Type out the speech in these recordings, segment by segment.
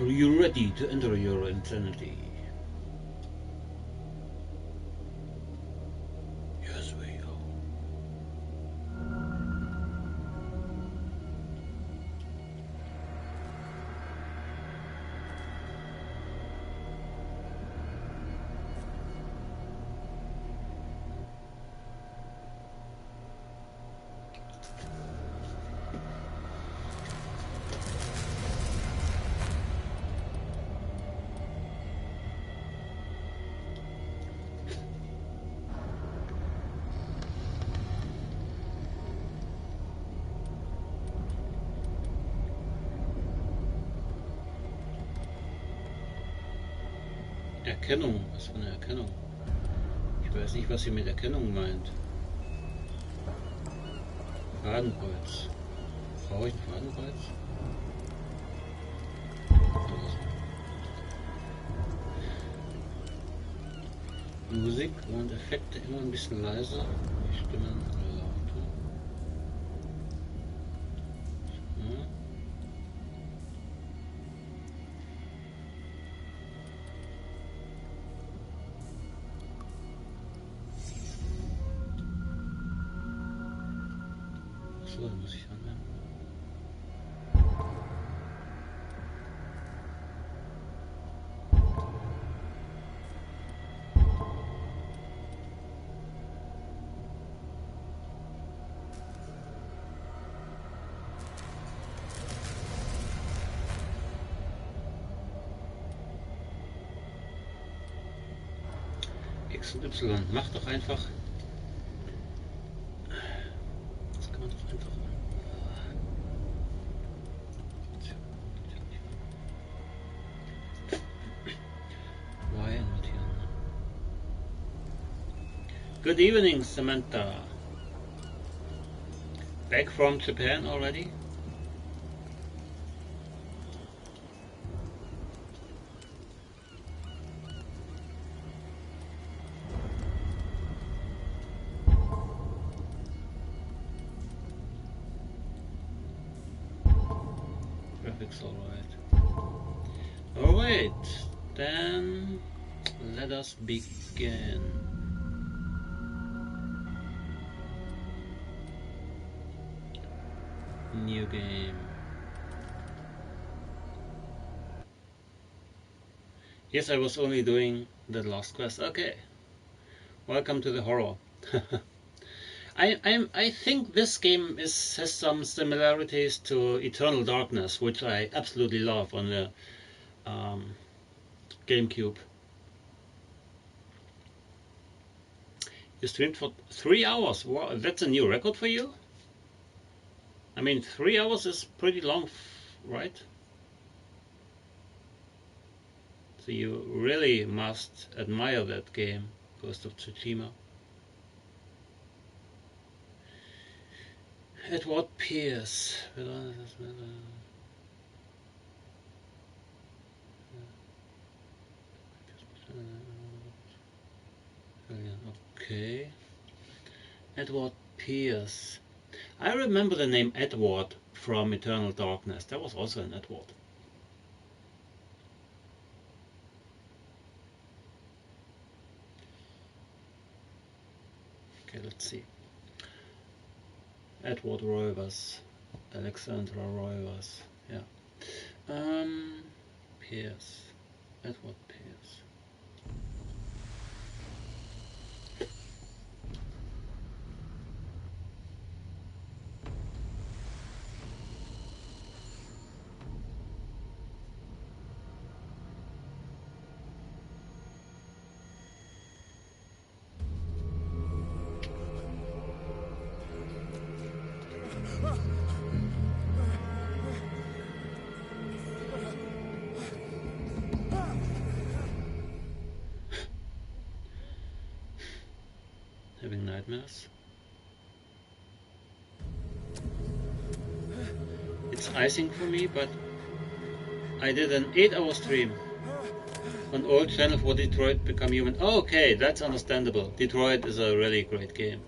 Are you ready to enter your insanity? Yes, we are. Erkennung? Was für eine Erkennung? Ich weiß nicht, was sie mit Erkennung meint. Fadenkreuz. Brauche ich ein Fadenkreuz? Musik und Effekte immer ein bisschen leiser. Die Stimmen lauter. Ja. So, dann muss ich anwenden. X und Y, mach doch einfach. Das kann man doch einfach. Y notieren. Good evening, Samantha. Back from Japan already? Graphics alright. Alright, then let us begin. New game. Yes, I was only doing the last quest. Okay. Welcome to the horror. I think this game has some similarities to Eternal Darkness, which I absolutely love on the GameCube. You streamed for 3 hours. Wow, that's a new record for you? I mean, 3 hours is pretty long, right? So you really must admire that game, Ghost of Tsushima. Edward Pierce. Okay. Edward Pierce. I remember the name Edward from Eternal Darkness. There was also an Edward. Okay, let's see. Edward Roivas. Alexandra Roivas. Yeah. Pierce. Edward Pierce. Having nightmares. It's icing for me, but I did an 8-hour stream on old channel for Detroit Become Human. Oh, okay, that's understandable. Detroit is a really great game.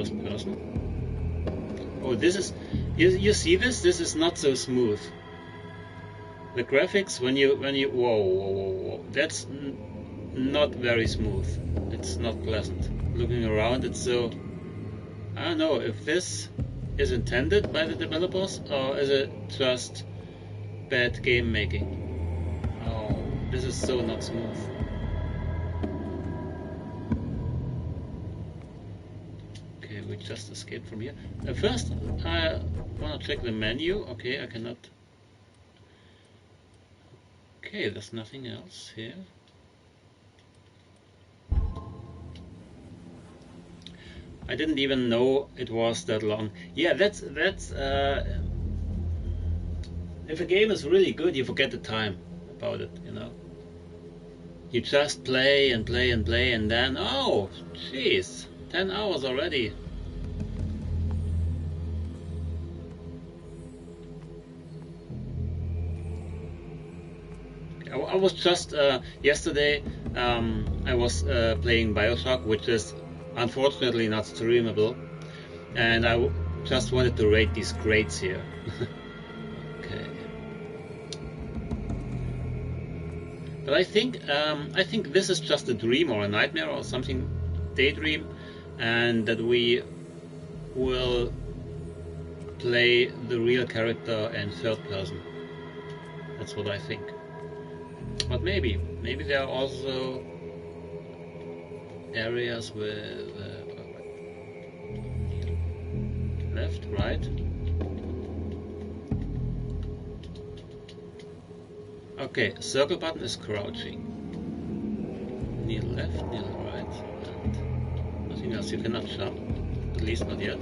first person. Oh, this is, you see this? This is not so smooth. The graphics, when you whoa, that's not very smooth. It's not pleasant. Looking around, it's so, I don't know if this is intended by the developers or is it just bad game making. Oh, this is so not smooth. Okay, we just escaped from here. First, I want to check the menu. Okay, I cannot. Okay, there's nothing else here. I didn't even know it was that long. Yeah, that's if a game is really good, you forget the time about it, you know. You just play and play and play, and then, oh, jeez, 10 hours already. I was just yesterday. I was playing BioShock, which is unfortunately not streamable, and I just wanted to rate these grades here. Okay, but I think this is just a dream or a nightmare or something, daydream, and that we will play the real character in third person. That's what I think. But maybe there are also areas with left, right. Okay, circle button is crouching. Knee left, knee right, and nothing else. You cannot jump, at least not yet.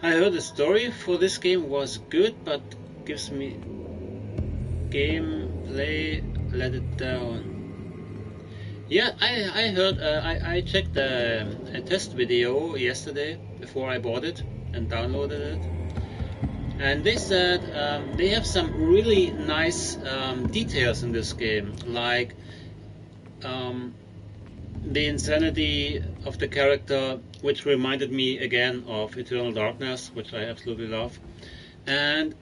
I heard the story for this game was good, but gives me gameplay let it down. Yeah, I heard. I checked a test video yesterday before I bought it and downloaded it, and they said they have some really nice details in this game, like the insanity of the character, which reminded me again of Eternal Darkness, which I absolutely love, and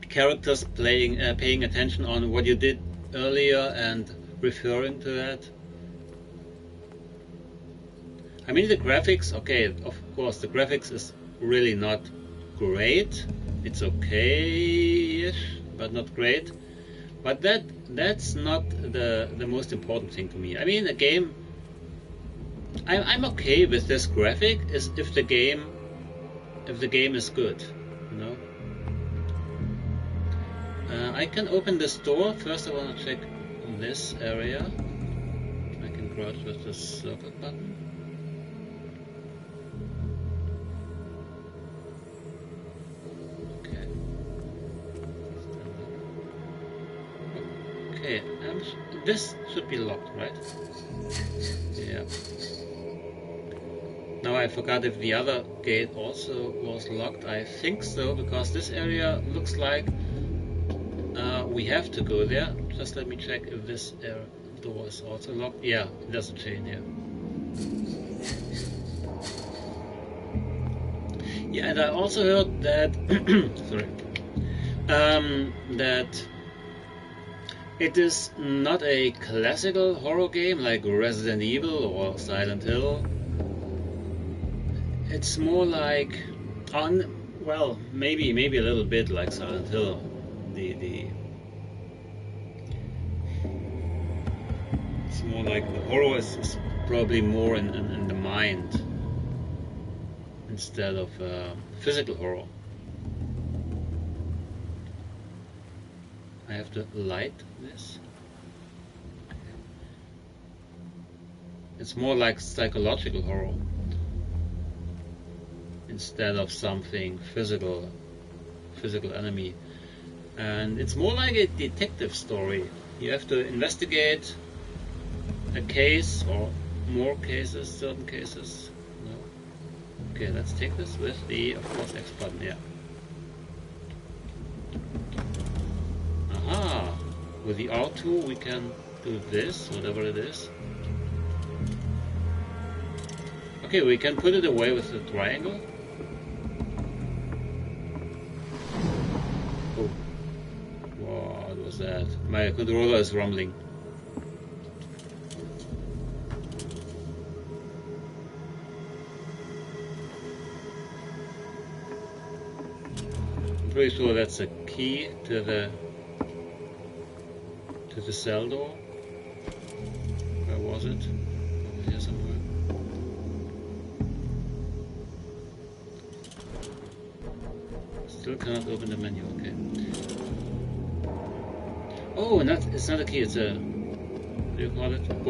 characters paying attention on what you did earlier and referring to that. I mean, the graphics, okay, of course, the graphics is really not great. It's okay-ish, but not great. But that's not the most important thing to me. I mean, a game, I'm okay with this graphic is if the game is good, you know. I can open this door. First I want to check this area. I can crouch with the circle button. Okay. Okay, this should be locked, right? Yeah. Now I forgot if the other gate also was locked. I think so, because this area looks like we have to go there. Just let me check if this door is also locked. Yeah, there's a chain here. Yeah, and I also heard that sorry, that it is not a classical horror game like Resident Evil or Silent Hill. It's more like, well, maybe a little bit like Silent Hill. It's more like the horror is probably more in the mind instead of physical horror. I have to light this. It's more like psychological horror instead of something physical enemy. And it's more like a detective story. You have to investigate a case or more cases, certain cases. No. Okay, let's take this with the, of course, X button. Yeah. Aha! With the R2 we can do this, whatever it is. Okay, we can put it away with the triangle. Oh. What was that? My controller is rumbling. I'm pretty sure that's a key to the cell door. Where was it? Over here somewhere. Still cannot open the menu, okay. Oh, it's not a key, it's a, what do you call it?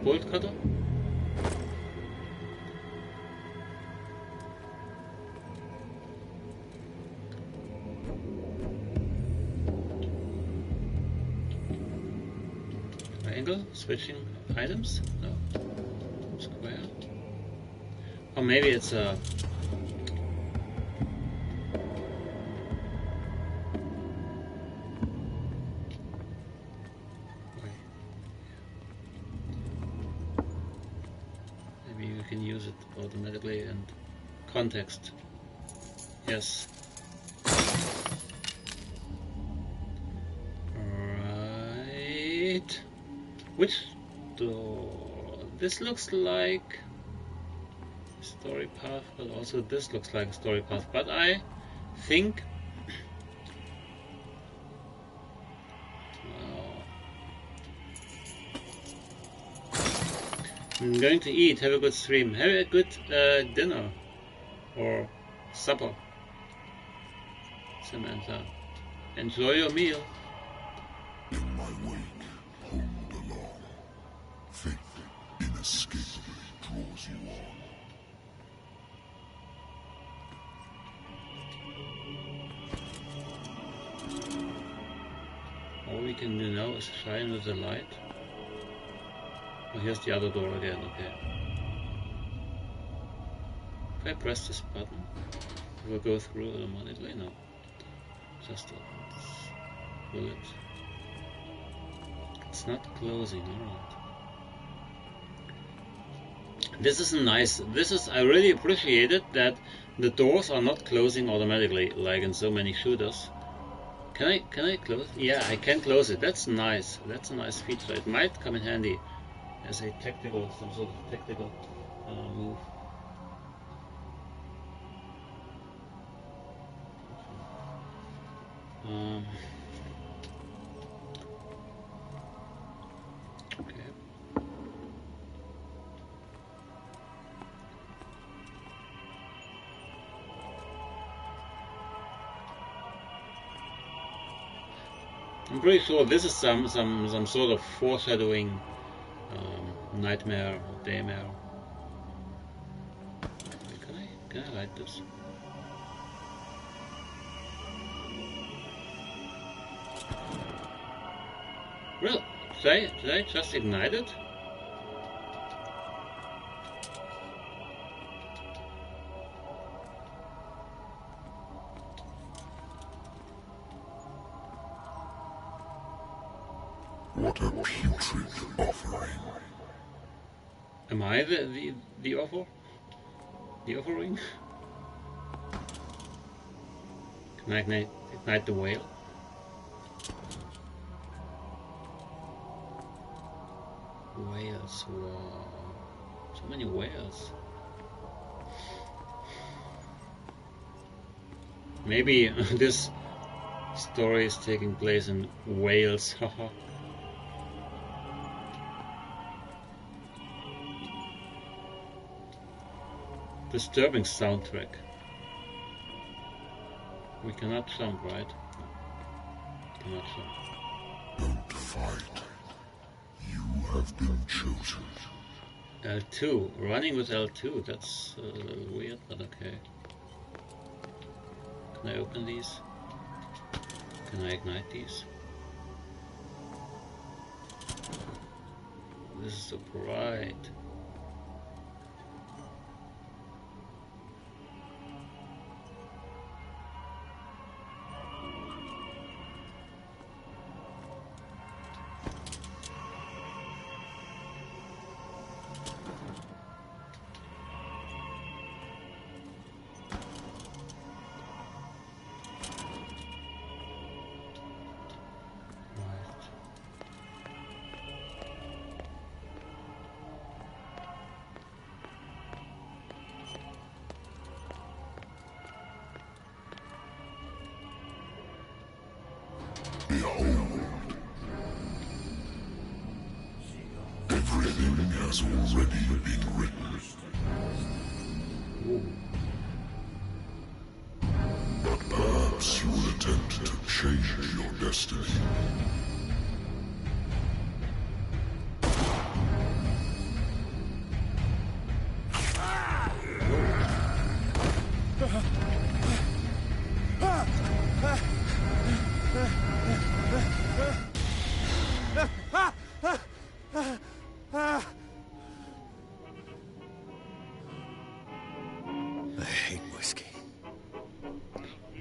Bolt cutter? Triangle? Switching items? No. Square? Or maybe it's a... use it automatically and context. Yes. Right. Which door? This looks like a story path, but also this looks like a story path. But I think I'm going to eat. Have a good stream. Have a good dinner or supper. Samantha, enjoy your meal. In my wake, hold along. Fate inescapably draws you on. All we can do now is shine with the light. Oh, here's the other door again, okay. If I press this button, it will go through automatically? No. Just will it? It's not closing, alright. This is nice. I really appreciate it that the doors are not closing automatically, like in so many shooters. Can I close? Yeah, I can close it. That's nice. That's a nice feature. It might come in handy as a some sort of tactical move. Okay. I'm pretty sure this is some sort of foreshadowing. Nightmare or daymare. Can I light this? Well, did I just ignite it? What a putrid offering. Am I the offer? The offering? Can I ignite the whale? Whales, wow. So many whales. Maybe this story is taking place in Wales, haha. Disturbing soundtrack. We cannot jump, right? Cannot jump. Don't fight. You have been chosen. L2. Running with L2. That's a little weird, but okay. Can I open these? Can I ignite these? This is so bright. has already been written. Ooh. But perhaps you will attempt to change your destiny. I hate whiskey.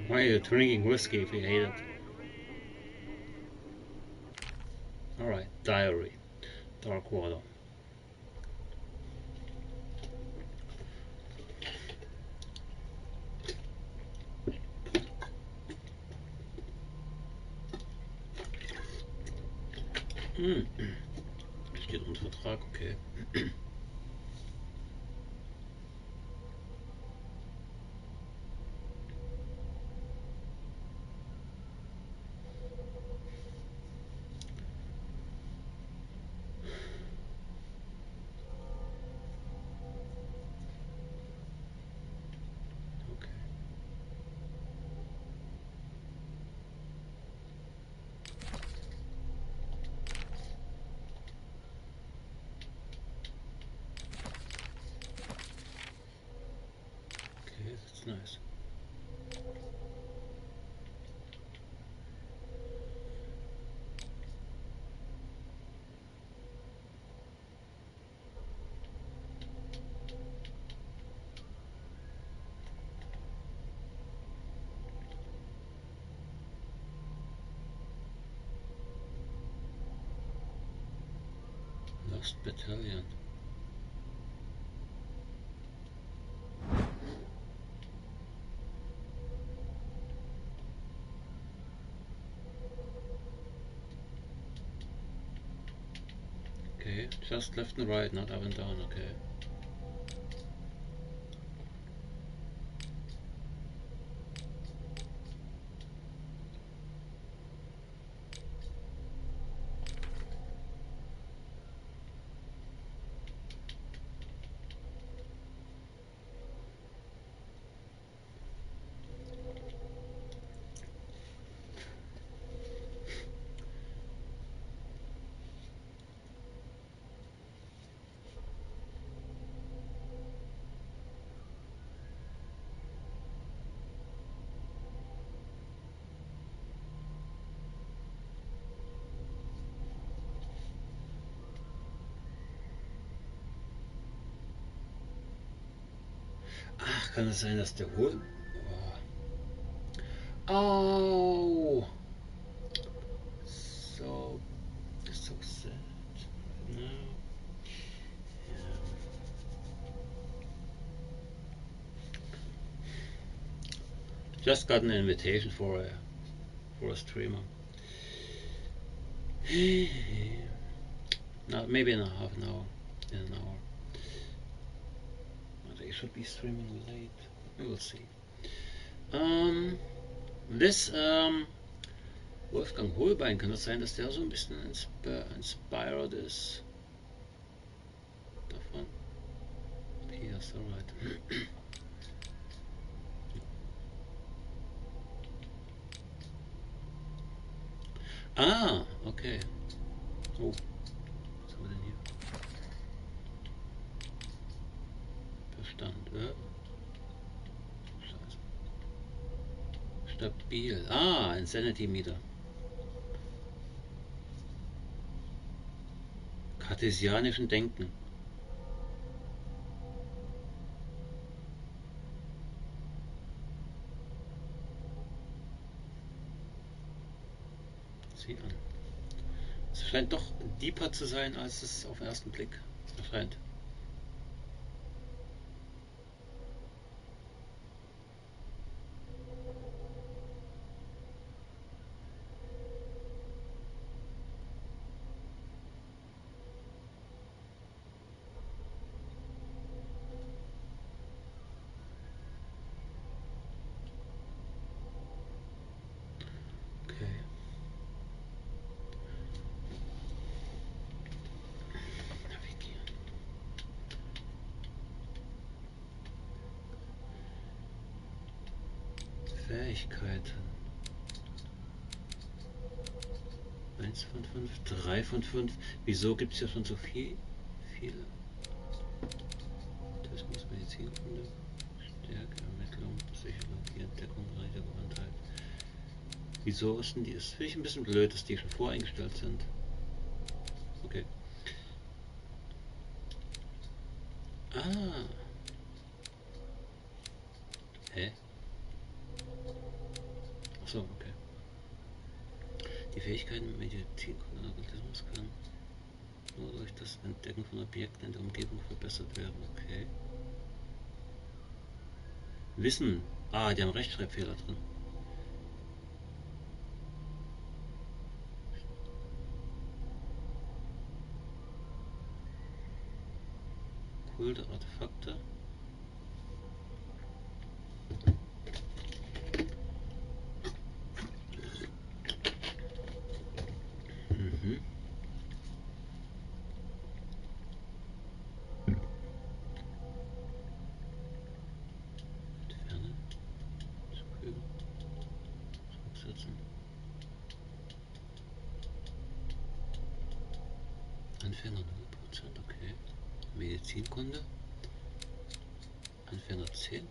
Why are you drinking whiskey if you hate it? Alright, diary. Dark water. Steht unter Vertrag, okay. Okay, that's nice. Lost Battalion. Okay, just left and right, not up and down, okay. Ach, kann es sein, dass der Hohl... Oh! So sad. No. Yeah. Just got an invitation for a streamer. No, maybe in a half an hour. In an hour. They should be streaming late. We will see. This Wolfgang Holbein, kann das sein, dass der so ein bisschen inspired ist davon? Yes, alright. Ah, okay. Oh, was haben wir denn hier? Verstand, Scheiße. Stabil. Ah, Insanity Meter. Kartesianischen Denken. Sieh an. Es scheint doch deeper zu sein, als es auf den ersten Blick erscheint. Fähigkeiten. 1 von 5, 3 von 5. Wieso gibt es ja schon so viele? Tourismus, Medizinkunde, Stärke, Ermittlung, Psychologie, Entdeckung, Reisegewandtheit. Wieso ist denn die? Das finde ich ein bisschen blöd, dass die schon voreingestellt sind. Okay. Ah. Hä? Achso, okay. Die Fähigkeiten Medizinkunde und Okkultismus können nur durch das Entdecken von Objekten in der Umgebung verbessert werden. Okay. Wissen. Ah, die haben Rechtschreibfehler drin. Kulte Artefakte. Mhm. Entfernen. Zufügen. Zurücksetzen. Anfänger 0%, okay. Medizinkunde. Anfänger 10%.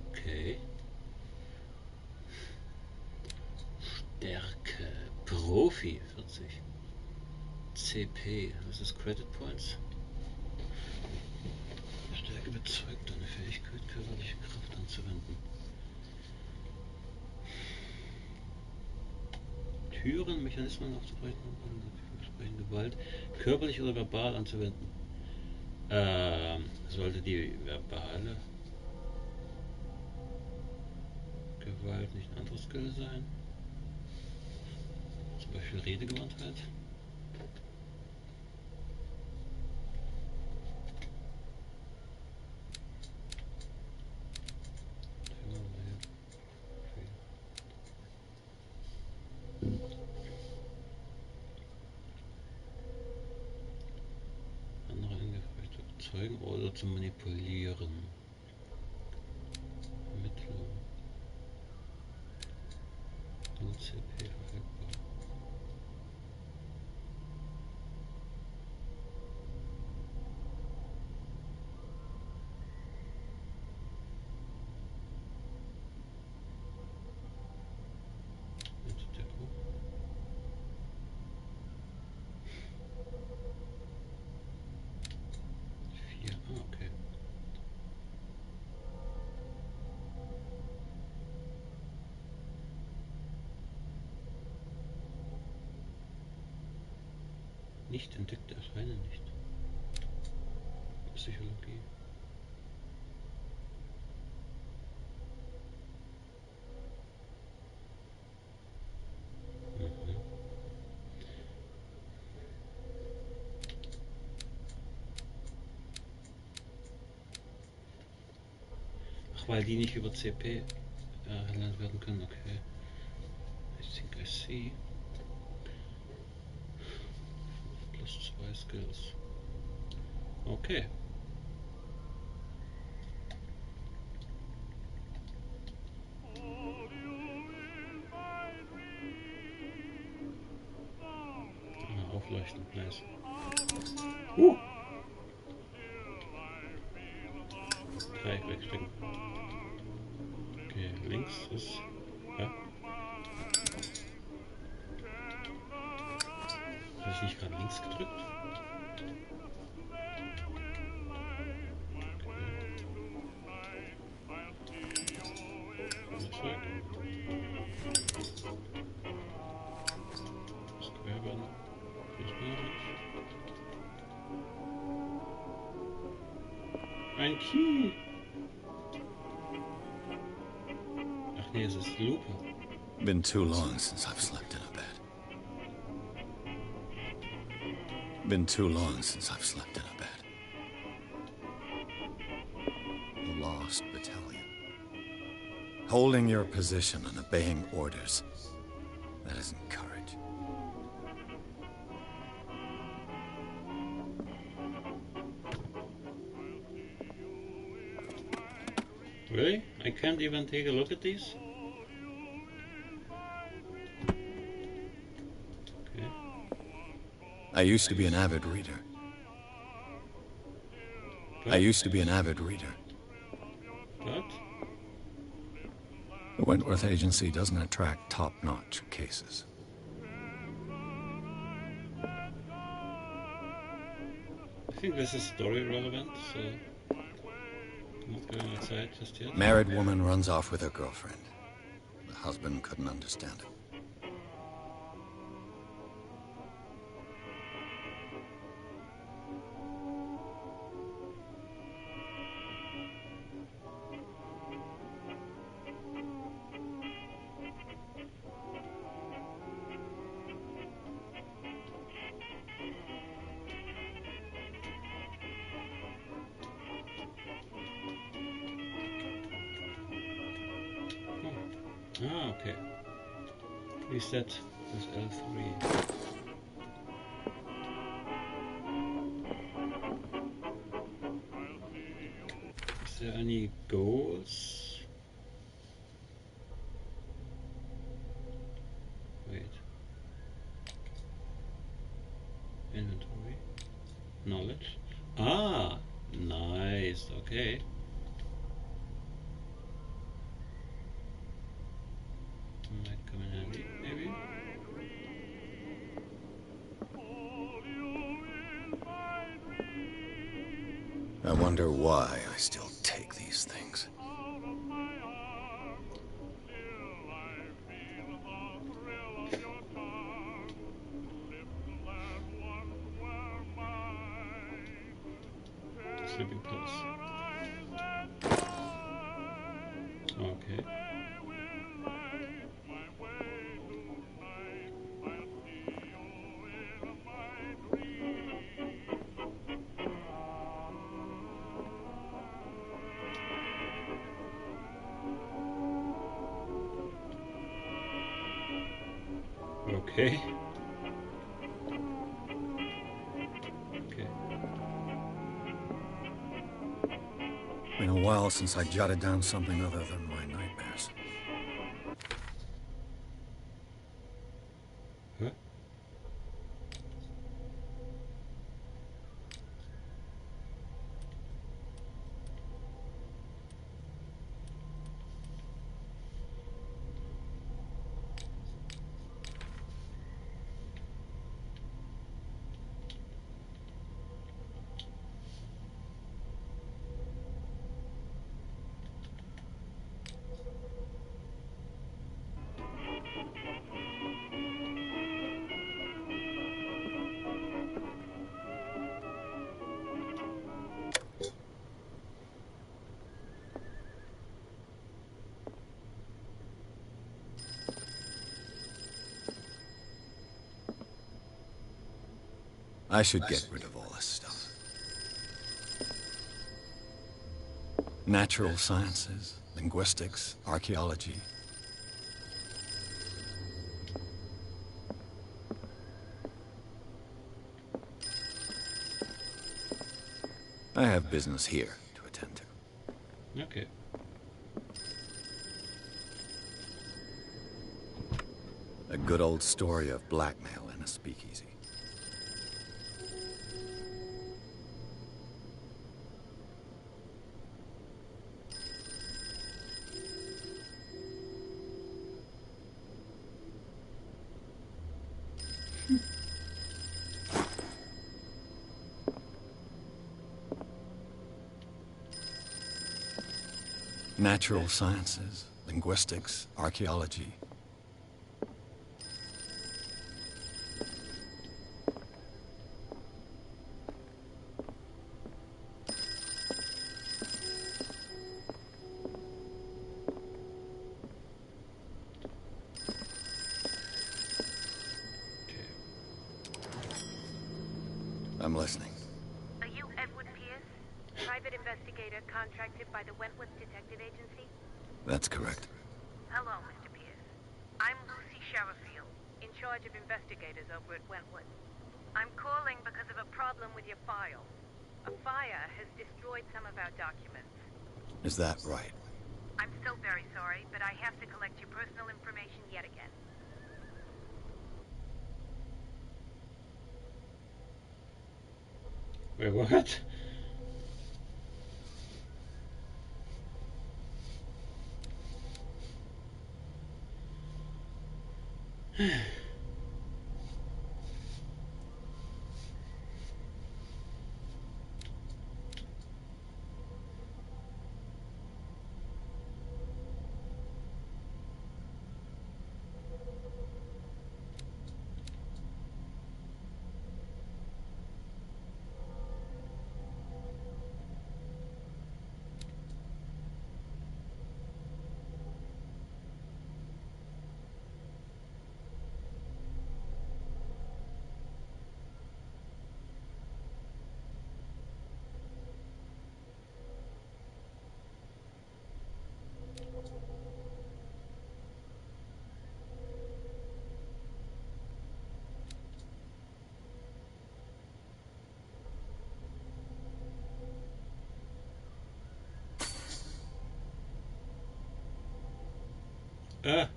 Okay. Stärke. Profi 40. CP. Was ist Credit Points? Stärke bezeugt eine Fähigkeit, körperliche Kraft anzuwenden. Türen, Mechanismen aufzubrechen, Gewalt, körperlich oder verbal anzuwenden. Sollte die verbale Gewalt nicht ein anderes Skill sein? Zum Beispiel Redegewandtheit. Andere angefragt zu überzeugen oder zu manipulieren. Ermittlung. 0 CP verfügbar. Entdeckung. Okay. Nicht entdeckte erscheinen nicht. Psychologie. Mhm. Ach, weil die nicht über CP erlernt werden können, okay. I think I see. Plus 2 Skills. Okay. Aufleuchten, nice. Dreieck wegstecken. Okay, links ist. Ja? Habe ich nicht gerade links gedrückt? Okay. Square werden. Ein Key! Ach nee, es ist Lupe. Been too long since I've slept in a bed. Been too long since I've slept in a bed. The Lost Battalion. Holding your position and obeying orders. That isn't courage. Really? I can't even take a look at these? Okay. I used to be an avid reader. But, I used to be an avid reader. but The Wentworth Agency doesn't attract top-notch cases. I think this is story relevant, so I'm not going outside just yet. Married woman runs off with her girlfriend. The husband couldn't understand it. Ah, okay. Reset with L3. Is there any goals? Wait. Inventory. Knowledge. Ah, nice. Okay. Might come in handy, maybe. I wonder why I still take these things. Sleeping pills. Okay. Okay. Okay. Been a while since I jotted down something other than my nightmares. Huh? I should get rid of all this stuff. Natural sciences, linguistics, archaeology. I have business here to attend to. Okay. A good old story of blackmail in a speakeasy. Natural sciences, linguistics, archaeology. I'm listening. Are you Edward Pierce, private investigator contracted by the Wentworth Detective Agency? That's correct. Hello, Mr. Pierce. I'm Lucy Sherifield, in charge of investigators over at Wentworth. I'm calling because of a problem with your file. A fire has destroyed some of our documents. Is that right? I'm so very sorry, but I have to collect your personal information yet again. Wait, what? Ah,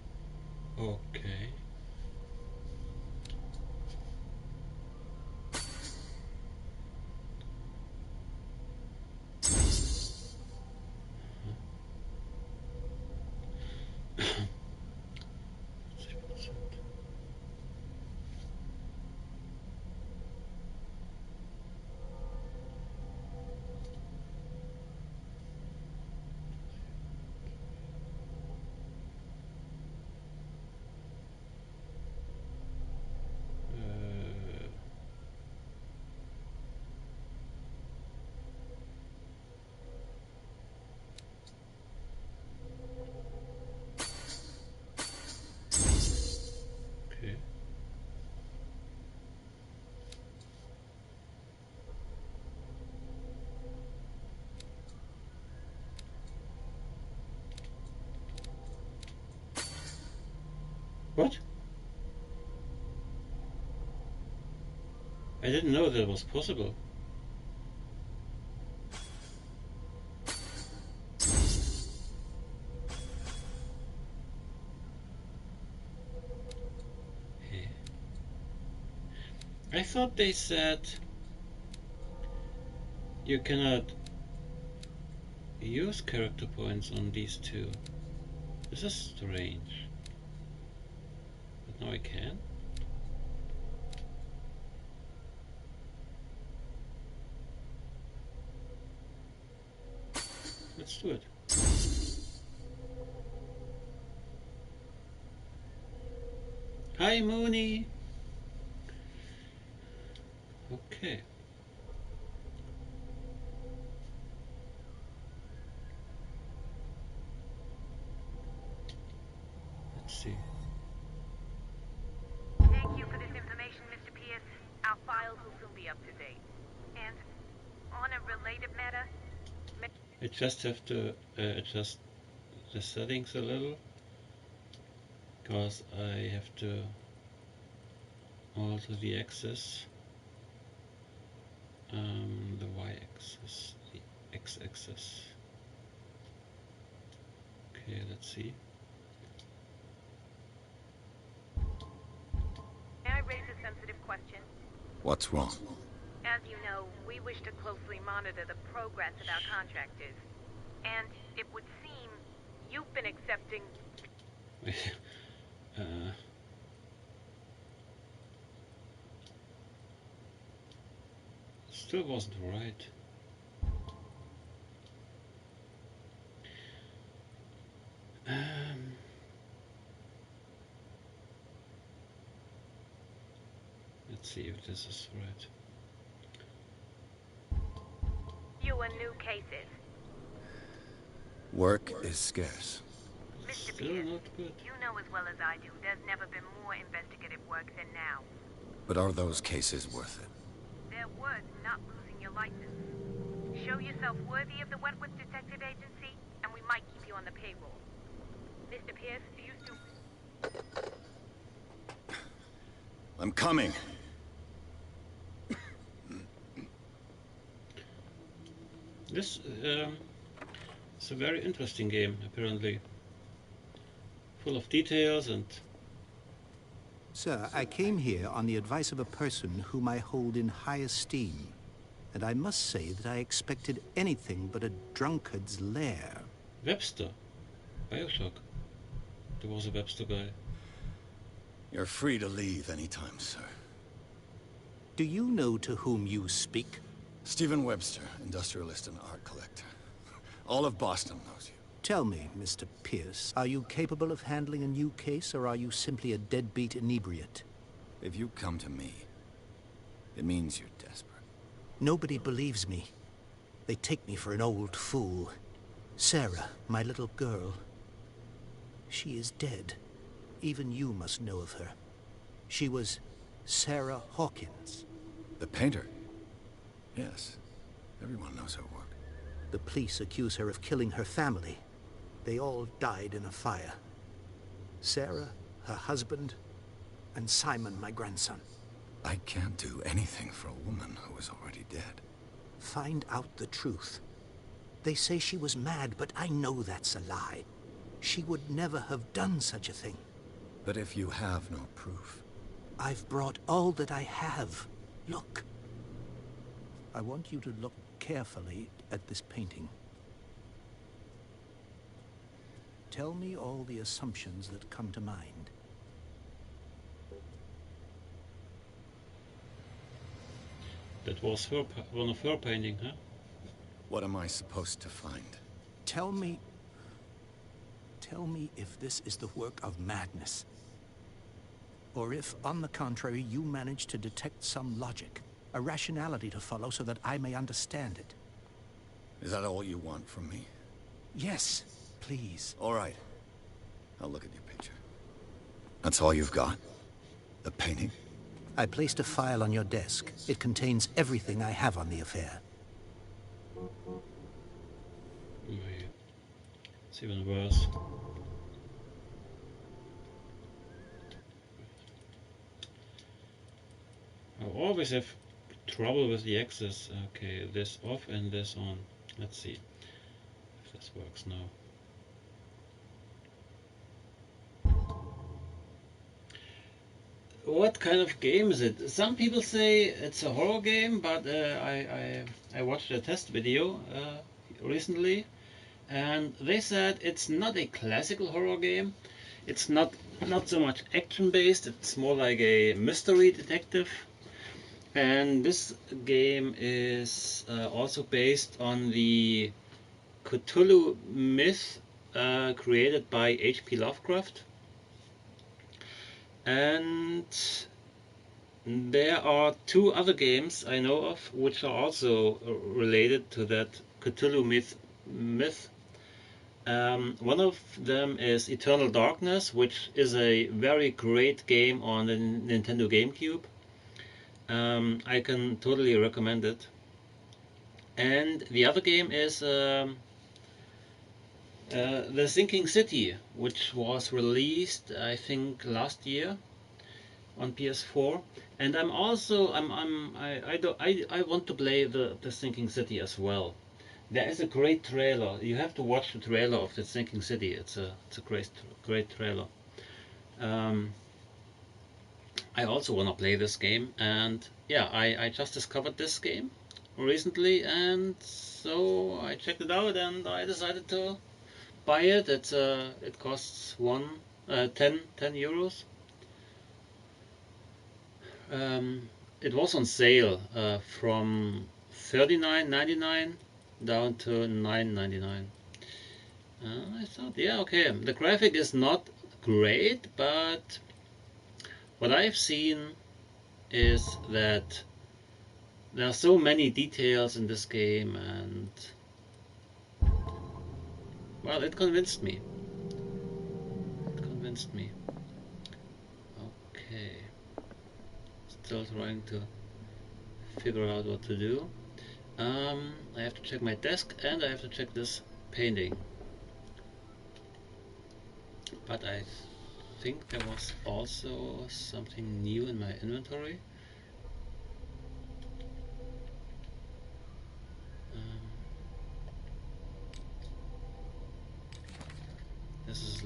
okay. Okay. What? I didn't know that was possible. Hey. I thought they said you cannot use character points on these two. This is strange. But now I can? Let's do it. Hi, Mooney! Okay. Let's see. Thank you for this information, Mr. Pierce. Our files will soon be up to date. And on a related matter, I just have to adjust the settings a little, because I have to alter the axis, the y-axis, the x-axis. Okay, let's see. may I raise a sensitive question? What's wrong? As you know, we wish to closely monitor the progress of our contractors. And it would seem you've been accepting... Still wasn't right. Let's see if this is right. fewer new cases. Work is scarce. Mr. Still Pierce, not good. you know as well as I do, there's never been more investigative work than now. But are those cases worth it? They're worth not losing your license. Show yourself worthy of the Wentworth Detective Agency, and we might keep you on the payroll. Mr. Pierce, do you still... I'm coming. This It's a very interesting game, apparently. Full of details and... Sir, I came here on the advice of a person whom I hold in high esteem. And I must say that I expected anything but a drunkard's lair. Webster. Bioshock. There was a Webster guy. You're free to leave anytime, sir. Do you know to whom you speak? Stephen Webster, industrialist and art collector. All of Boston knows you. Tell me, Mr. Pierce, are you capable of handling a new case, or are you simply a deadbeat inebriate? If you come to me, it means you're desperate. Nobody believes me. They take me for an old fool. Sarah, my little girl, she is dead. Even you must know of her. She was Sarah Hawkins. The painter? Yes. Everyone knows her work. The police accuse her of killing her family. They all died in a fire. Sarah, her husband, and Simon, my grandson. I can't do anything for a woman who is already dead. Find out the truth. They say she was mad, but I know that's a lie. She would never have done such a thing. But if you have no proof... I've brought all that I have. Look. I want you to look carefully at this painting. Tell me all the assumptions that come to mind. That was her, one of her painting, huh? What am I supposed to find? Tell me if this is the work of madness. Or if, on the contrary, you manage to detect some logic, a rationality to follow so that I may understand it. Is that all you want from me? Yes, please. All right. I'll look at your picture. That's all you've got? The painting? I placed a file on your desk. It contains everything I have on the affair. It's even worse. I always have trouble with the axis. Okay, this off and this on. Let's see if this works now. What kind of game is it? Some people say it's a horror game, but I watched a test video recently, and they said it's not a classical horror game. It's not so much action based. It's more like a mystery detective. And this game is also based on the Cthulhu myth created by H.P. Lovecraft. And there are two other games I know of which are also related to that Cthulhu myth. One of them is Eternal Darkness, which is a very great game on the Nintendo GameCube. I can totally recommend it. And the other game is The Sinking City, which was released I think last year on PS4. And I want to play the Sinking City as well. There is a great trailer. You have to watch the trailer of the Sinking City. It's a great trailer. I also want to play this game, and yeah, I just discovered this game recently, and so I checked it out and I decided to buy it. It costs 10 euros. It was on sale from $39.99 down to $9.99. I thought, yeah, okay, the graphic is not great, but what I've seen is that there are so many details in this game, and well, it convinced me. Okay, still trying to figure out what to do. I have to check my desk and I have to check this painting, but I think there was also something new in my inventory.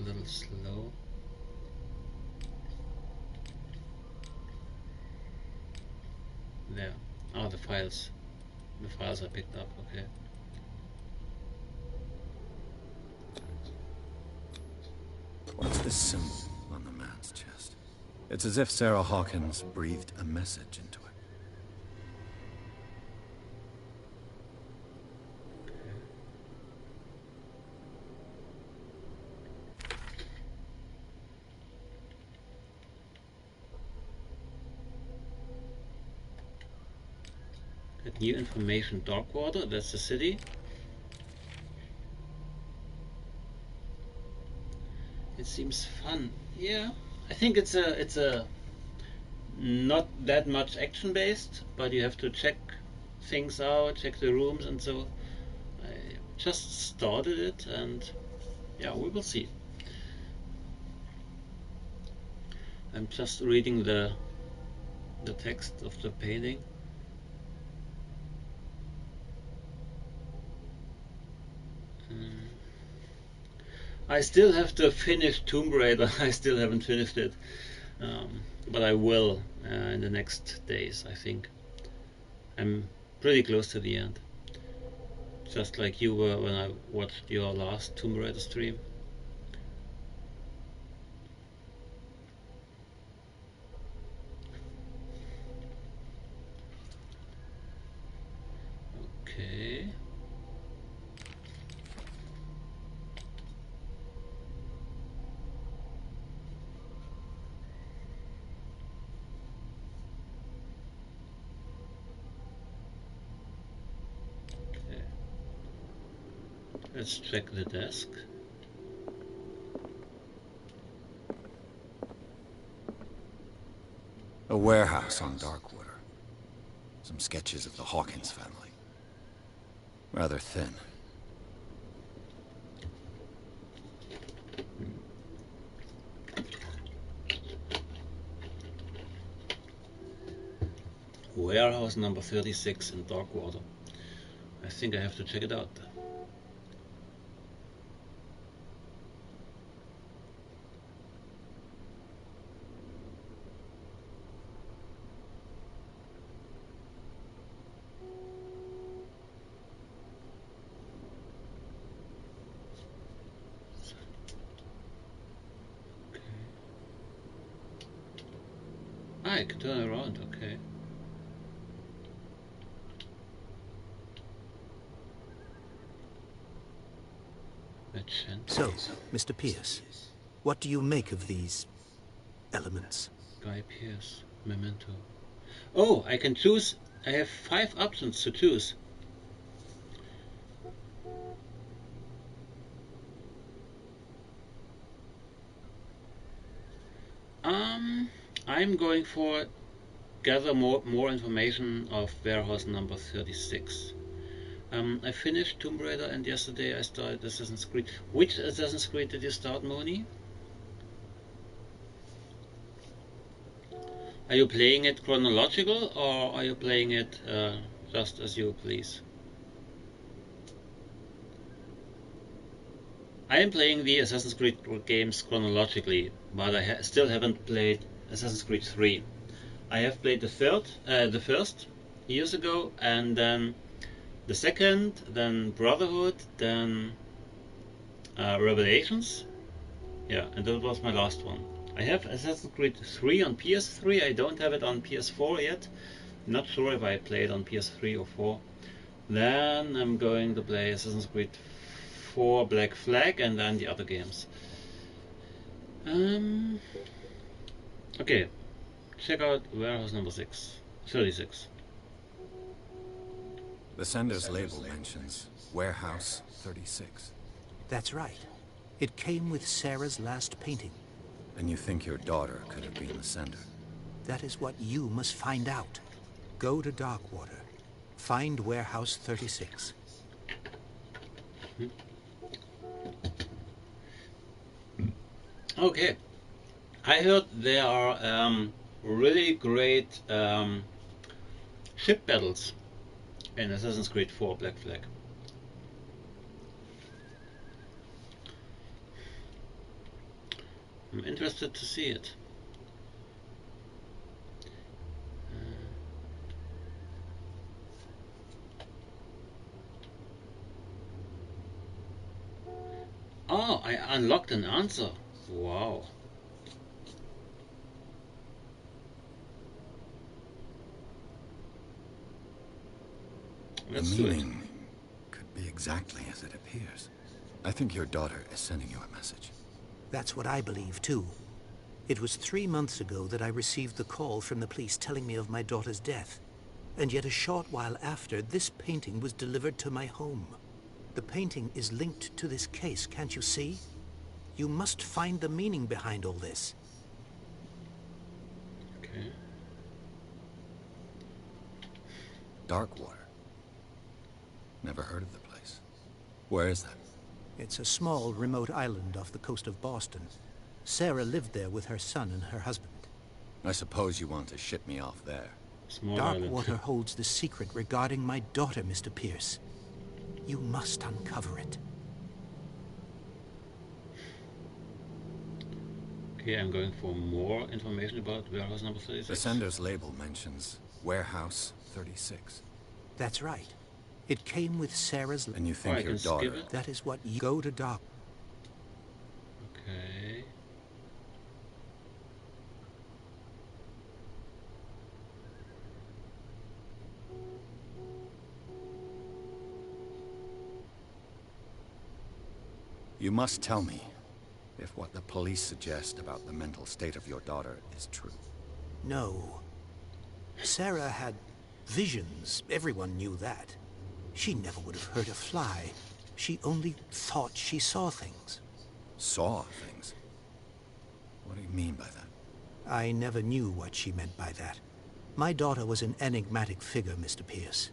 little slow. There. Oh, the files. The files are picked up, okay. What's this symbol on the man's chest? It's as if Sarah Hawkins breathed a message into it. Get new information, Darkwater, that's the city. It seems fun. Yeah, I think it's a not that much action based, but you have to check things out, check the rooms, and so I just started it, and yeah, we will see. I'm just reading the text of the painting. I still have to finish Tomb Raider. I still haven't finished it, but I will in the next days. I think I'm pretty close to the end, just like you were when I watched your last Tomb Raider stream. Okay. Let's check the desk. A warehouse on Darkwater. Some sketches of the Hawkins family. Rather thin. Warehouse number 36 in Darkwater. I think I have to check it out. I can turn around, okay. So, Mr. Pierce, what do you make of these elements? Guy Pierce, Memento. Oh, I can choose. I have 5 options to choose. I'm going for gather more information of warehouse number 36. I finished Tomb Raider, and yesterday I started Assassin's Creed. Which Assassin's Creed did you start, Moni? Are you playing it chronological, or are you playing it just as you please? I am playing the Assassin's Creed games chronologically, but I still haven't played Assassin's Creed 3. I have played the first years ago, and then the second, then Brotherhood, then Revelations. Yeah, and that was my last one. I have Assassin's Creed 3 on PS3. I don't have it on PS4 yet. Not sure if I played on PS3 or 4. Then I'm going to play Assassin's Creed 4 Black Flag, and then the other games. Okay, check out warehouse number 36. The sender's label mentions Warehouse 36. That's right. It came with Sarah's last painting. And you think your daughter could have been the sender? That is what you must find out. Go to Darkwater. Find Warehouse 36. Okay. I heard there are really great ship battles in Assassin's Creed 4 Black Flag. I'm interested to see it. Oh, I unlocked an answer. Wow. The Let's do it. meaning could be exactly as it appears. I think your daughter is sending you a message. That's what I believe, too. It was 3 months ago that I received the call from the police telling me of my daughter's death. And yet a short while after, this painting was delivered to my home. The painting is linked to this case, can't you see? You must find the meaning behind all this. Okay. Darkwater. Never heard of the place. Where is that? It's a small, remote island off the coast of Boston. Sarah lived there with her son and her husband. I suppose you want to ship me off there. Small island. Darkwater holds the secret regarding my daughter, Mr. Pierce. You must uncover it. Okay, I'm going for more information about warehouse number 36. The sender's label mentions Warehouse 36. That's right. It came with Sarah's... And you I think your can skip daughter... it? That is what you... Go to Dark... Okay. You must tell me if what the police suggest about the mental state of your daughter is true. No. Sarah had visions. Everyone knew that. She never would have hurt a fly. She only thought she saw things. Saw things? What do you mean by that? I never knew what she meant by that. My daughter was an enigmatic figure, Mr. Pierce.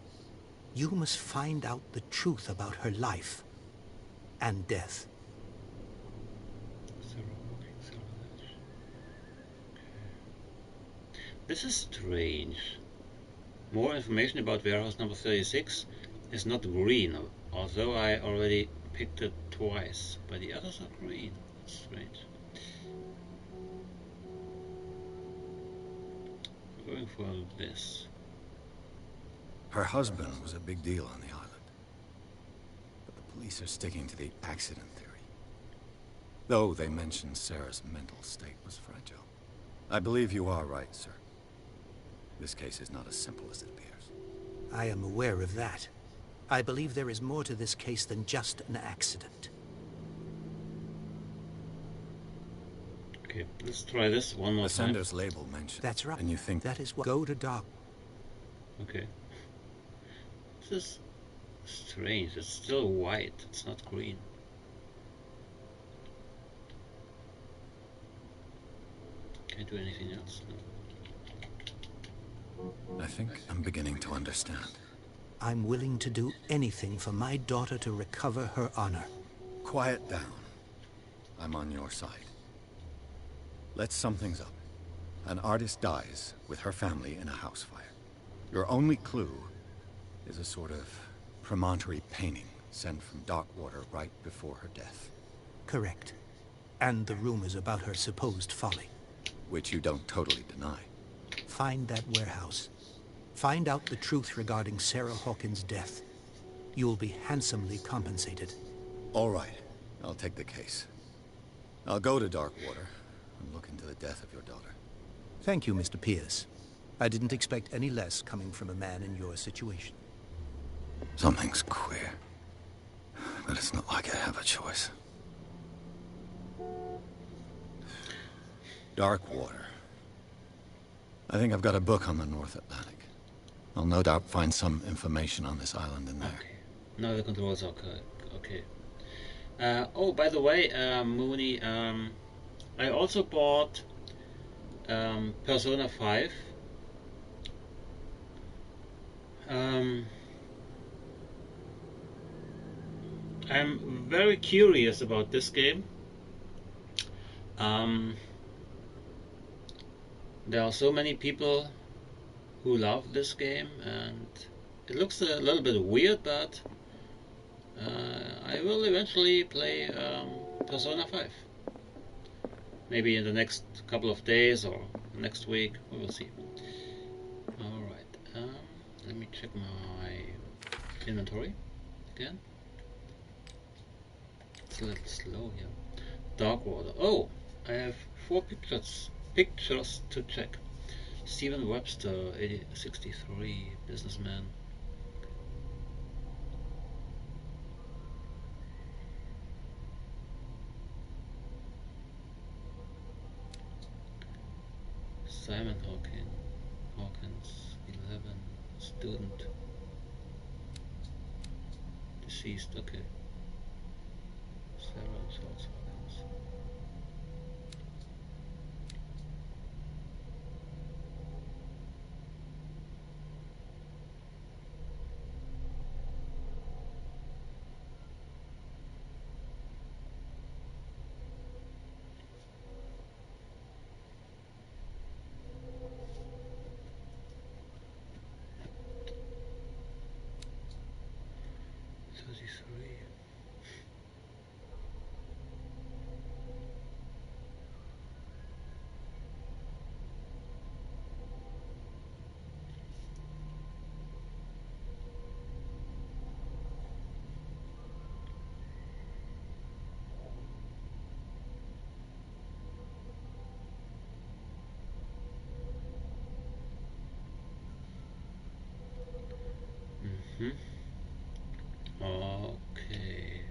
You must find out the truth about her life and death. This is strange. More information about warehouse number 36 is not green, although I already picked it twice, but the others are green. That's strange. I'm going for this. Her husband was a big deal on the island. But the police are sticking to the accident theory. Though they mention Sarah's mental state was fragile. I believe you are right, sir. This case is not as simple as it appears. I am aware of that. I believe there is more to this case than just an accident. Okay, let's try this one more The time. sender's label mentions... That's right. And you think... That is what... Go to Dark... Okay. This is strange. It's still white. It's not green. Can't do anything else. No. I think I'm beginning to understand. I'm willing to do anything for my daughter to recover her honor. Quiet down. I'm on your side. Let's sum things up. An artist dies with her family in a house fire. Your only clue is a sort of promontory painting sent from Darkwater right before her death. Correct. And the rumors about her supposed folly. Which you don't totally deny. Find that warehouse. Find out the truth regarding Sarah Hawkins' death. You'll be handsomely compensated. All right. I'll take the case. I'll go to Darkwater and look into the death of your daughter. Thank you, Mr. Pierce. I didn't expect any less coming from a man in your situation. Something's queer. But it's not like I have a choice. Darkwater. I think I've got a book on the North Atlantic. I'll no doubt find some information on this island in there. Okay. Now the controls are correct. Okay. Oh, by the way, Mooney, I also bought Persona 5. I'm very curious about this game. There are so many people who love this game, and it looks a little bit weird, but I will eventually play Persona 5. maybe in the next couple of days or next week. We will see. Alright, let me check my inventory again. It's a little slow here. Dark water. Oh, I have 4 pictures to check. Stephen Webster, 63, businessman. Simon Hawkins, 11, student, deceased, okay. Sarah Charles Hawkins. Okay,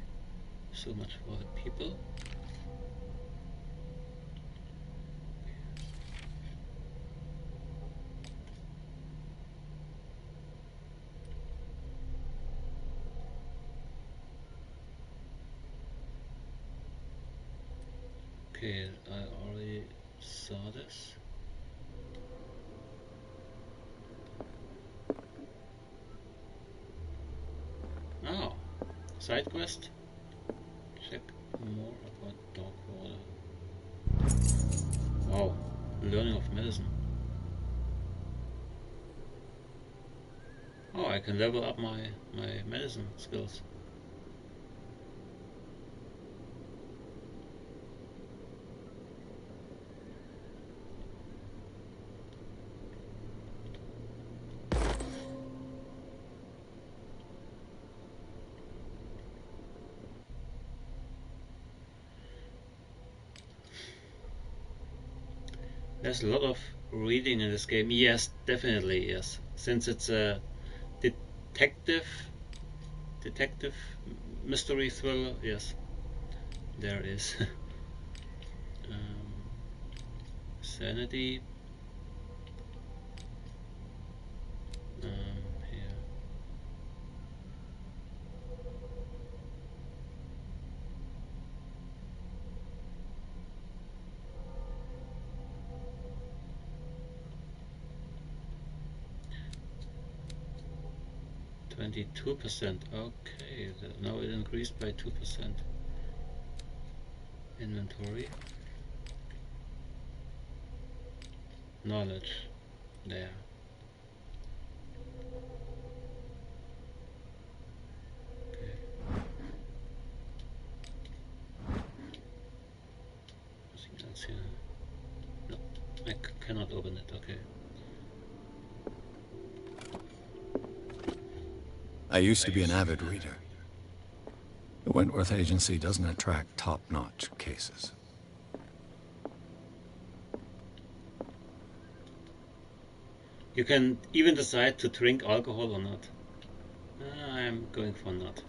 so much for the people. Okay, I already saw this. Oh, side quest. Check more about dog water. Wow, learning of medicine. Oh, I can level up my medicine skills. There's a lot of reading in this game. Yes, definitely, yes. Since it's a detective mystery thriller, yes. There is. Sanity. Here. %. Okay, now it increased by 2%. Inventory. Knowledge. There. Okay. Nothing else here. No, I cannot open it. Okay. I used to be an avid reader. The Wentworth Agency doesn't attract top-notch cases. You can even decide to drink alcohol or not. I'm going for not.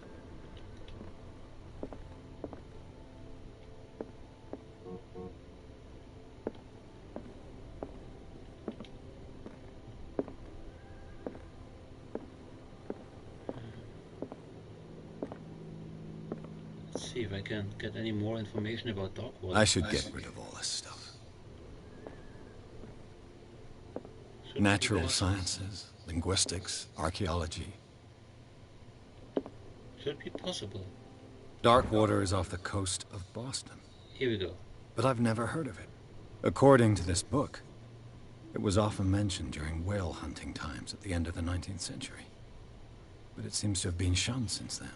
Let's see if I can get any more information about dog water. I should get rid of all this stuff. Natural sciences, linguistics, archaeology. Should be possible. Darkwater is off the coast of Boston. Here we go. But I've never heard of it. According to this book, it was often mentioned during whale hunting times at the end of the 19th century. But it seems to have been shunned since then.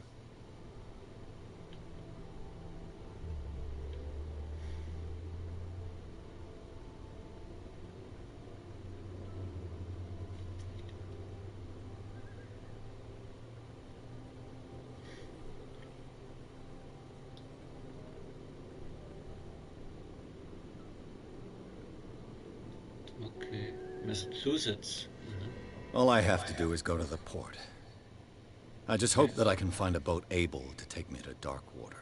Massachusetts. All I have to do is go to the port. I just hope that I can find a boat able to take me to dark water.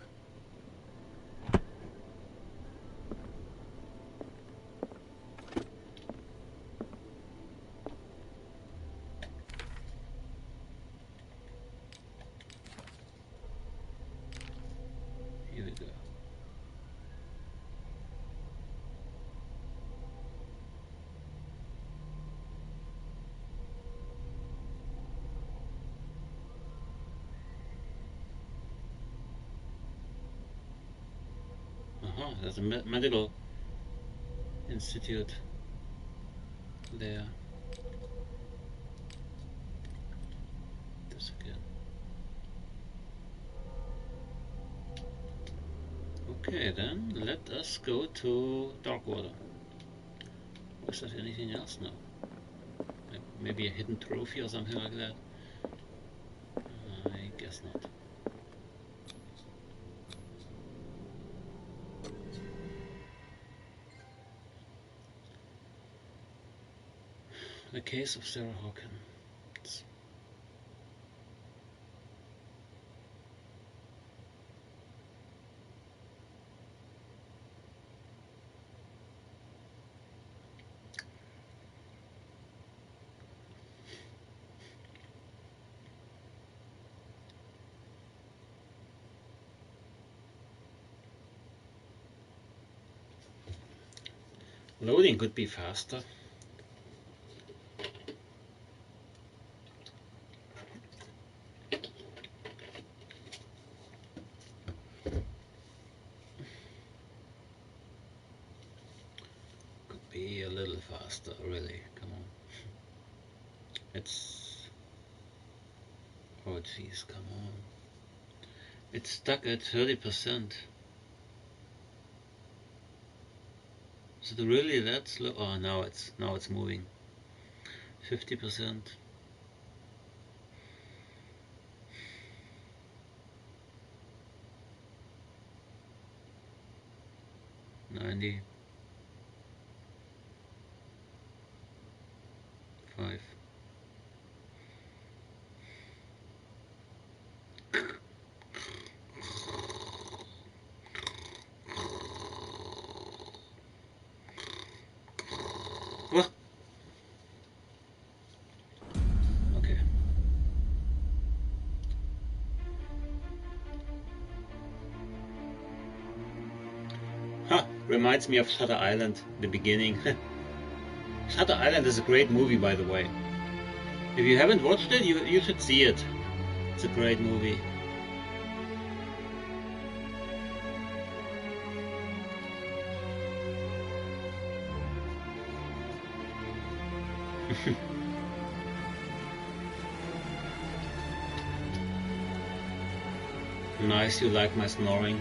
Here we go. There's a medical institute there. This again. Okay, then let us go to Darkwater. Was there anything else? No. Maybe a hidden trophy or something like that? I guess not. The case of Sarah Hawkins. Loading could be faster. Could be a little faster, really. Come on. It's... Oh jeez, come on. It's stuck at 30%. Is it really that slow? Oh, now it's moving. 50%. 90. 5. What? Okay. Huh, reminds me of Shutter Island, the beginning. Shutter Island is a great movie, by the way. If you haven't watched it, you should see it. It's a great movie. Nice, you like my snoring.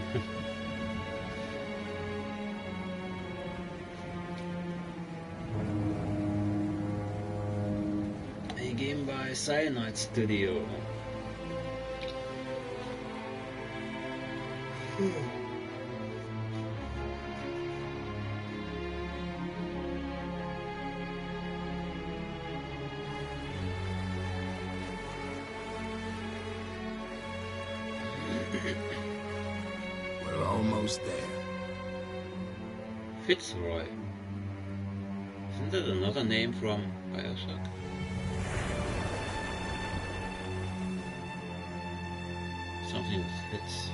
A game by Cyanide Studio. We're almost there. Fitzroy. Isn't that another name from Bioshock? Something with Fitz.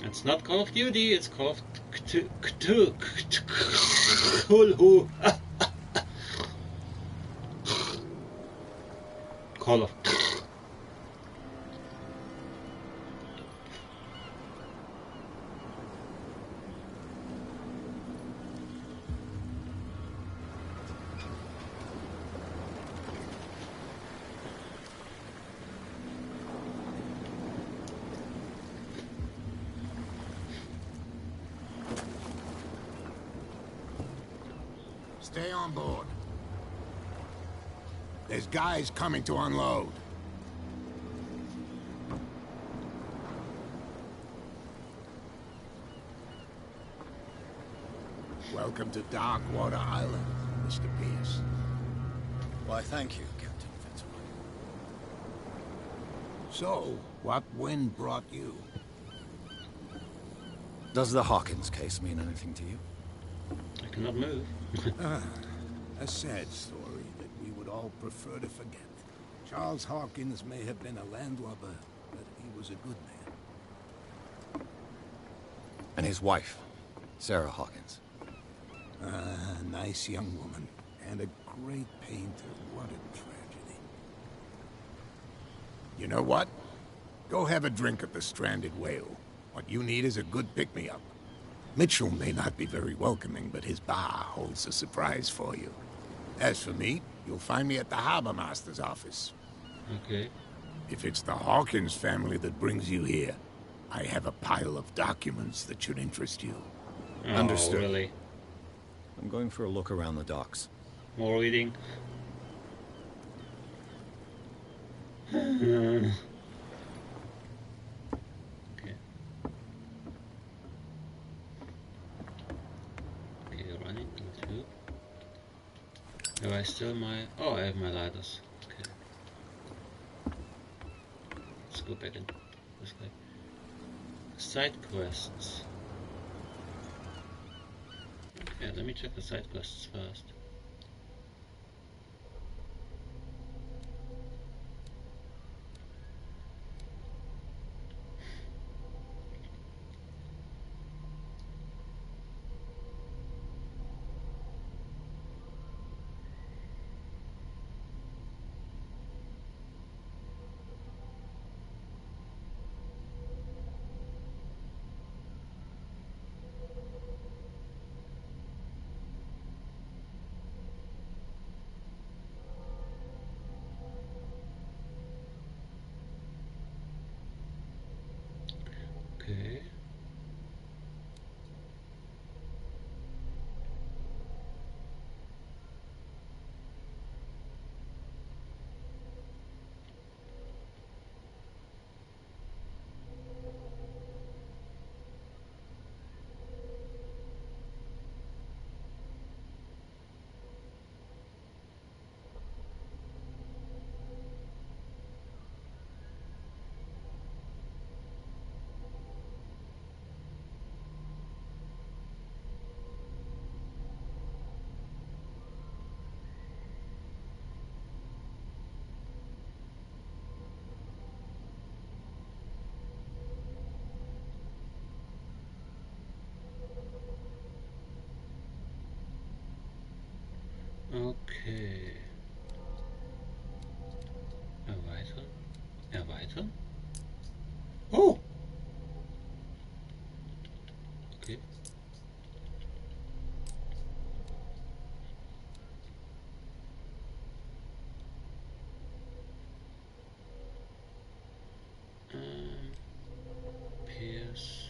It's not Call of Duty, it's Call of Cthulhu. Call of... Stay on board. There's guys coming to unload. Welcome to Darkwater Island, Mr. Pierce. Why, thank you, Captain Fitzroy. So, what wind brought you? Does the Hawkins case mean anything to you? I cannot move. A sad story that we would all prefer to forget. Charles Hawkins may have been a landlubber, but he was a good man. And his wife, Sarah Hawkins. A nice young woman, and a great painter. What a tragedy. You know what? Go have a drink at the Stranded Whale. What you need is a good pick-me-up. Mitchell may not be very welcoming, but his bar holds a surprise for you. As for me, you'll find me at the Harbor Master's office. Okay. If it's the Hawkins family that brings you here, I have a pile of documents that should interest you. Oh, Understood. Really? I'm going for a look around the docks. More reading. Okay. Okay, running. Two. Have I still my... Oh, I have my ladders. Okay. Let's go back in this way. Side quests. Yeah, let me check the side quests first. Okay. Okay. Erweitern. Erweitern. Oh! Okay. Pierce.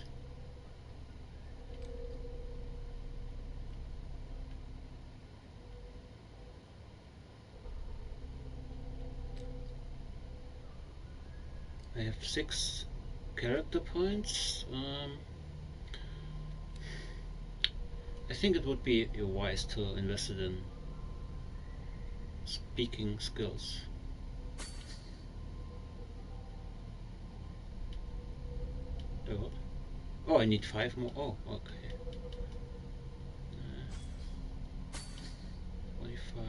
I have 6 character points. I think it would be wise to invest it in speaking skills. What? Oh, I need 5 more. Oh, okay. 45.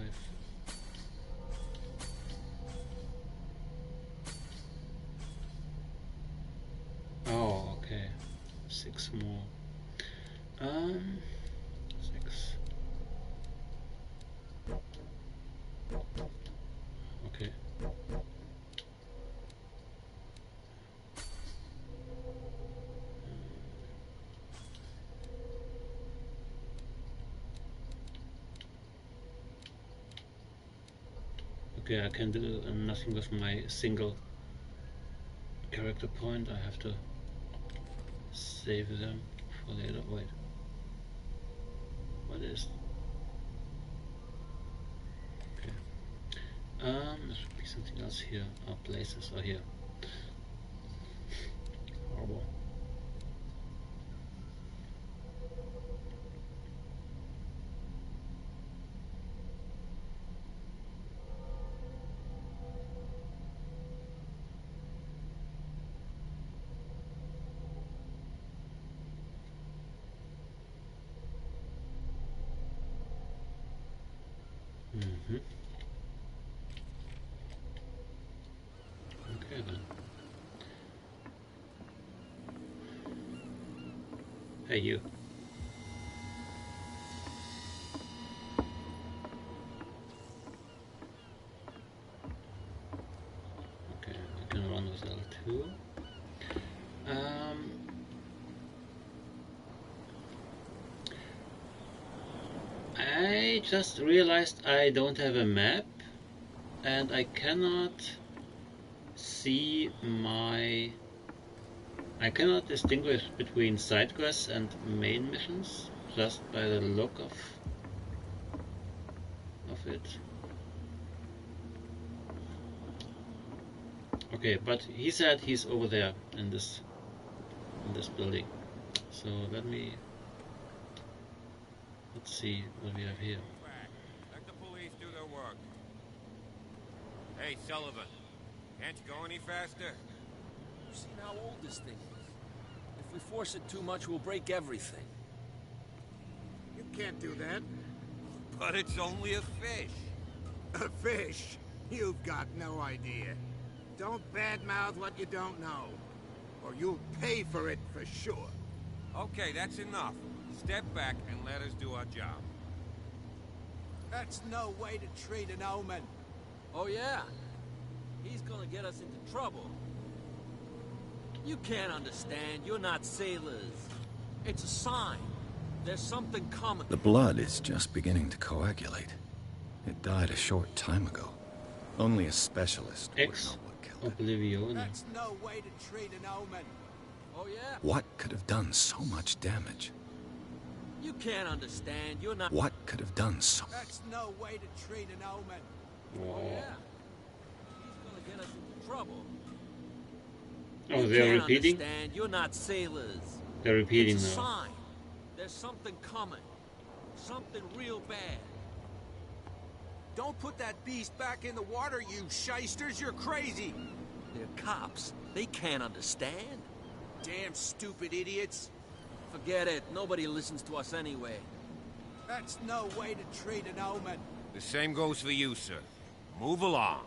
Oh, okay. 6 more. 6. Okay. Okay, I can do nothing with my single character point. I have to save them for later. Wait. What is? Okay. There should be something else here. Our places are here. Horrible. Mm-hmm. Okay then. Hey you. Okay, I can run with L2. I just realized I don't have a map and I cannot see I cannot distinguish between side quests and main missions just by the look of it. Okay, but he said he's over there in this building. So let's see what we have here. Let the police do their work. Hey, Sullivan, can't you go any faster? You've seen how old this thing is. If we force it too much, we'll break everything. You can't do that. But it's only a fish. A fish? You've got no idea. Don't badmouth what you don't know, or you'll pay for it for sure. Okay, that's enough. Step back and let us do our job. That's no way to treat an omen. Oh, yeah? He's gonna get us into trouble. You can't understand. You're not sailors. It's a sign. There's something coming. The blood is just beginning to coagulate. It died a short time ago. Only a specialist would know what killed it. Oblivion. That's no way to treat an omen. Oh, yeah? What could have done so much damage? You can't understand. You're not... What could have done so... That's no way to treat an omen. Oh, yeah? He's gonna get us into trouble. Oh, You they're can't repeating? understand. You're not sailors. They're repeating It's a now. sign. There's something coming. Something real bad. Don't put that beast back in the water, you shysters! You're crazy! They're cops. They can't understand. Damn stupid idiots! Forget it. Nobody listens to us anyway. That's no way to treat an omen. The same goes for you, sir. Move along.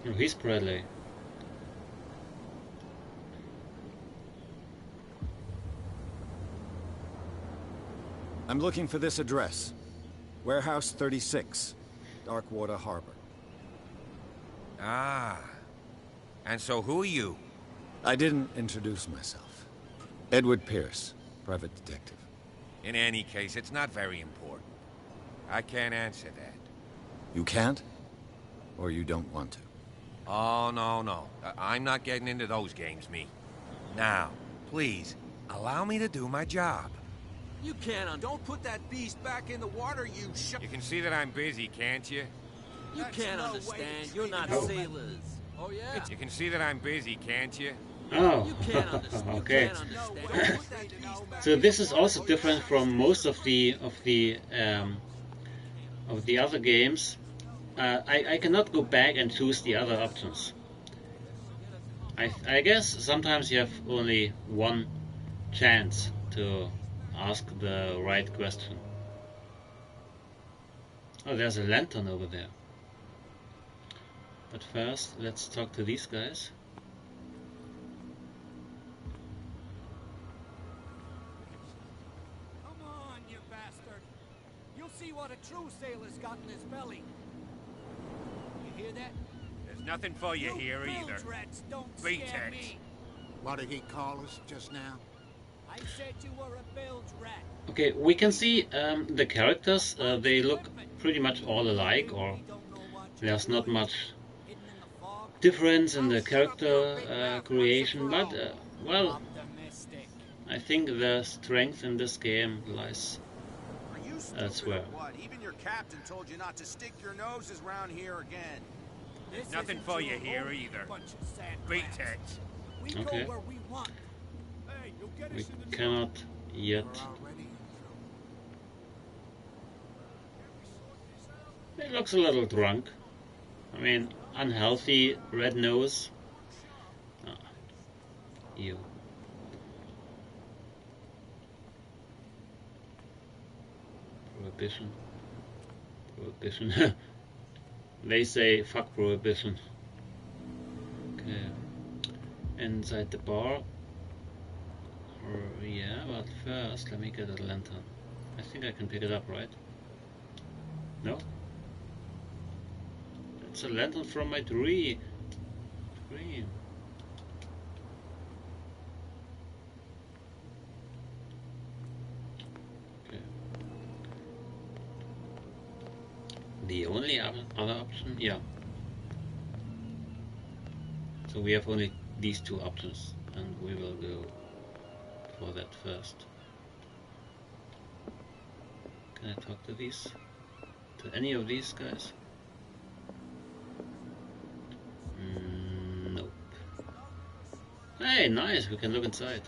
Oh, he's Bradley. I'm looking for this address. Warehouse 36, Darkwater Harbor. Ah. And so who are you? I didn't introduce myself. Edward Pierce, private detective. In any case, it's not very important. I can't answer that. You can't? Or you don't want to? Oh, no. I'm not getting into those games, me. Now, please, allow me to do my job. You can't Don't put that beast back in the water, you You can see that I'm busy, can't you? You That's can't no way understand. to You're treat not an omen. sailors. Oh, yeah? You can see that I'm busy, can't you? Oh, You can't understand. okay. You can't understand. So this is also different from most of the other games. I cannot go back and choose the other options. I guess sometimes you have only one chance to ask the right question. Oh, there's a lantern over there. But first, let's talk to these guys. Come on, you bastard! You'll see what a true sailor's got in his belly. You hear that? There's nothing for you here either. Rats don't Beat scare it. me. What did he call us just now? I said you were a bilge rat. Okay, we can see the characters. They look pretty much all alike, or there's not much difference in the character creation, but well, I think the strength in this game lies Are you elsewhere. what? Even your captain told you not to stick your noses round here again. There's nothing for you here either. Beat it. We Okay. go where we want. Hey, you'll get We us in the cannot yet. He looks a little drunk. I mean, unhealthy, red nose. Ah, ew. Prohibition. Prohibition. They say fuck prohibition. Okay. Inside the bar. Yeah, but first let me get a lantern. I think I can pick it up, right? No? It's a lantern from my dream. Okay. The only other option? Yeah. So we have only these two options, and we will go for that first. Can I talk to these? To any of these guys? Nope. Hey, nice, we can look inside.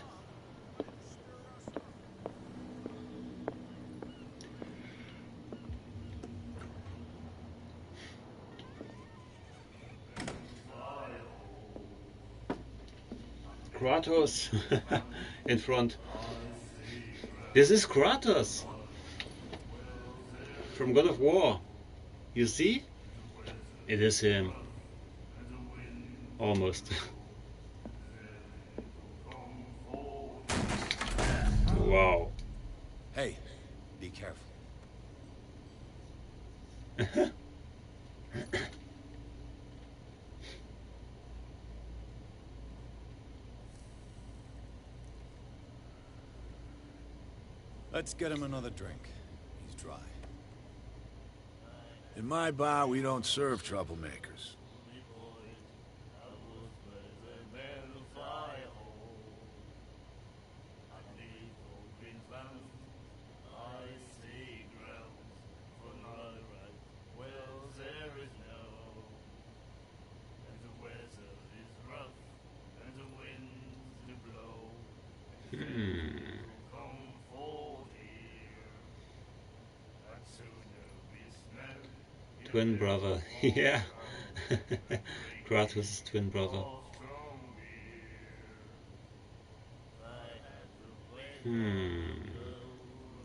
Kratos in front. This is Kratos from God of War. You see? It is him. Almost. Wow. Hey, be careful. Let's get him another drink. He's dry. In my bar, we don't serve troublemakers. Twin brother, yeah. Kratos' twin brother.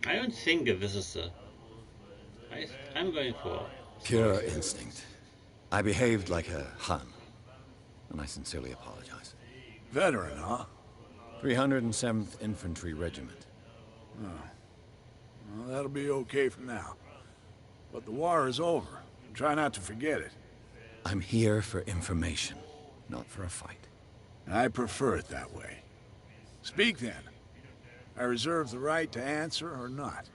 I don't think this is a... I'm going for... Pure instinct. I behaved like a Hun, and I sincerely apologize. Veteran, huh? 307th Infantry Regiment. Oh. Well, that'll be okay for now. But the war is over. Try not to forget it. I'm here for information, not for a fight. I prefer it that way. Speak then. I reserve the right to answer or not.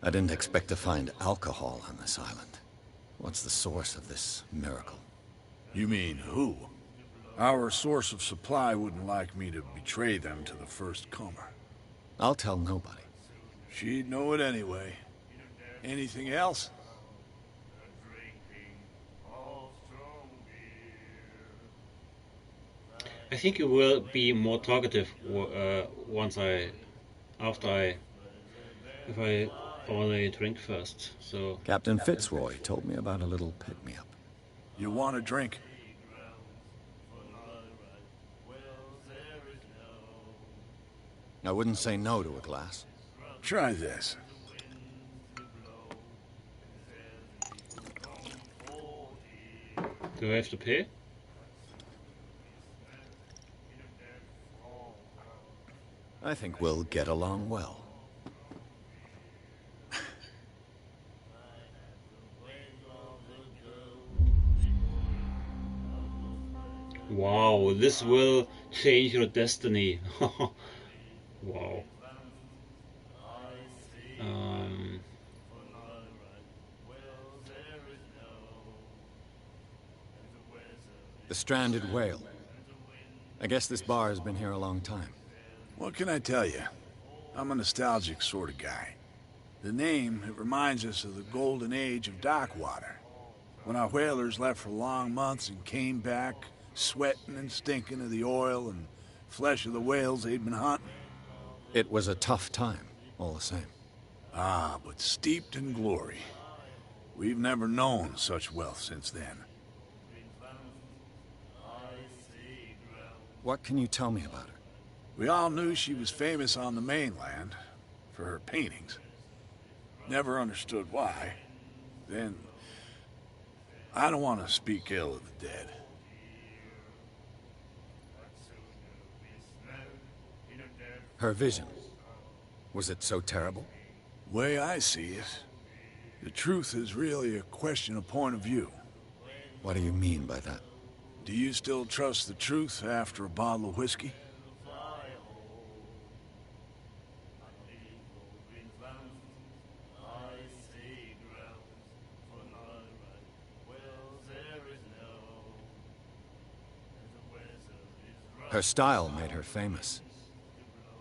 I didn't expect to find alcohol on this island. What's the source of this miracle? You mean who? Our source of supply wouldn't like me to betray them to the first comer. I'll tell nobody. She'd know it anyway. Anything else? I think you will be more talkative if I order a drink first. So Captain Fitzroy told me about a little pick-me-up. You want a drink? I wouldn't say no to a glass. Try this. do I have to pay? I think we'll get along well. Wow, this will change your destiny. Wow. The stranded whale. I guess this bar has been here a long time. What can I tell you? I'm a nostalgic sort of guy. The name, it reminds us of the golden age of dockwater. When our whalers left for long months and came back, sweating and stinking of the oil and flesh of the whales they'd been hunting. It was a tough time, all the same. Ah, but steeped in glory. We've never known such wealth since then. What can you tell me about her? We all knew she was famous on the mainland for her paintings. Never understood why. Then, I don't want to speak ill of the dead. Her vision. Was it so terrible? Way I see it, the truth is really a question of point of view. What do you mean by that? Do you still trust the truth after a bottle of whiskey? Her style made her famous.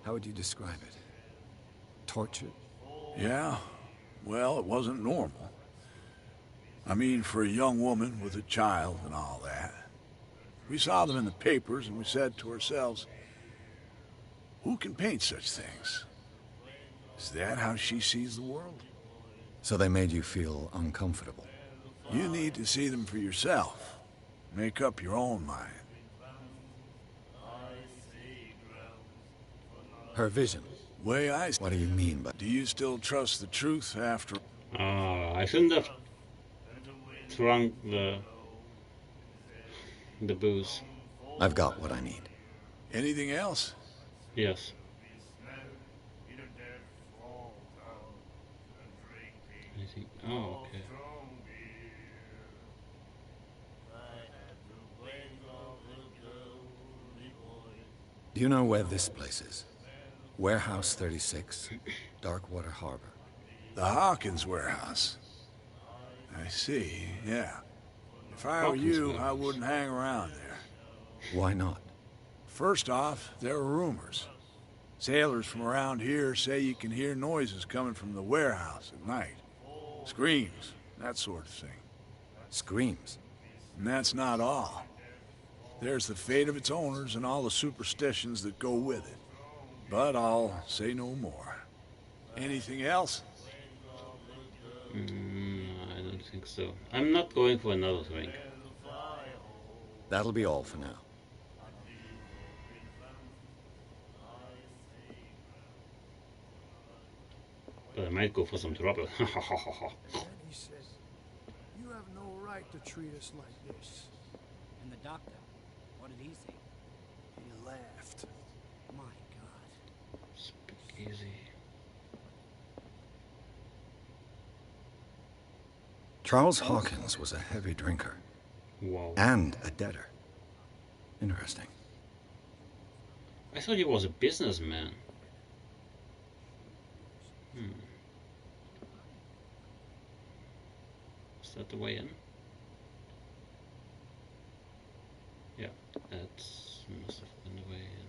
How would you describe it? Tortured? Yeah, well, it wasn't normal. I mean, for a young woman with a child and all that. We saw them in the papers and we said to ourselves, who can paint such things? Is that how she sees the world? So they made you feel uncomfortable? You need to see them for yourself. Make up your own mind. Her vision. Way I... What do you mean by... Do you still trust the truth after... I shouldn't have drunk the booze. I've got what I need. Anything else? Yes. Anything? Oh, okay. Do you know where this place is? Warehouse 36, Darkwater Harbor. The Hawkins warehouse. I see, yeah. If I were Hawkins you, warehouse. I wouldn't hang around there. Why not? First off, there are rumors. Sailors from around here say you can hear noises coming from the warehouse at night. Screams, that sort of thing. Screams. And that's not all. There's the fate of its owners and all the superstitions that go with it. But I'll say no more. Anything else? I don't think so. I'm not going for another drink. That'll be all for now. But I might go for some trouble. Then he said, "You have no right to treat us like this." And the doctor, what did he say? He laughed. My God. Speak easy. Charles Hawkins was a heavy drinker. Wow. And a debtor. Interesting. I thought he was a businessman. Is that the way in? Yeah, that must have been the way in.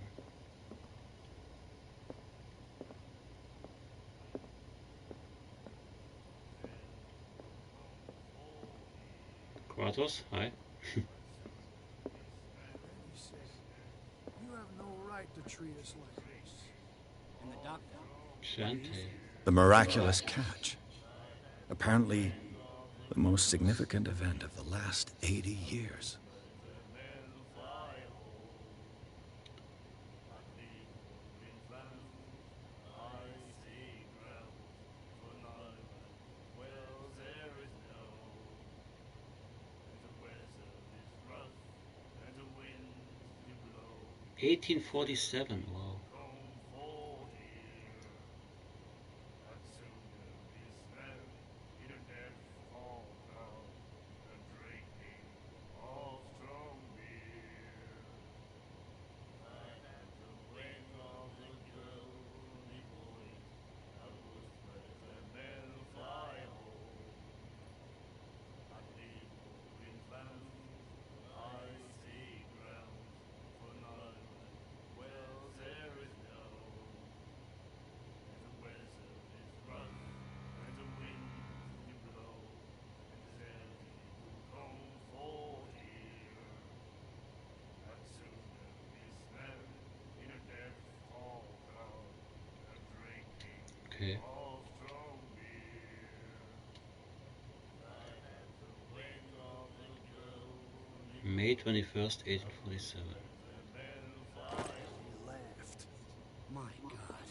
Kratos, hi. Then he said, "You have no right to treat us like this." And the doctor? Shantae. The miraculous catch. Apparently, the most significant event of the last 80 years. $1847, wow. Okay. May 21st, 1847. He left. My God.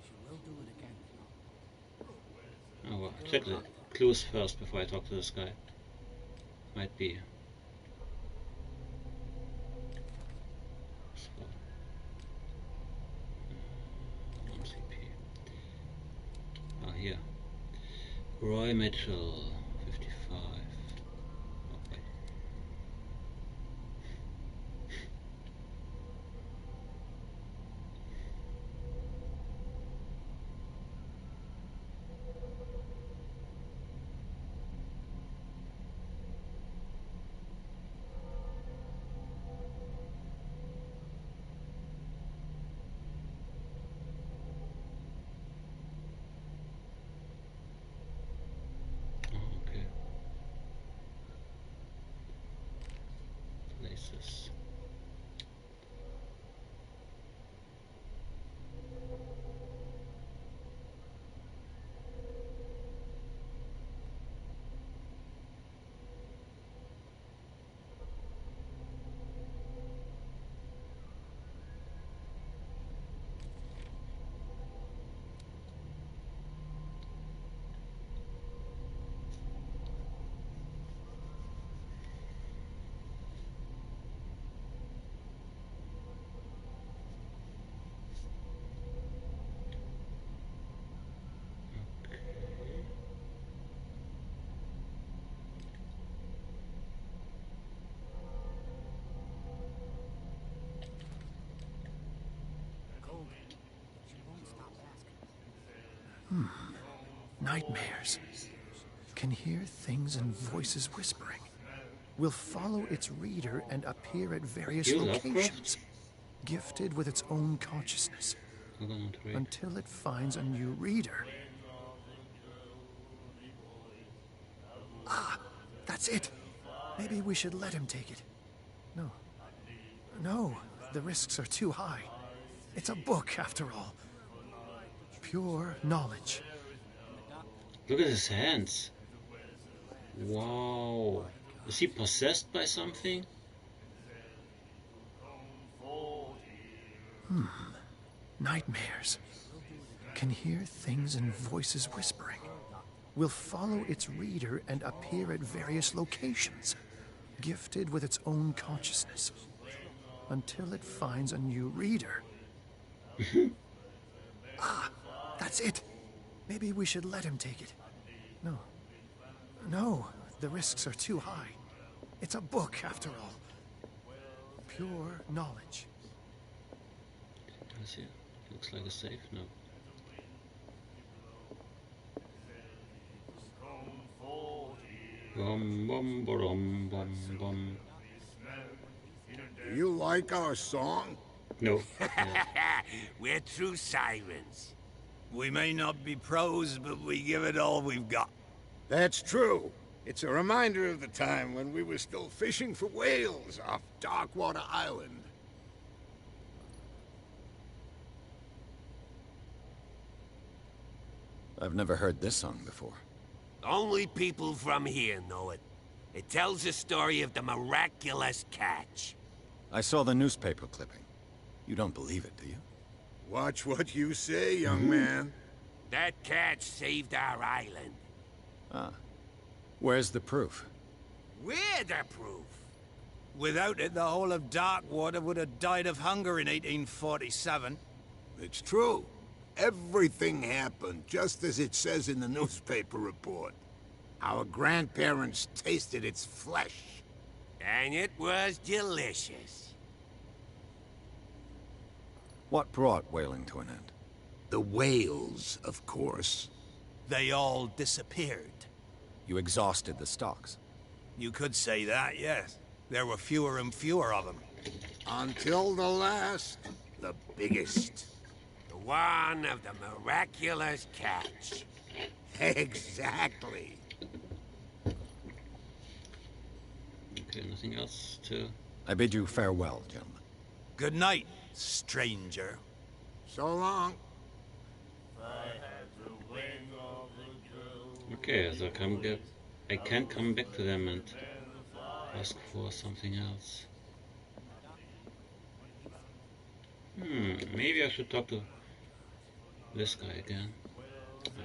She will do it again, you know. Oh, well, check the clues first before I talk to this guy. Might be. So. Non-CP. Oh, here. Roy Mitchell, 55. Okay. Okay. Places. Golden. She won't stop asking. Nightmares. Can hear things and voices whispering. Will follow its reader and appear at various You locations. Gifted with its own consciousness. Until it finds a new reader. Ah, that's it. Maybe we should let him take it. No. No, the risks are too high. It's a book, after all. Pure knowledge. Look at his hands. Wow. Is he possessed by something? Nightmares. Can hear things and voices whispering. Will follow its reader and appear at various locations. Gifted with its own consciousness. Until it finds a new reader. Ah, that's it. Maybe we should let him take it. No. No, the risks are too high. It's a book, after all. Pure knowledge. Let's see. Looks like a safe. No. Bum bum bum bum bum. Do you like our song? No. We're true sirens. We may not be pros, but we give it all we've got. That's true. It's a reminder of the time when we were still fishing for whales off Darkwater Island. I've never heard this song before. Only people from here know it. It tells the story of the miraculous catch. I saw the newspaper clipping. You don't believe it, do you? Watch what you say, young man. That catch saved our island. Ah. Where's the proof? We're the proof. Without it, the whole of Darkwater would have died of hunger in 1847. It's true. Everything happened just as it says in the newspaper report. Our grandparents tasted its flesh. And it was delicious. What brought whaling to an end? The whales, of course. They all disappeared. You exhausted the stocks. You could say that, yes. There were fewer and fewer of them. Until the last, the biggest. The one of the miraculous catch. Exactly. Okay, nothing else to I bid you farewell, gentlemen. Good night, stranger. So long. Okay, so I can come back to them and ask for something else. Maybe I should talk to this guy again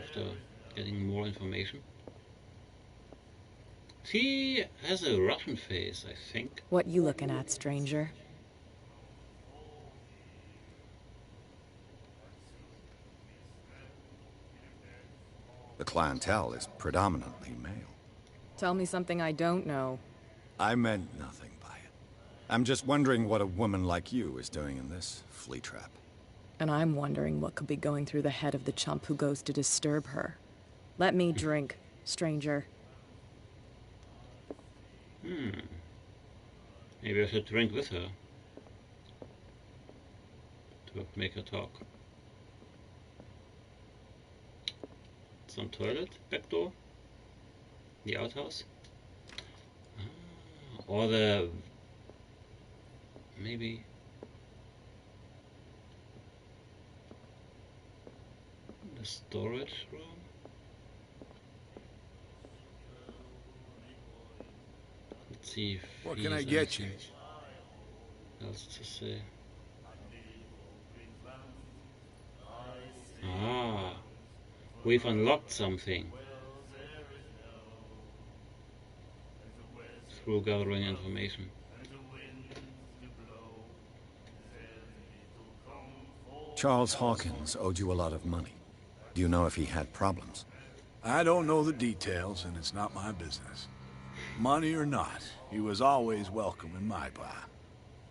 after getting more information. He has a Russian face, I think. What you looking at, stranger? The clientele is predominantly male. Tell me something I don't know. I meant nothing by it. I'm just wondering what a woman like you is doing in this flea trap. And I'm wondering what could be going through the head of the chump who goes to disturb her. Let me drink, stranger. Maybe I should drink with her to make her talk. Some toilet, back door, the outhouse, or maybe the storage room. Let's see if what he can I has get you? anything else to say. We've unlocked something through gathering information. Charles Hawkins owed you a lot of money. Do you know if he had problems? I don't know the details, and it's not my business. Money or not, he was always welcome in my bar.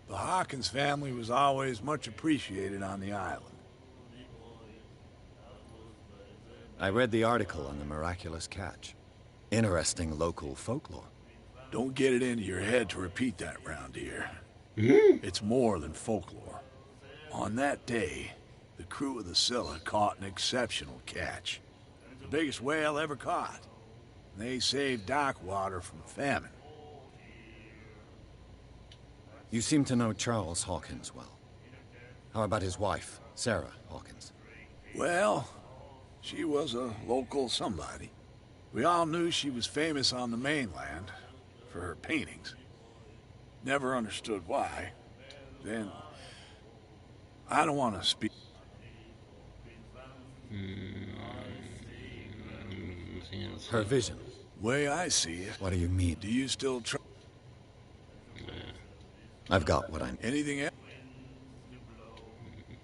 The Hawkins family was always much appreciated on the island. I read the article on the miraculous catch. Interesting local folklore. Don't get it into your head to repeat that round here. It's more than folklore. On that day, the crew of the Scylla caught an exceptional catch. The biggest whale ever caught. They saved Darkwater from famine. You seem to know Charles Hawkins well. How about his wife, Sarah Hawkins? Well, she was a local somebody. We all knew she was famous on the mainland for her paintings. Never understood why. Then, I don't want to speak. Her vision. Way I see it. What do you mean? Do you still try? I've got what I need. Anything else?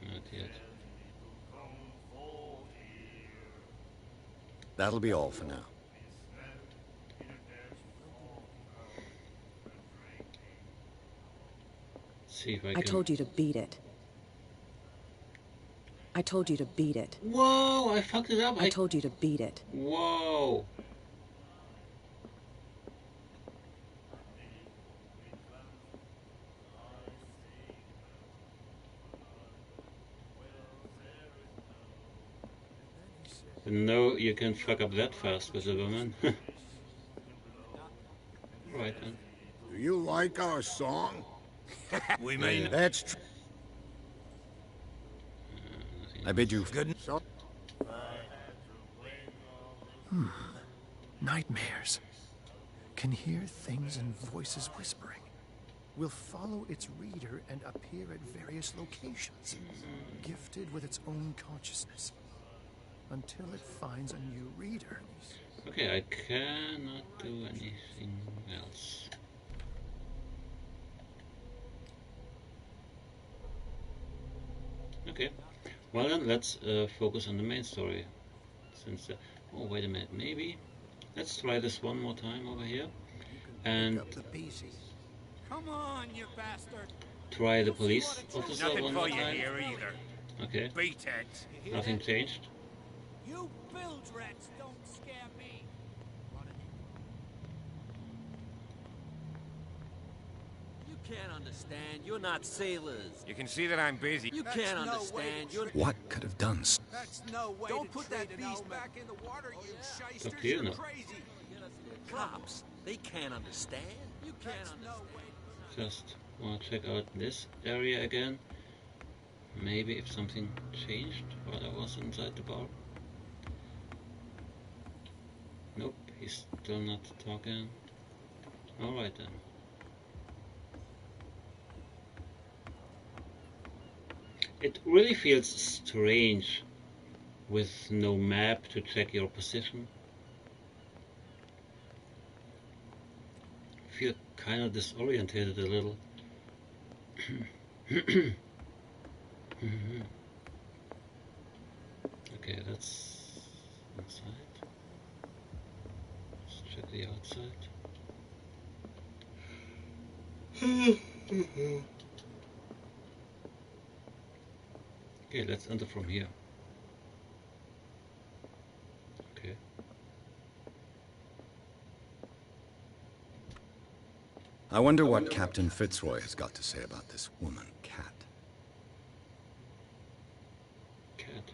Not yet. That'll be all for now. See if I I told you to beat it. I told you to beat it. Whoa, I fucked it up. I told you to beat it. Whoa. No, you can fuck up that fast with a woman. Right then. Do you like our song? We mean That's true. I bid you good. Nightmares. Can hear things and voices whispering. Will follow its reader and appear at various locations, gifted with its own consciousness, until it finds a new reader. Okay, I cannot do anything else. Okay, well then let's focus on the main story. Since oh wait a minute, maybe let's try this one more time over here, and Come on, you bastard. try the police officer Nothing one for more you time. here either. Okay, Beat it. nothing changed. You bilge rats don't scare me. You can't understand. You're not sailors. You can see that I'm busy. You can't understand. You're what could have done. That's no way Don't to put treat that an beast omen. back in the water, you shysters. Up to you You're now. crazy. cops. They can't understand. You can't That's no understand. way. Just Wanna check out this area again? Maybe if something changed while I was inside the bar. Nope, he's still not talking. Alright then. It really feels strange with no map to check your position. I feel kind of disorientated a little. Okay, that's inside. Let's check the outside. Okay, let's enter from here. Okay. I wonder what Captain Fitzroy has got to say about this woman, Cat. Cat.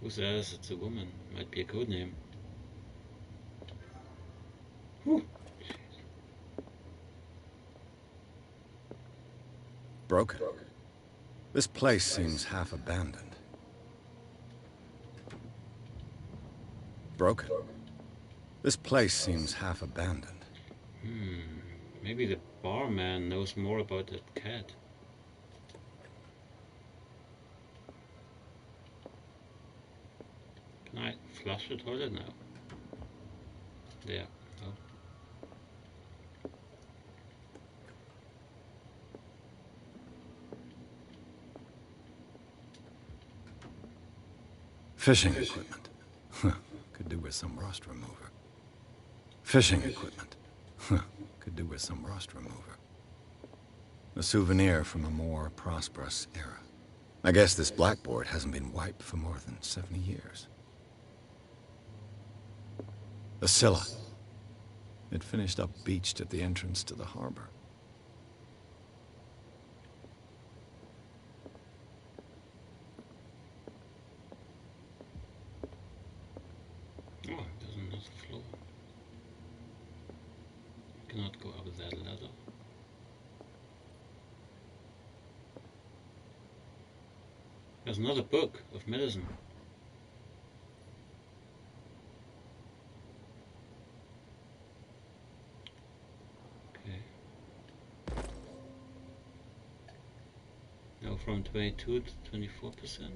Who says it's a woman? Might be a code name. Whew. Broken. This place seems half abandoned. Broken. This place seems half abandoned. Maybe the barman knows more about that cat. Can I flush the toilet now? There. Oh. Fishing equipment. Could do with some rust remover. Fishing equipment. Could do with some rust remover. A souvenir from a more prosperous era. I guess this blackboard hasn't been wiped for more than 70 years. The Scylla. It finished up beached at the entrance to the harbor. Oh, there's another floor. Cannot go up that ladder. There's another book of medicine. Okay. Now from 22 to 24%.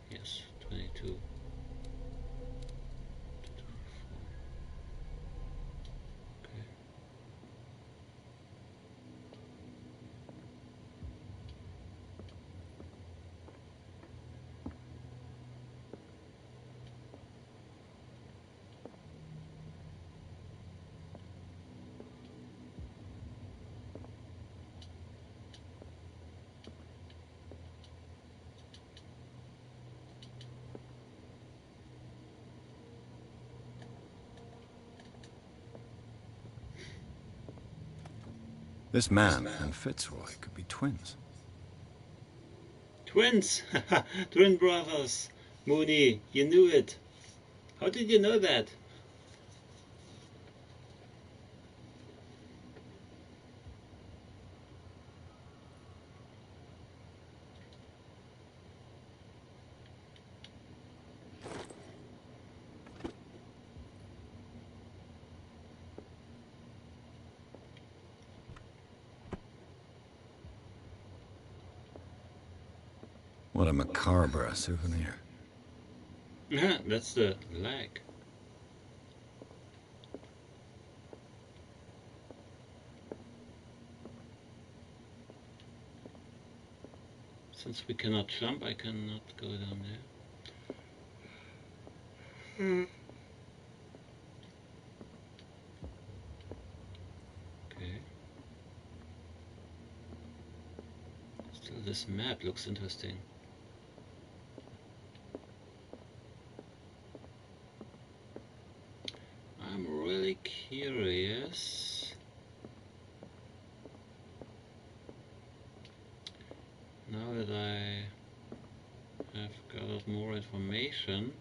Yes, 22. This man and Fitzroy could be twins. Twins! Twin brothers! Mooney, you knew it! How did you know that? What a macabre souvenir. Yeah, that's the leg. Since we cannot jump, I cannot go down there. Okay. Still, this map looks interesting. I'm really curious I have gathered more information.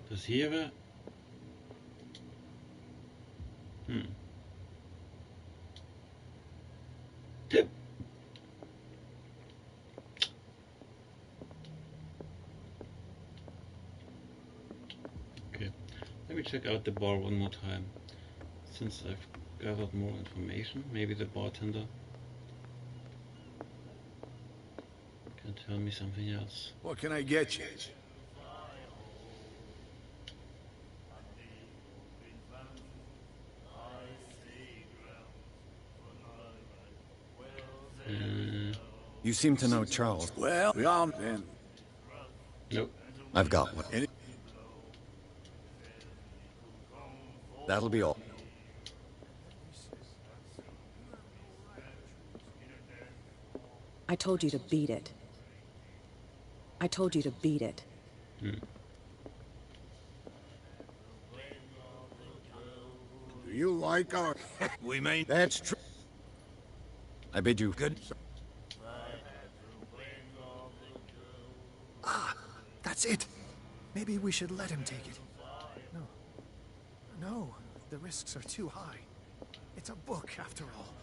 Dus hier we... Okay, let me check out the bar one more time. Since I've gathered more information, maybe the bartender can tell me something else. What can I get you? You seem to know Charles. Well, we all then. Nope. I've got one. That'll be all. I told you to beat it. I told you to beat it. Do you like our... We may... That's true. I bid you good. Ah, that's it. Maybe we should let him take it. No. No, the risks are too high. It's a book, after all.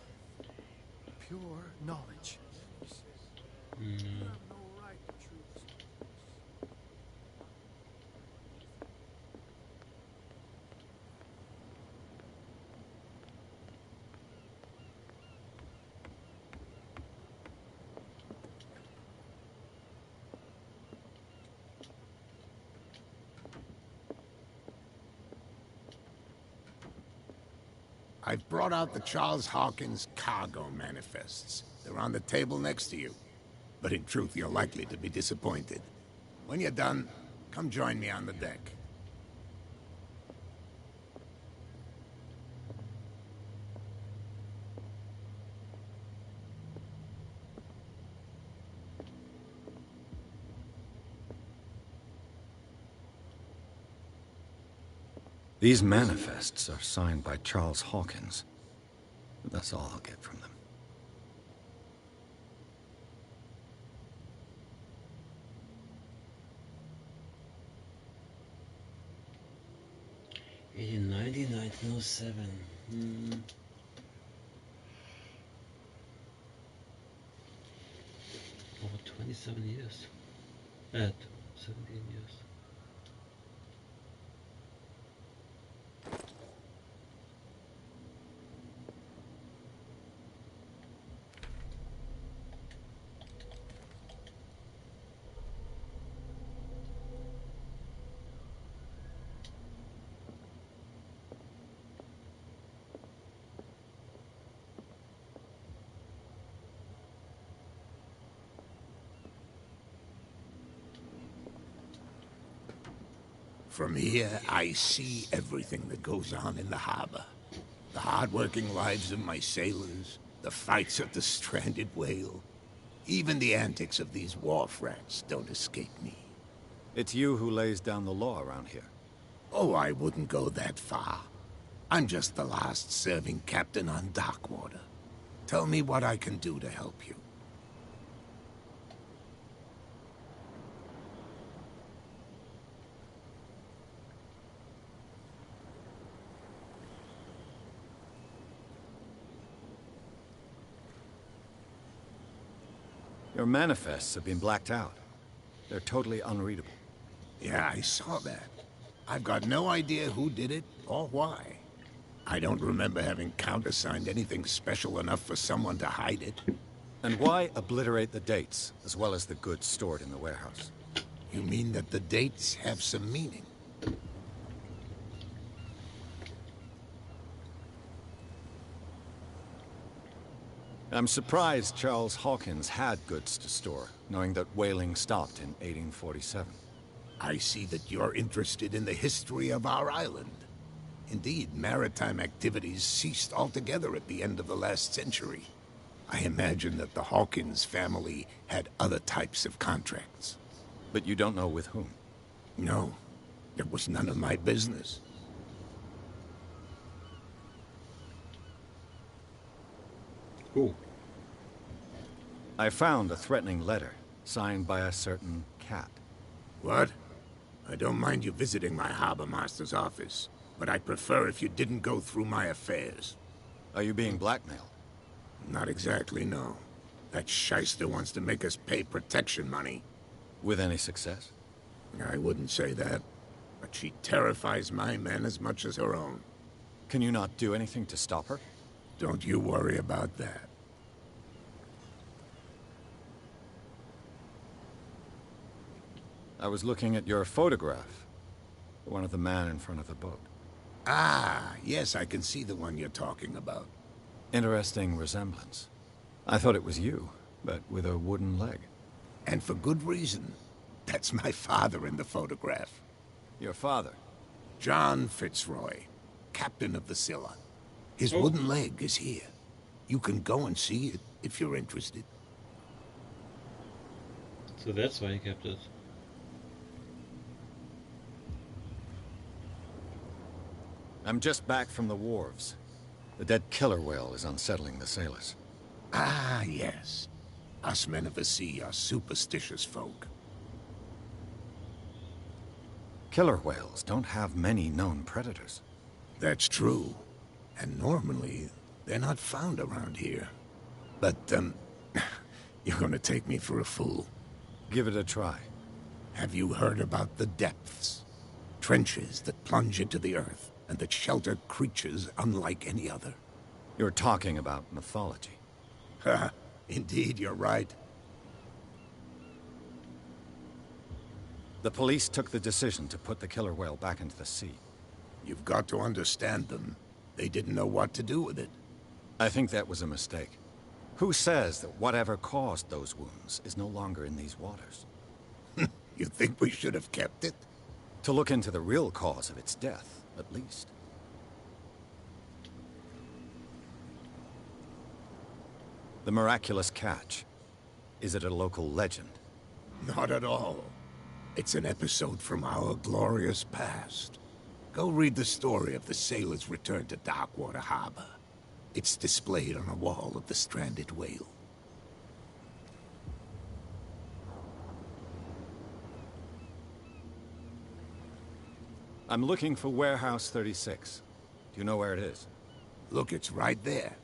Pure knowledge. I've brought out the Charles Hawkins cargo manifests. They're on the table next to you. But in truth, you're likely to be disappointed. When you're done, come join me on the deck. These manifests are signed by Charles Hawkins. That's all I'll get from them. In 1907. Over 27 years. 17 years. From here, I see everything that goes on in the harbor. The hard-working lives of my sailors, the fights of the stranded whale. Even the antics of these wharf rats don't escape me. It's you who lays down the law around here. Oh, I wouldn't go that far. I'm just the last serving captain on Darkwater. Tell me what I can do to help you. Your manifests have been blacked out. They're totally unreadable. Yeah, I saw that. I've got no idea who did it or why. I don't remember having countersigned anything special enough for someone to hide it. And why obliterate the dates, as well as the goods stored in the warehouse? You mean that the dates have some meaning? I'm surprised Charles Hawkins had goods to store, knowing that whaling stopped in 1847. I see that you're interested in the history of our island. Indeed, maritime activities ceased altogether at the end of the last century. I imagine that the Hawkins family had other types of contracts. But you don't know with whom? No, it was none of my business. Who? I found a threatening letter, signed by a certain cat. What? I don't mind you visiting my harbor master's office, but I'd prefer if you didn't go through my affairs. Are you being blackmailed? Not exactly, no. That shyster wants to make us pay protection money. With any success? I wouldn't say that, but she terrifies my men as much as her own. Can you not do anything to stop her? Don't you worry about that. I was looking at your photograph. One of the man in front of the boat. Ah, yes, I can see the one you're talking about. Interesting resemblance. I thought it was you, but with a wooden leg. And for good reason. That's my father in the photograph. Your father? John Fitzroy, captain of the Scylla. His wooden leg is here. You can go and see it if you're interested. So that's why he kept it. I'm just back from the wharves. The dead killer whale is unsettling the sailors. Ah, yes. Us men of the sea are superstitious folk. Killer whales don't have many known predators. That's true. And normally, they're not found around here. But, you're gonna take me for a fool. Give it a try. Have you heard about the depths? Trenches that plunge into the earth, and that shelter creatures unlike any other. You're talking about mythology. Ha! Indeed, you're right. The police took the decision to put the killer whale back into the sea. You've got to understand them. They didn't know what to do with it. I think that was a mistake. Who says that whatever caused those wounds is no longer in these waters? You think we should have kept it? To look into the real cause of its death, at least. The miraculous catch. Is it a local legend? Not at all. It's an episode from our glorious past. Go read the story of the sailor's return to Darkwater Harbor. It's displayed on a wall of the stranded whale. I'm looking for Warehouse 36. Do you know where it is? Look, it's right there.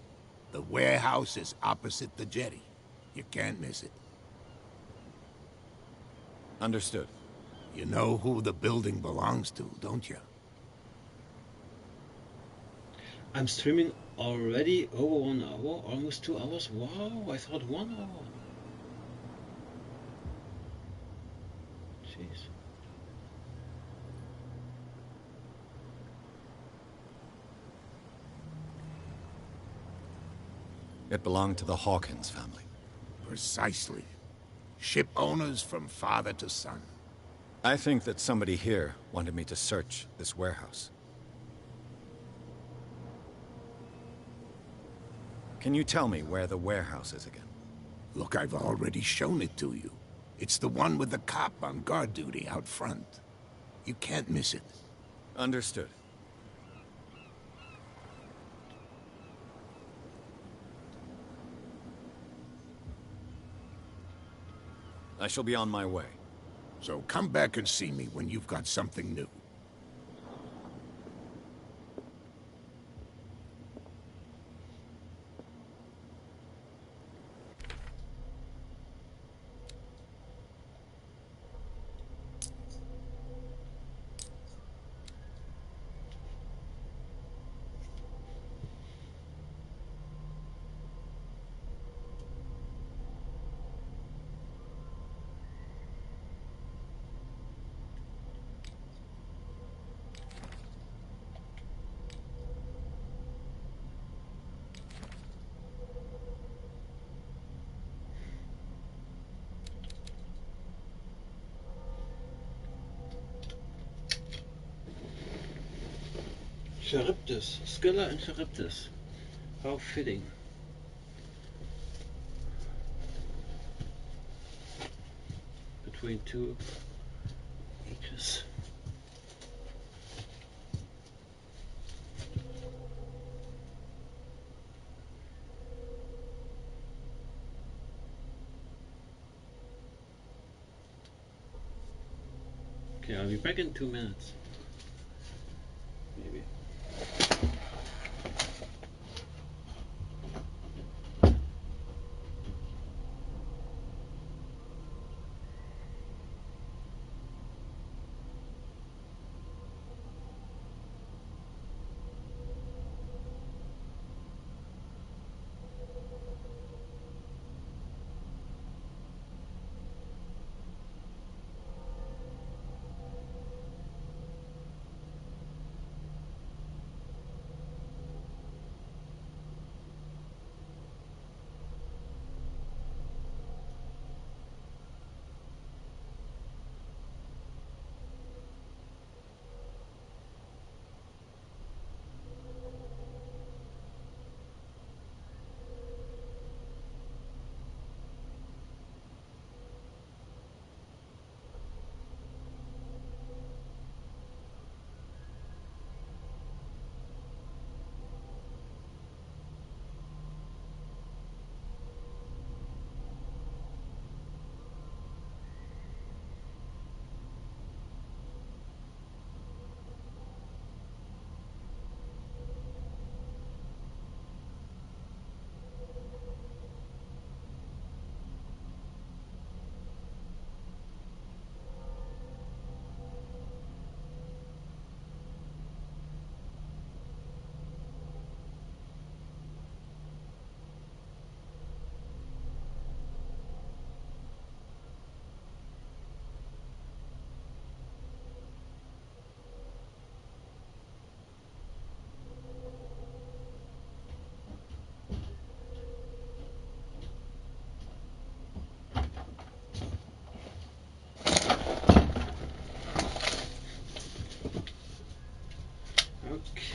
The warehouse is opposite the jetty. You can't miss it. Understood. You know who the building belongs to, don't you? I'm streaming already over 1 hour, almost 2 hours. Wow, I thought 1 hour. Jeez. It belonged to the Hawkins family. Precisely. Ship owners from father to son. I think that somebody here wanted me to search this warehouse. Can you tell me where the warehouse is again? Look, I've already shown it to you. It's the one with the cop on guard duty out front. You can't miss it. Understood. I shall be on my way. So come back and see me when you've got something new. Charybdis, Scylla and Charybdis. How fitting. Between two ages. Okay, I'll be back in 2 minutes. Maybe.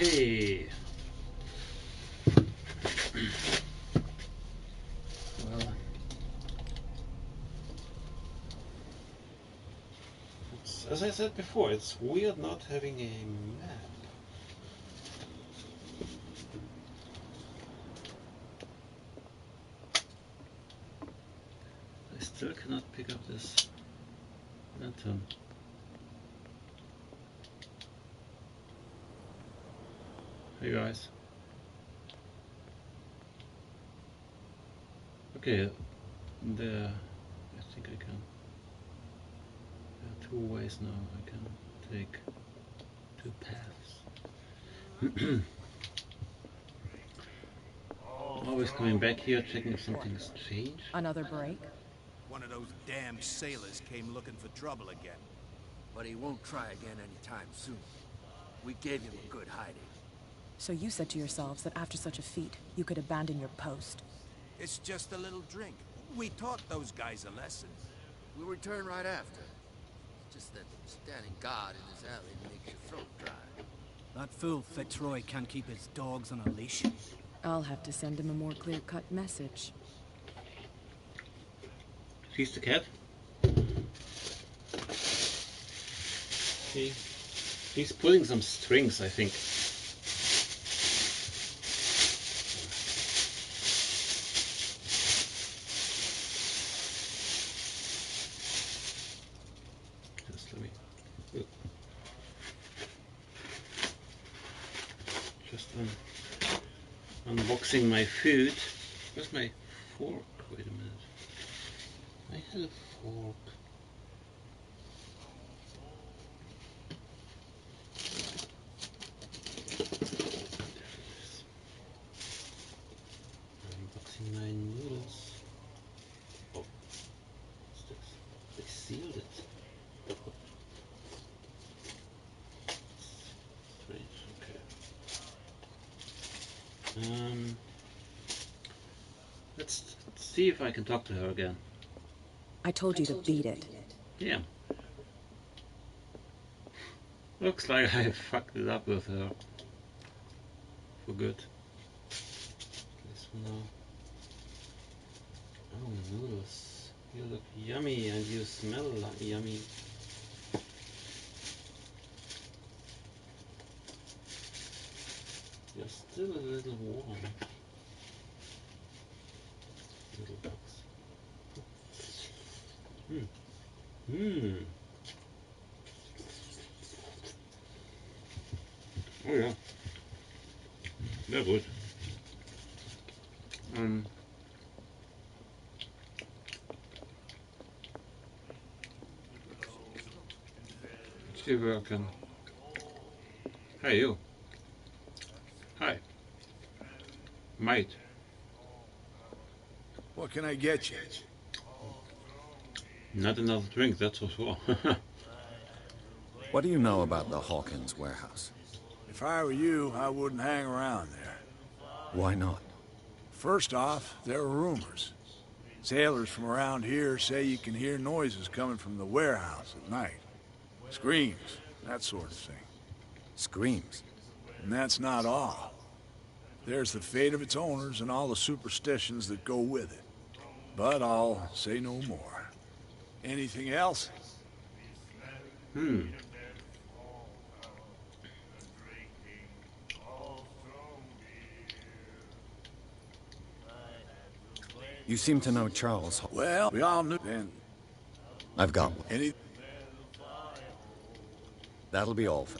Okay. Well, as I said before, it's weird not having a map. I still cannot pick up this lantern. Hey guys. Okay, there. I think I can. There are 2 ways now. I can take 2 paths. Always coming back here, checking if something's changed. Another break? One of those damn sailors came looking for trouble again. But he won't try again anytime soon. We gave him a good hiding. So you said to yourselves that after such a feat, you could abandon your post. It's just a little drink. We taught those guys a lesson. We'll return right after. Just that standing guard in this alley makes your throat dry. That fool Fitzroy can't keep his dogs on a leash. I'll have to send him a more clear-cut message. She's the cat. Okay. He's pulling some strings, I think. Just let me... Just unboxing my food. Where's my fork? Wait a minute. I had a fork. Unboxing my noodles. Oh, what's this? They sealed it. Strange, okay. Let's see if I can talk to her again. I told you to beat it. Yeah. Looks like I fucked it up with her. for good. This now. Oh, noodles. You look yummy and you smell yummy. You're still a little warm. Little bugs. Oh yeah. They're good. Let's see where I can. Hey you. Hi. Mate. What can I get you? Not another drink, that's for sure. What do you know about the Hawkins warehouse? If I were you, I wouldn't hang around there. Why not? First off, there are rumors. Sailors from around here say you can hear noises coming from the warehouse at night. Screams, that sort of thing. Screams? And that's not all. There's the fate of its owners and all the superstitions that go with it. But I'll say no more. Anything else? You seem to know Charles. Well, we all knew then. I've got one. That'll be all for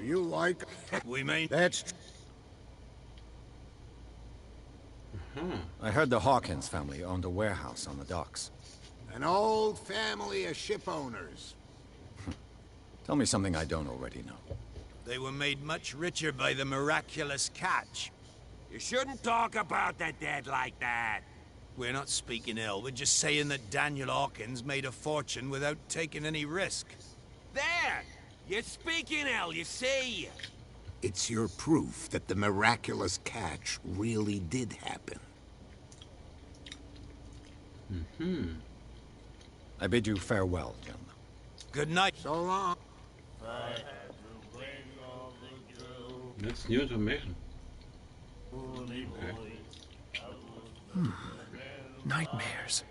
You like... We mean... That's... I heard the Hawkins family owned a warehouse on the docks. An old family of ship owners. Tell me something I don't already know. They were made much richer by the miraculous catch. You shouldn't talk about the dead like that. We're not speaking ill, we're just saying that Daniel Hawkins made a fortune without taking any risk. There! You're speaking ill, you see? It's your proof that the miraculous catch really did happen. I bid you farewell, gentlemen. Good night. So long. That's new information. Okay. Nightmares.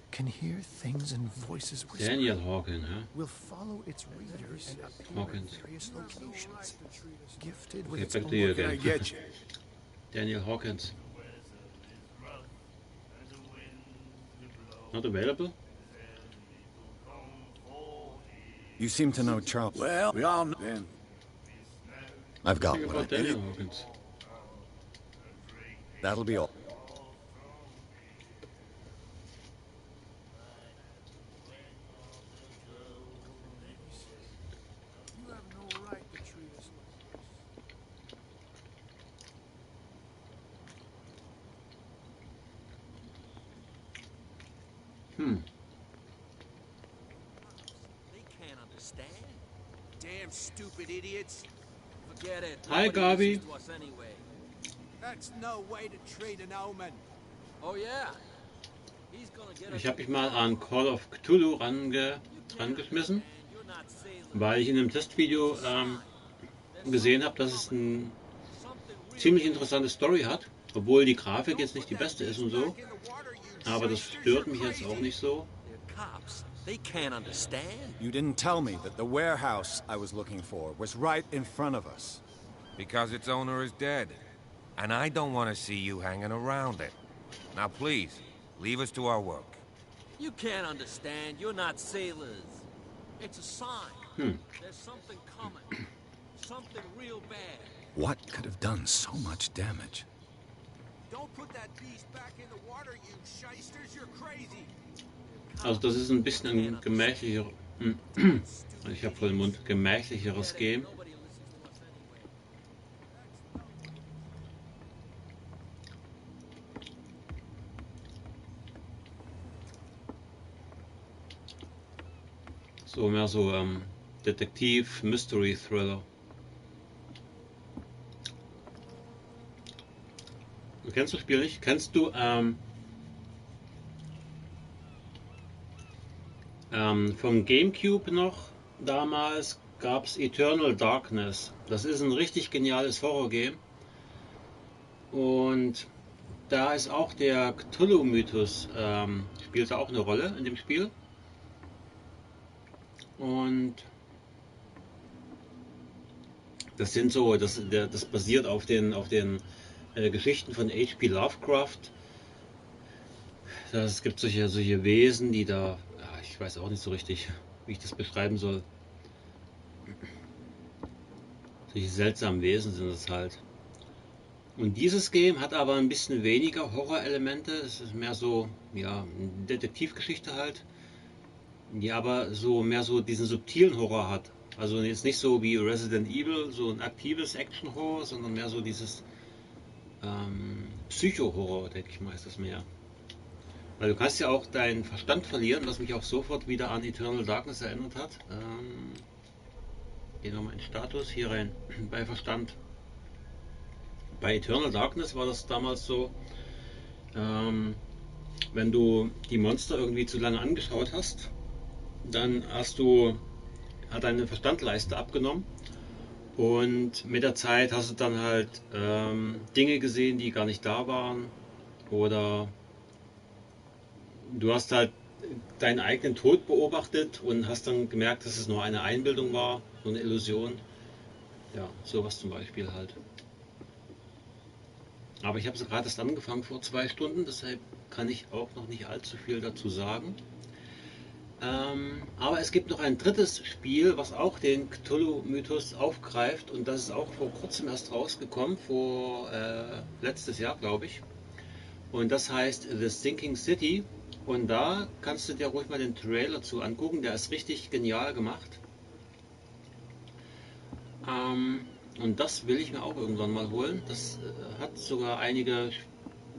Can hear things and voices whisper. Daniel Hawkins, huh? Will follow its readers and appear Hawkins. at various locations. Gifted with Okay, its back own to you What can I again. get you? Daniel Hawkins. Not available? You seem to know Charles. Well, we all knew then. I've got Think one. about Daniel Hawkins. That'll be all. You have no right to treat us like this. They can't understand. Damn stupid idiots. Forget it. Hi, Nobody Garvey. listens to us anyway. That's no way to treat an omen. Oh yeah. He's gonna get us Ich habe mich mal an Call of Cthulhu rangeschmissen, weil ich in einem Testvideo gesehen habe, dass es eine ziemlich interessante Story hat, obwohl die Grafik jetzt nicht die beste ist und so. Aber das stört mich jetzt auch nicht so. cops. They can't understand. You didn't tell me that the warehouse I was looking for was right in front of us. Because its owner is dead. And I don't want to see you hanging around it. Now please, leave us to our work. You can't understand. You're not sailors. It's a sign. There's something coming. Something real bad. What could have done so much damage? Don't put that beast back in the water, you shysters. You're crazy. Also das ist ein bisschen ein gemächlicher, ich habe voll den Mund, gemächlicheres Game. So mehr so Detektiv, Mystery, Thriller. Du kennst das Spiel nicht? Kennst du vom Gamecube noch damals gab es Eternal Darkness. Das ist ein richtig geniales Horror-Game. Und da ist auch der Cthulhu-Mythos, spielt da auch eine Rolle in dem Spiel. Und das sind so, das basiert auf den Geschichten von H.P. Lovecraft. Es gibt solche Wesen, die da, ja, ich weiß auch nicht so richtig, wie ich das beschreiben soll. Solche seltsamen Wesen sind es halt. Und dieses Game hat aber ein bisschen weniger Horrorelemente. Es ist mehr so, ja, eine Detektivgeschichte halt, die aber so mehr so diesen subtilen Horror hat. Also jetzt nicht so wie Resident Evil, so ein aktives Action-Horror, sondern mehr so dieses Psycho-Horror, denke ich mal, ist das mehr. Weil du kannst ja auch deinen Verstand verlieren, was mich auch sofort wieder an Eternal Darkness erinnert hat. Gehen wir mal in Status, hier rein, bei Verstand. Bei Eternal Darkness war das damals so, wenn du die Monster irgendwie zu lange angeschaut hast, dann hat deine Verstandleiste abgenommen und mit der Zeit hast du dann halt Dinge gesehen, die gar nicht da waren, oder du hast halt deinen eigenen Tod beobachtet und hast dann gemerkt, dass es nur eine Einbildung war, so eine Illusion. Ja, sowas zum Beispiel halt. Aber ich habe es gerade erst angefangen vor 2 Stunden, deshalb kann ich auch noch nicht allzu viel dazu sagen. Aber es gibt noch ein drittes Spiel, was auch den Cthulhu-Mythos aufgreift, und das ist auch vor kurzem erst rausgekommen, letztes Jahr glaube ich. Und das heißt The Sinking City, und da kannst du dir ruhig mal den Trailer zu angucken, der ist richtig genial gemacht. Und das will ich mir auch irgendwann mal holen. Das hat sogar einige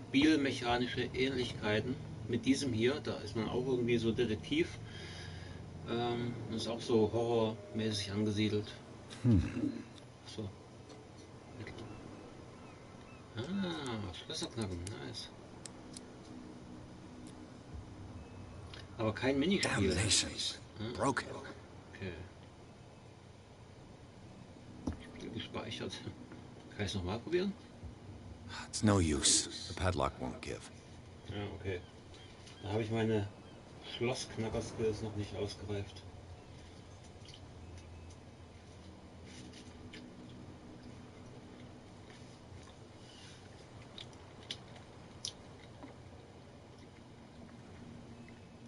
spielmechanische Ähnlichkeiten mit diesem hier. Da ist man auch irgendwie so Detektiv. Ist auch so horrormäßig angesiedelt. So. Schlösser knacken, nice. Aber kein Minispiel. Broken. Okay. Spiel gespeichert. Kann ich es nochmal probieren? It's no use. The padlock won't give. Ja, okay. Da habe ich meine Schlossknacker-Skills noch nicht ausgereift.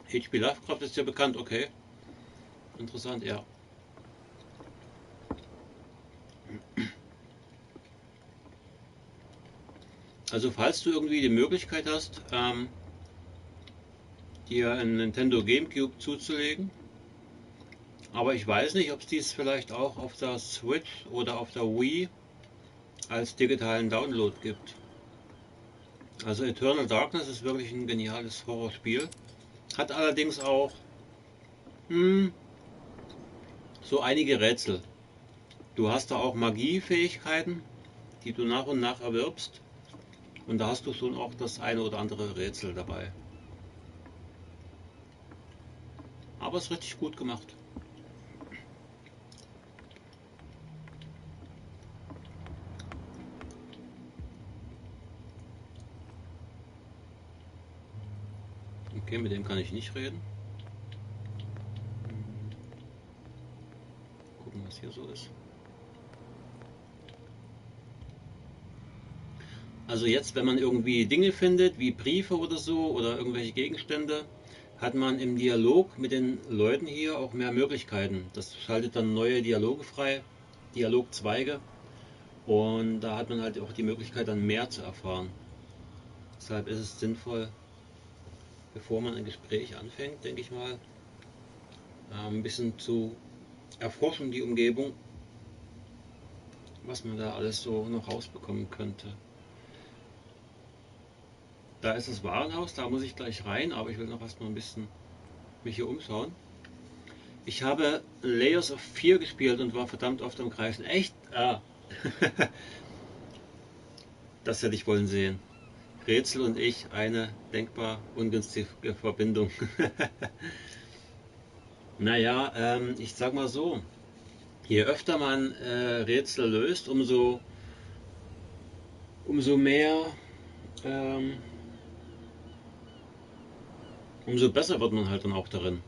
H.P. Lovecraft ist ja bekannt, okay. Interessant, ja. Also falls du irgendwie die Möglichkeit hast, dir ein Nintendo GameCube zuzulegen, aber ich weiß nicht, ob es dies vielleicht auch auf der Switch oder auf der Wii als digitalen Download gibt. Also Eternal Darkness ist wirklich ein geniales Horrorspiel. Hat allerdings auch so einige Rätsel. Du hast da auch Magiefähigkeiten, die du nach und nach erwirbst. Und da hast du schon auch das eine oder andere Rätsel dabei. Aber es ist richtig gut gemacht. Okay, mit dem kann ich nicht reden. Gucken, was hier so ist. Also jetzt, wenn man irgendwie Dinge findet, wie Briefe oder so, oder irgendwelche Gegenstände, hat man im Dialog mit den Leuten hier auch mehr Möglichkeiten. Das schaltet dann neue Dialoge frei, Dialogzweige, und da hat man halt auch die Möglichkeit, dann mehr zu erfahren. Deshalb ist es sinnvoll, bevor man ein Gespräch anfängt, denke ich mal, ein bisschen zu erforschen, die Umgebung, was man da alles so noch rausbekommen könnte. Da ist das Warenhaus, da muss ich gleich rein, aber ich will noch erstmal ein bisschen mich hier umschauen. Ich habe Layers of Fear gespielt und war verdammt oft am Kreischen. Echt? Ah. Das hätte ich wollen sehen. Rätsel und ich, eine denkbar ungünstige Verbindung. Naja, ich sag mal so, je öfter man Rätsel löst, umso mehr, ähm, umso besser wird man halt dann auch darin.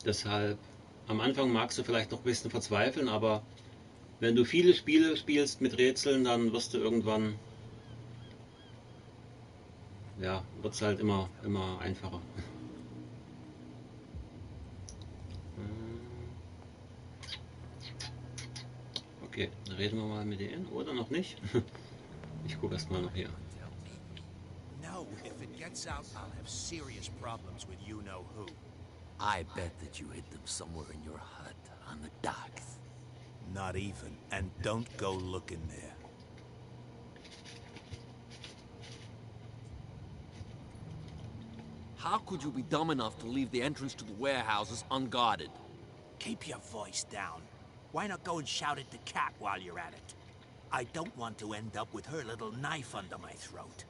Deshalb, am Anfang magst du vielleicht noch ein bisschen verzweifeln, aber wenn du viele Spiele spielst mit Rätseln, dann wirst du irgendwann, ja, wird es halt immer einfacher. Okay, dann reden wir mal mit denen, oder noch nicht? Ich gucke erst mal noch hier. No, if it gets out, I'll have serious problems with you-know-who. I bet that you hid them somewhere in your hut on the docks. Not even, and don't go looking there. How could you be dumb enough to leave the entrance to the warehouses unguarded? Keep your voice down. Why not go and shout at the cat while you're at it? I don't want to end up with her little knife under my throat.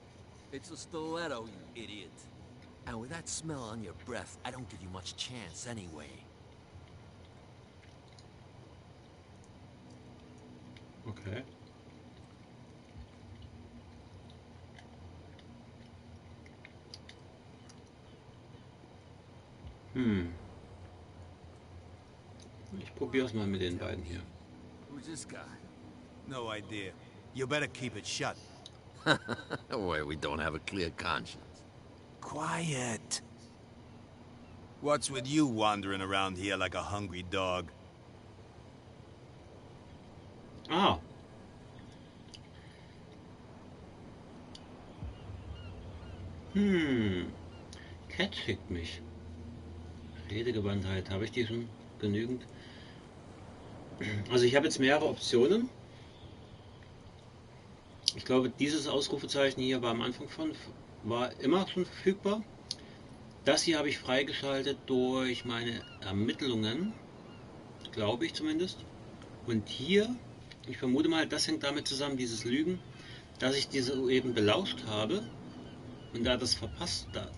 It's a stiletto, you idiot. And with that smell on your breath, I don't give you much chance anyway. Okay. Ich probiere es mal mit den beiden hier. Who's this guy? No idea. You better keep it shut. Why, we don't have a clear conscience. Quiet. What's with you wandering around here like a hungry dog? Ah. Cat schickt mich. Redegewandtheit, habe ich die schon genügend? Also ich habe jetzt mehrere Optionen. Ich glaube, dieses Ausrufezeichen hier war am Anfang war immer schon verfügbar. Das hier habe ich freigeschaltet durch meine Ermittlungen, glaube ich zumindest. Und hier, ich vermute mal, das hängt damit zusammen, dieses Lügen, dass ich diese eben belauscht habe. Und da das verpassbar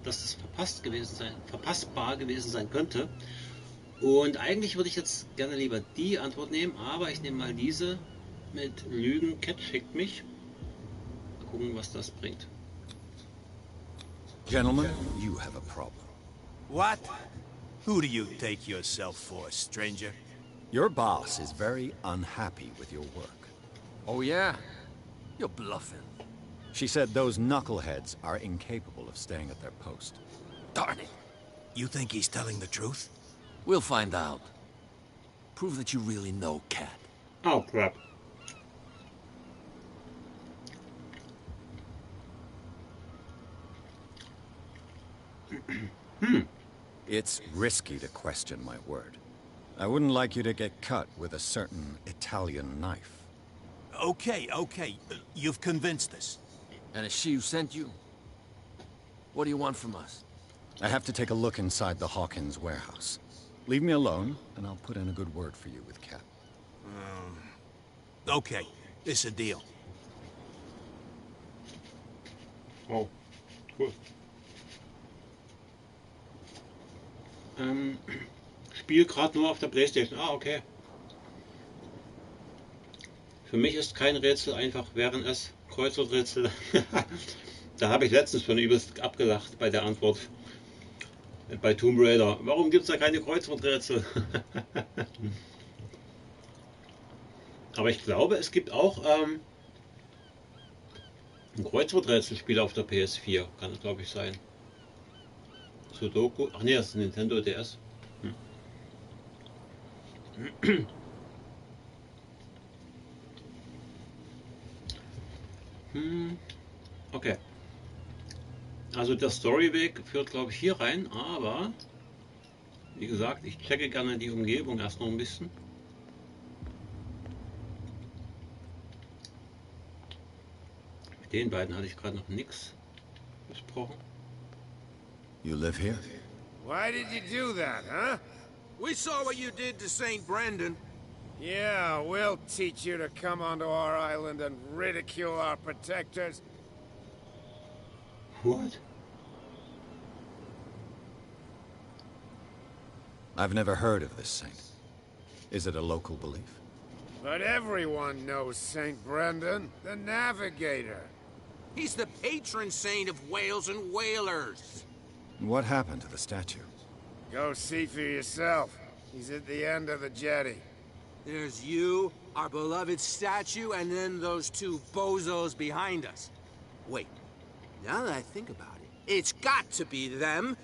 gewesen sein könnte. Und eigentlich würde ich jetzt gerne lieber die Antwort nehmen, aber ich nehme mal diese mit Lügen. Cat schickt mich. Mal gucken, was das bringt. Gentlemen, you have a problem. What? Who do you take yourself for, stranger? Your boss is very unhappy with your work. Oh yeah? You're bluffing. She said those knuckleheads are incapable of staying at their post. Darn it. You think he's telling the truth? We'll find out. Prove that you really know Cat. Oh, crap. It's risky to question my word. I wouldn't like you to get cut with a certain Italian knife. Okay. You've convinced us. And it's she who sent you? What do you want from us? I have to take a look inside the Hawkins warehouse. Leave me alone, and I'll put in a good word for you with Cat. Okay, it's a deal. Oh, cool. Spiel gerade nur auf der PlayStation. Ah, okay. Für mich ist kein Rätsel einfach, wären es Kreuzworträtsel. Da habe ich letztens schon übelst abgelacht bei der Antwort. Bei Tomb Raider. Warum gibt es da keine Kreuzworträtsel? Aber ich glaube, es gibt auch ein Kreuzworträtselspiel auf der PS4. Kann es, glaube ich, sein. Sudoku. Ach nee, das ist ein Nintendo DS. Okay. Also der Storyweg führt, glaube ich, hier rein, aber wie gesagt, ich checke gerne die Umgebung erst noch ein bisschen. Mit den beiden hatte ich gerade noch nichts besprochen. You live here? Why did you do that, huh? We saw what you did to St. Brendan. Yeah, we'll teach you to come onto our island and ridicule our protectors. What? I've never heard of this saint. Is it a local belief? But everyone knows Saint Brendan, the Navigator. He's the patron saint of whales and whalers. What happened to the statue? Go see for yourself. He's at the end of the jetty. There's you, our beloved statue, and then those two bozos behind us. Wait, now that I think about it, it's got to be them.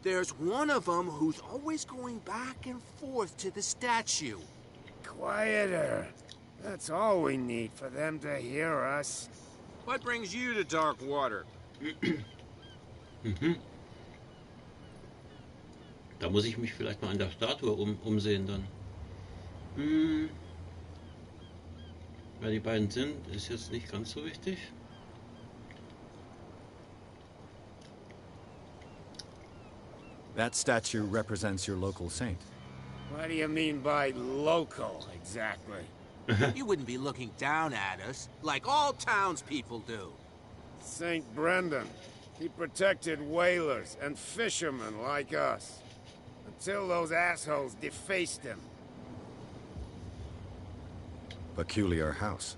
There's one of them who's always going back and forth to the statue. Quieter. That's all we need for them to hear us. What brings you to dark water? Mhm. Da muss ich mich vielleicht mal an der Statue umsehen dann. Wer die beiden sind, ist jetzt nicht ganz so wichtig. That statue represents your local saint. What do you mean by local, exactly? You wouldn't be looking down at us, like all townspeople do. Saint Brendan. He protected whalers and fishermen like us. Until those assholes defaced him. Peculiar house.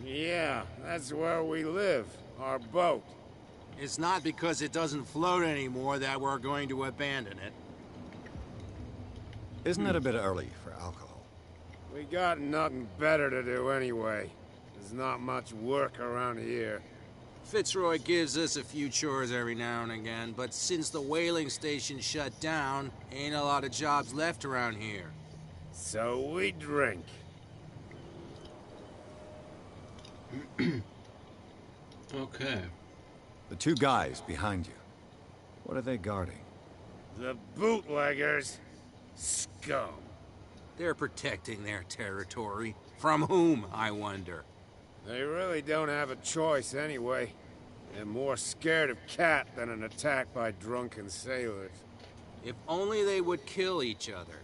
Yeah, that's where we live. Our boat. It's not because it doesn't float anymore that we're going to abandon it. Isn't it a bit early for alcohol? We got nothing better to do anyway. There's not much work around here. Fitzroy gives us a few chores every now and again, but since the whaling station shut down, ain't a lot of jobs left around here. So we drink. Okay. The two guys behind you. What are they guarding? The bootleggers. Scum. They're protecting their territory. From whom, I wonder? They really don't have a choice anyway. They're more scared of Cat than an attack by drunken sailors. If only they would kill each other.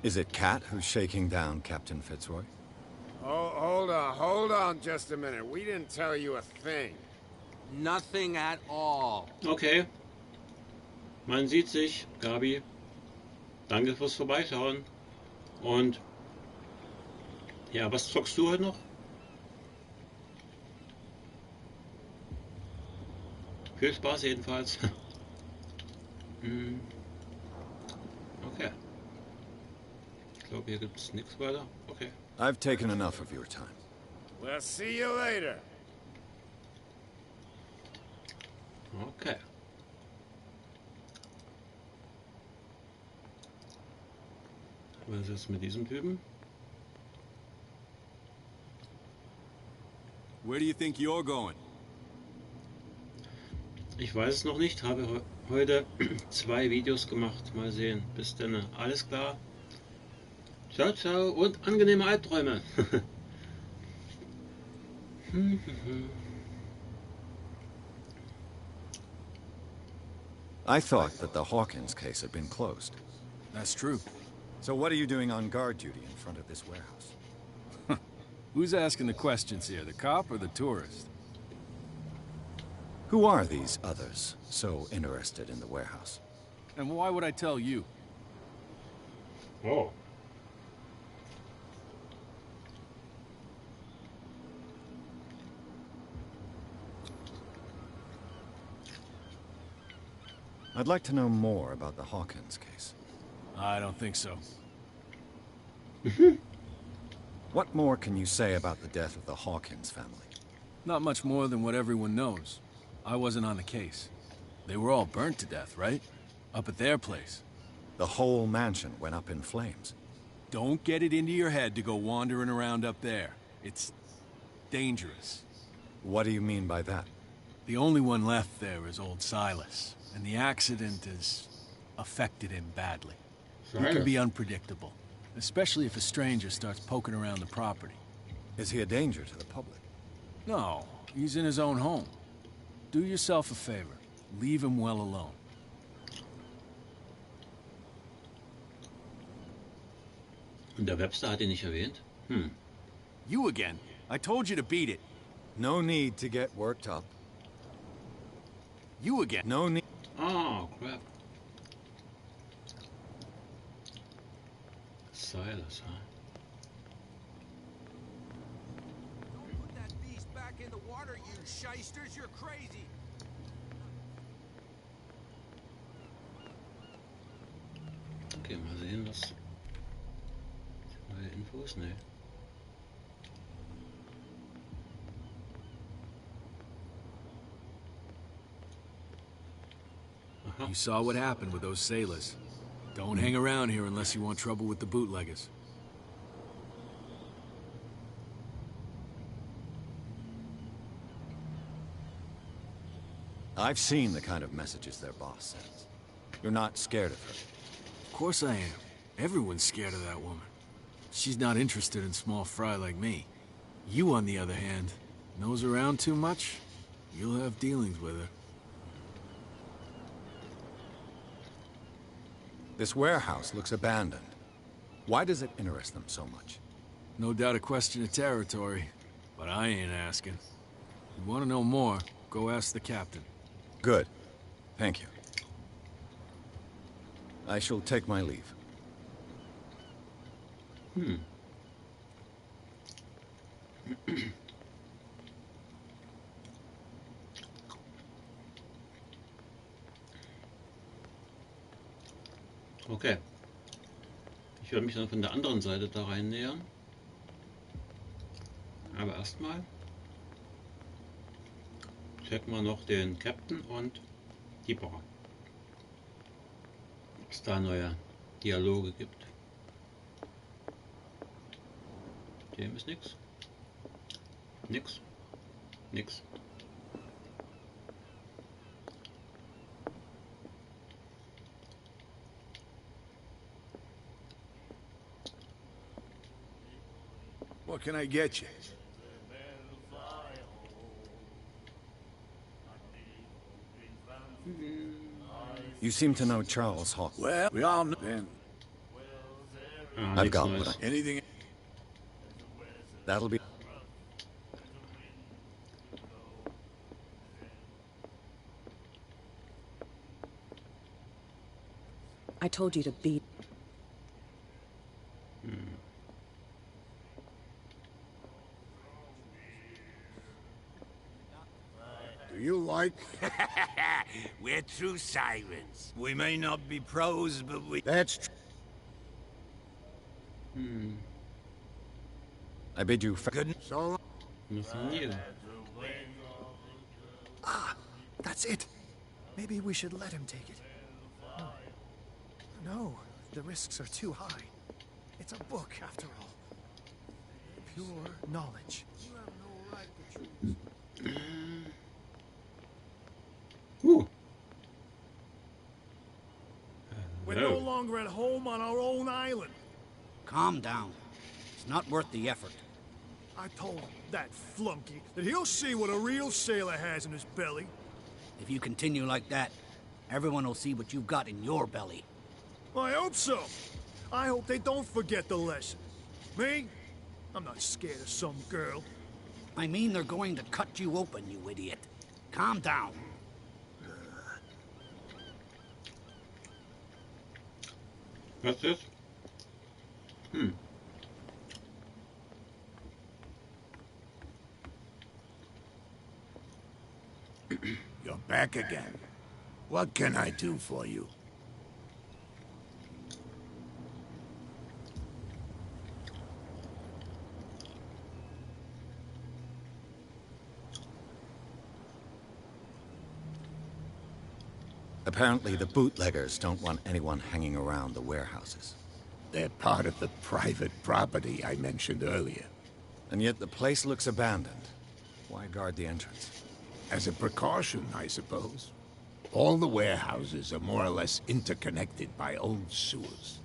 Is it Cat who's shaking down Captain Fitzroy? Oh, hold on just a minute. We didn't tell you a thing. Nothing at all. Okay. Man sieht sich, Gabi. Danke fürs Vorbeischauen. Und ja, was zockst du heute noch? Viel Spaß jedenfalls. Okay. Ich glaube, hier gibt es nichts weiter. Okay. I've taken enough of your time. We'll see you later. Okay. Was ist jetzt mit diesem Typen? Where do you think you're going? Ich weiß es noch nicht. Habe heute 2 Videos gemacht. Mal sehen. Bis dann. Alles klar. Ciao, ciao und angenehme Albträume. I thought that the Hawkins case had been closed. That's true. So what are you doing on guard duty in front of this warehouse? Who's asking the questions here, the cop or the tourist? Who are these others so interested in the warehouse? And why would I tell you? Oh. I'd like to know more about the Hawkins case. I don't think so. What more can you say about the death of the Hawkins family? Not much more than what everyone knows. I wasn't on the case. They were all burnt to death, right? Up at their place. The whole mansion went up in flames. Don't get it into your head to go wandering around up there. It's dangerous. What do you mean by that? The only one left there is old Silas, and the accident has affected him badly. He can be unpredictable, especially if a stranger starts poking around the property. Is he a danger to the public? No, he's in his own home. Do yourself a favor. Leave him well alone. Und der Webster hat ihn nicht erwähnt? Hm. You again. I told you to beat it. No need to get worked up. You again. No need. Oh, crap. Silas, huh? Don't put that beast back in the water, you shysters. You're crazy. Okay, mal sehen, was... Neue Infos? Ne. You saw what happened with those sailors. Don't hang around here unless you want trouble with the bootleggers. I've seen the kind of messages their boss sends. You're not scared of her. Of course I am. Everyone's scared of that woman. She's not interested in small fry like me. You, on the other hand, nose around too much, you'll have dealings with her. This warehouse looks abandoned. Why does it interest them so much? No doubt a question of territory, but I ain't asking. You want to know more, go ask the captain. Good. Thank you. I shall take my leave. Hm. Okay. Ich werde mich dann von der anderen Seite da rein nähern. Aber erstmal checken wir noch den Captain und die Bar. Ob es da neue Dialoge gibt. Dem ist nix. Nix. Nix. What can I get you? You seem to know Charles Hawk. Well, we all know then. I've got what I... Anything... That'll be... I told you to beat. Do you like... We're true sirens. We may not be pros, but we... That's true. I bid you... Good. So long. Nothing new. Ah, that's it. Maybe we should let him take it. No, the risks are too high. It's a book, after all. Pure knowledge. You have no right to choose. Ooh. We're no longer at home on our own island. Calm down. It's not worth the effort. I told that flunky that he'll see what a real sailor has in his belly. If you continue like that, everyone will see what you've got in your belly. I hope so. I hope they don't forget the lesson. Me? I'm not scared of some girl. I mean they're going to cut you open, you idiot. Calm down. What's this? You're back again. What can I do for you? Apparently the bootleggers don't want anyone hanging around the warehouses. They're part of the private property I mentioned earlier. And yet the place looks abandoned. Why guard the entrance? As a precaution, I suppose. All the warehouses are more or less interconnected by old sewers.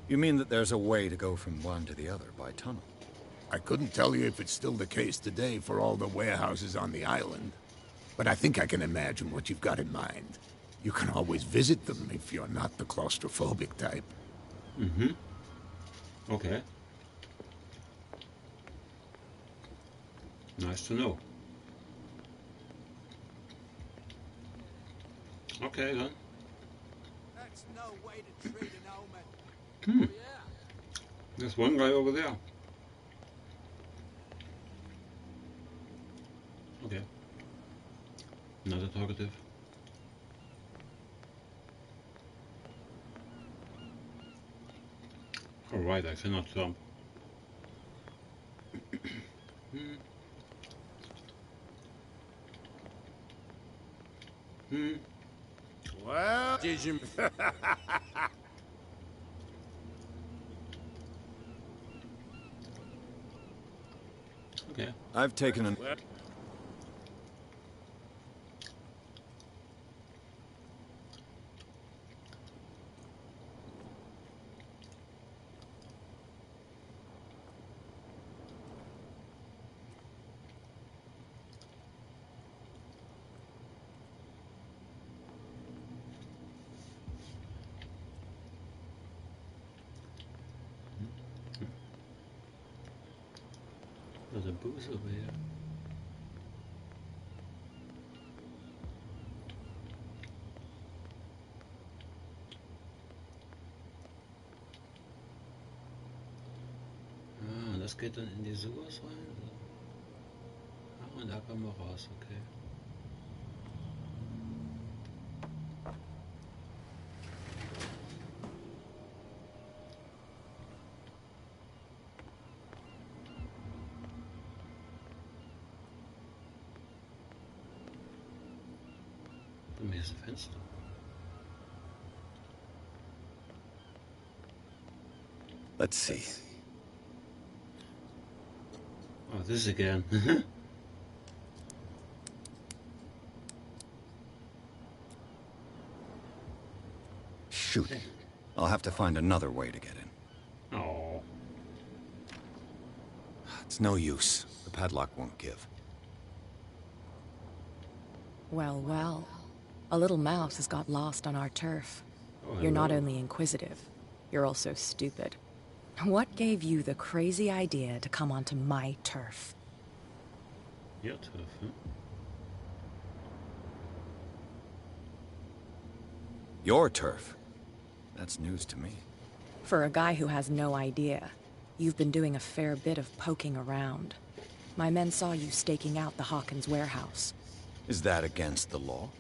You mean that there's a way to go from one to the other by tunnel? I couldn't tell you if it's still the case today for all the warehouses on the island, but I think I can imagine what you've got in mind. You can always visit them if you're not the claustrophobic type. Okay. Nice to know. Okay then. That's no way to treat an omen. Hmm. Oh, yeah. There's one guy over there. Okay. Another talkative. Alright, I cannot jump. Hmm. Hmm. Well, did you... Okay. I've taken an... There's a booth over here. Ah, das geht dann in die Sewers rein? Ah, und da kommen wir raus, okay. Und hier ist ein Fenster. Let's see. Oh, this again. Shoot. I'll have to find another way to get in. Oh. It's no use. The padlock won't give. Well, well. A little mouse has got lost on our turf. Oh, You're not hello. only inquisitive, you're also stupid. What gave you the crazy idea to come onto my turf? Your turf, huh? Your turf? That's news to me. For a guy who has no idea, you've been doing a fair bit of poking around. My men saw you staking out the Hawkins warehouse. Is that against the law?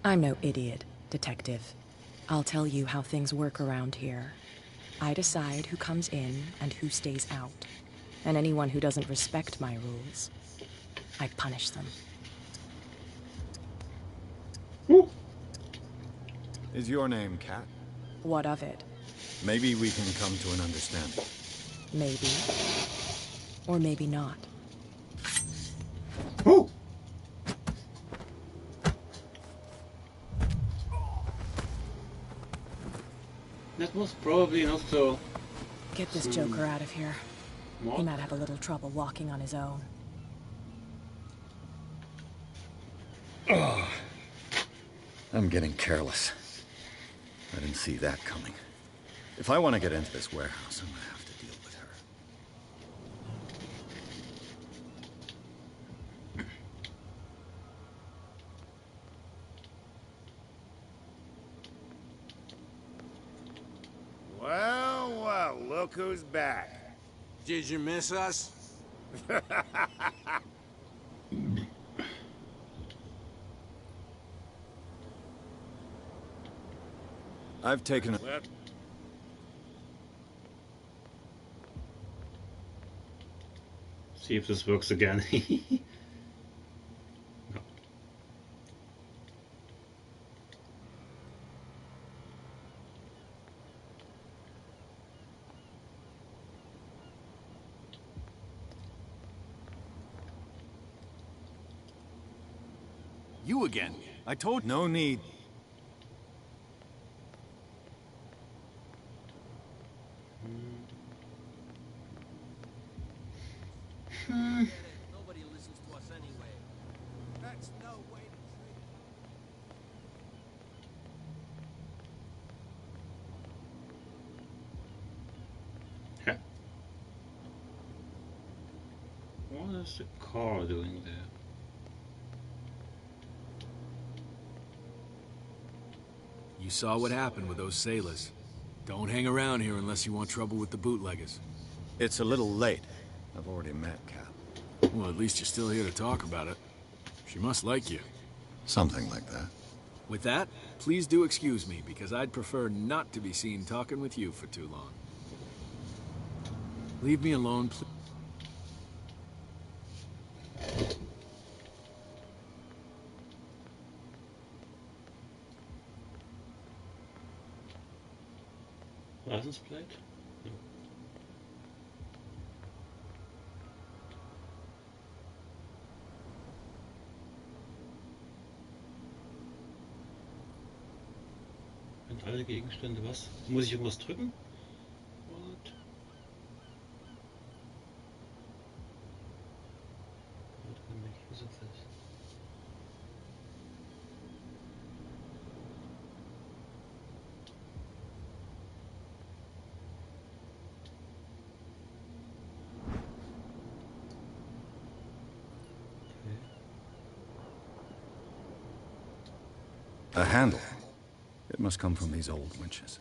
I'm no idiot, Detective. I'll tell you how things work around here. I decide who comes in and who stays out. And anyone who doesn't respect my rules, I punish them. Is your name Cat? What of it? Maybe we can come to an understanding. Maybe. Or maybe not. Oh! That was probably not so... Get this joker out of here. What? He might have a little trouble walking on his own. Oh, I'm getting careless. I didn't see that coming. If I want to get into this warehouse, I'm going to have to deal with her. Well, well, look who's back. Did you miss us? I've taken a... Well, See if this works again. No. You again. I told... No need. Nobody listens to us anyway. That's no way to treat Huh. What is the car doing there? You saw what happened with those sailors. Don't hang around here unless you want trouble with the bootleggers. It's a little late. I've already met Cap. Well, at least you're still here to talk about it. She must like you. Something like that. With that, please do excuse me, because I'd prefer not to be seen talking with you for too long. Leave me alone, please. License plate? No. Und alle Gegenstände, was? Muss ich irgendwas drücken? What? What can I make use of this? A handle. It must come from these old winches.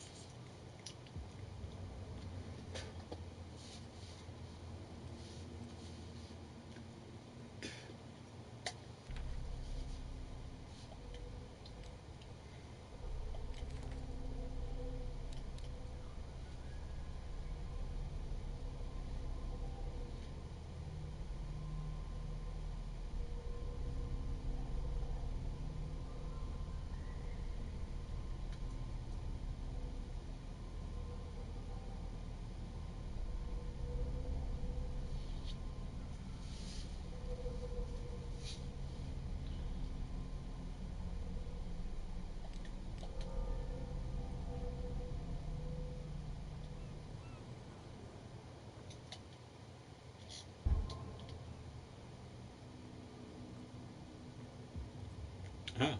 Ah.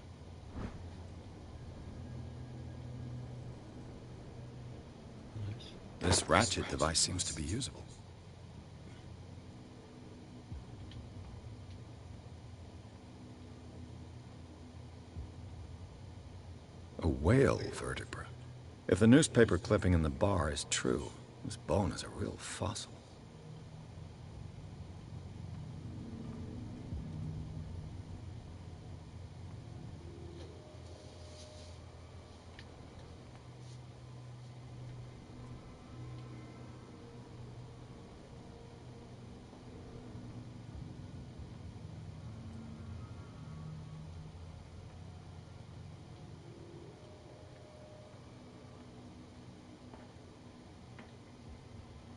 This ratchet device seems to be usable. A whale vertebra. If the newspaper clipping in the bar is true, this bone is a real fossil.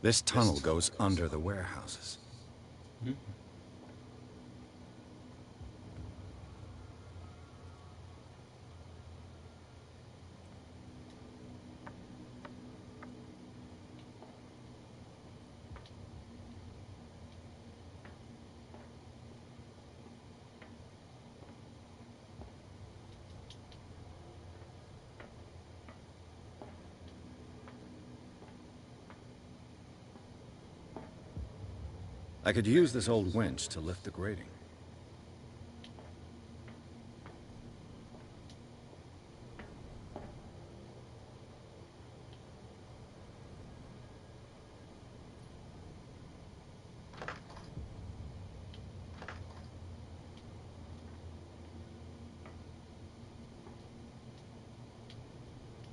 This tunnel goes under the warehouses. Hmm. I could use this old winch to lift the grating.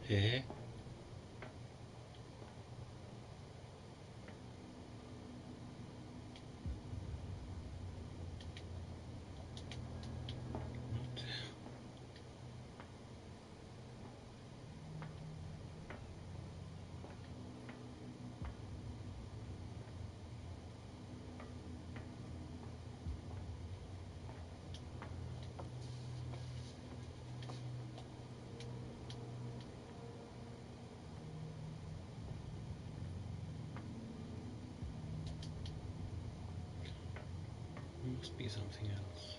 Hä? Must be something else.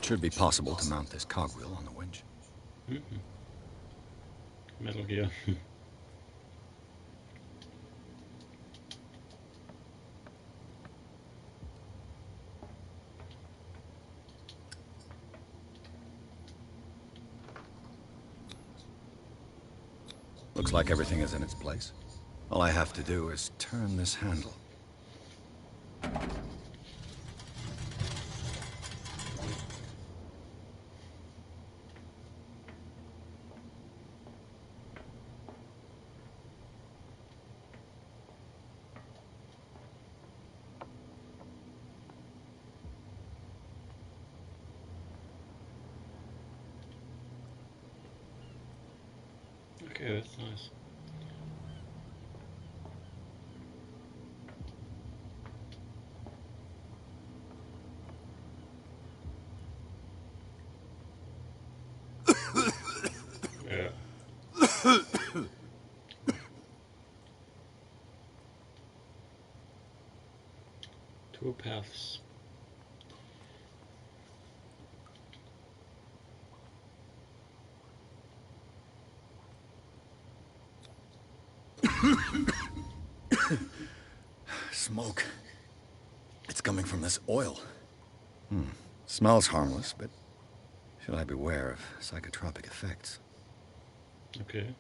Should be possible to mount this cogwheel on the winch. Metal Gear. Looks like everything is in its place. All I have to do is turn this handle. Okay, that's nice. Yeah. Two paths. Smoke. It's coming from this oil. Smells harmless, but should I beware of psychotropic effects? Okay.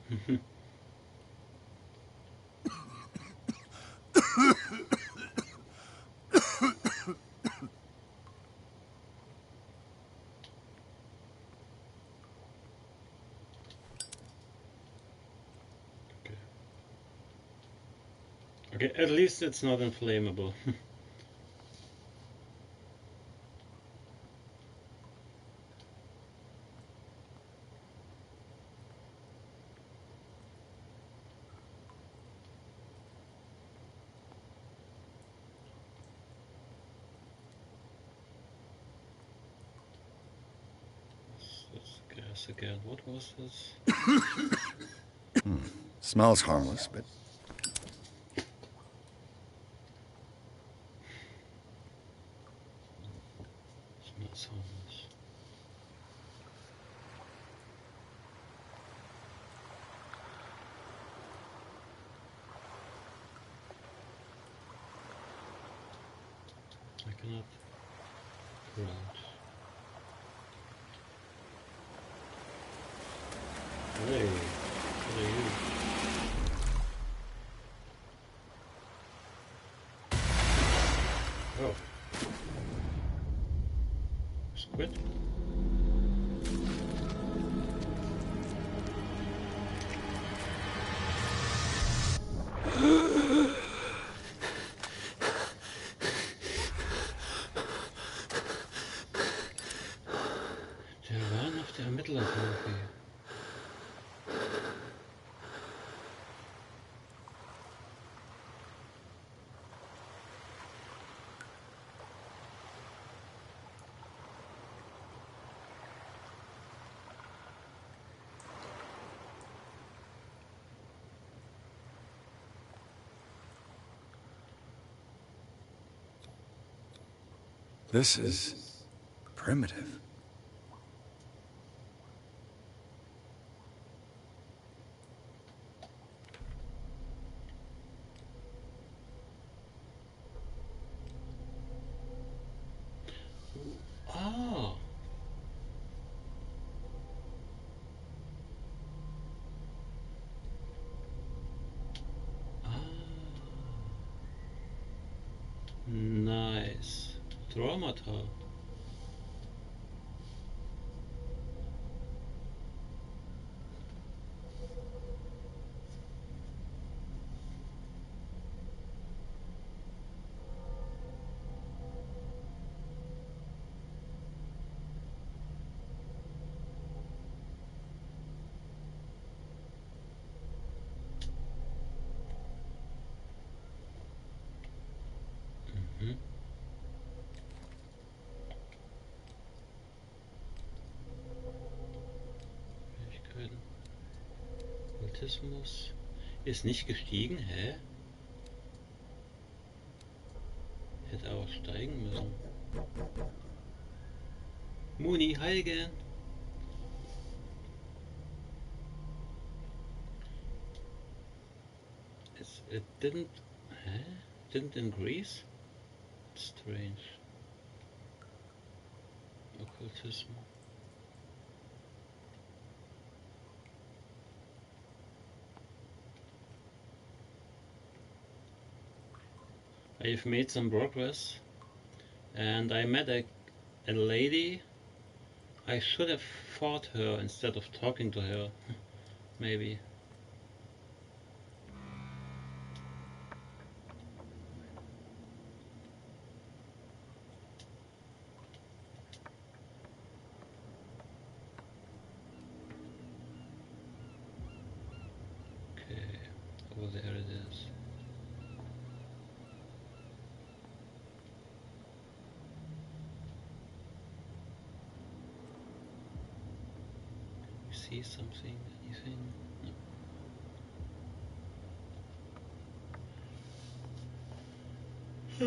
Okay, at least it's not inflammable. This gas again. What was this? Smells harmless, but Smells harmless. I cannot ground. Hey, what are you? Oh. Squid? Der waren auf der Ermittlertherapie. this is primitive. Oh. Nice. Traumata. Fähigkeiten. Autismus ist nicht gestiegen, hä? Hätte aber steigen müssen. Mooney, hi again. It didn't... Huh? Didn't increase? Strange. Occultism. I've made some progress, and I met a lady. I should have fought her instead of talking to her. Maybe. Okay, over there it is. See something? Anything? No.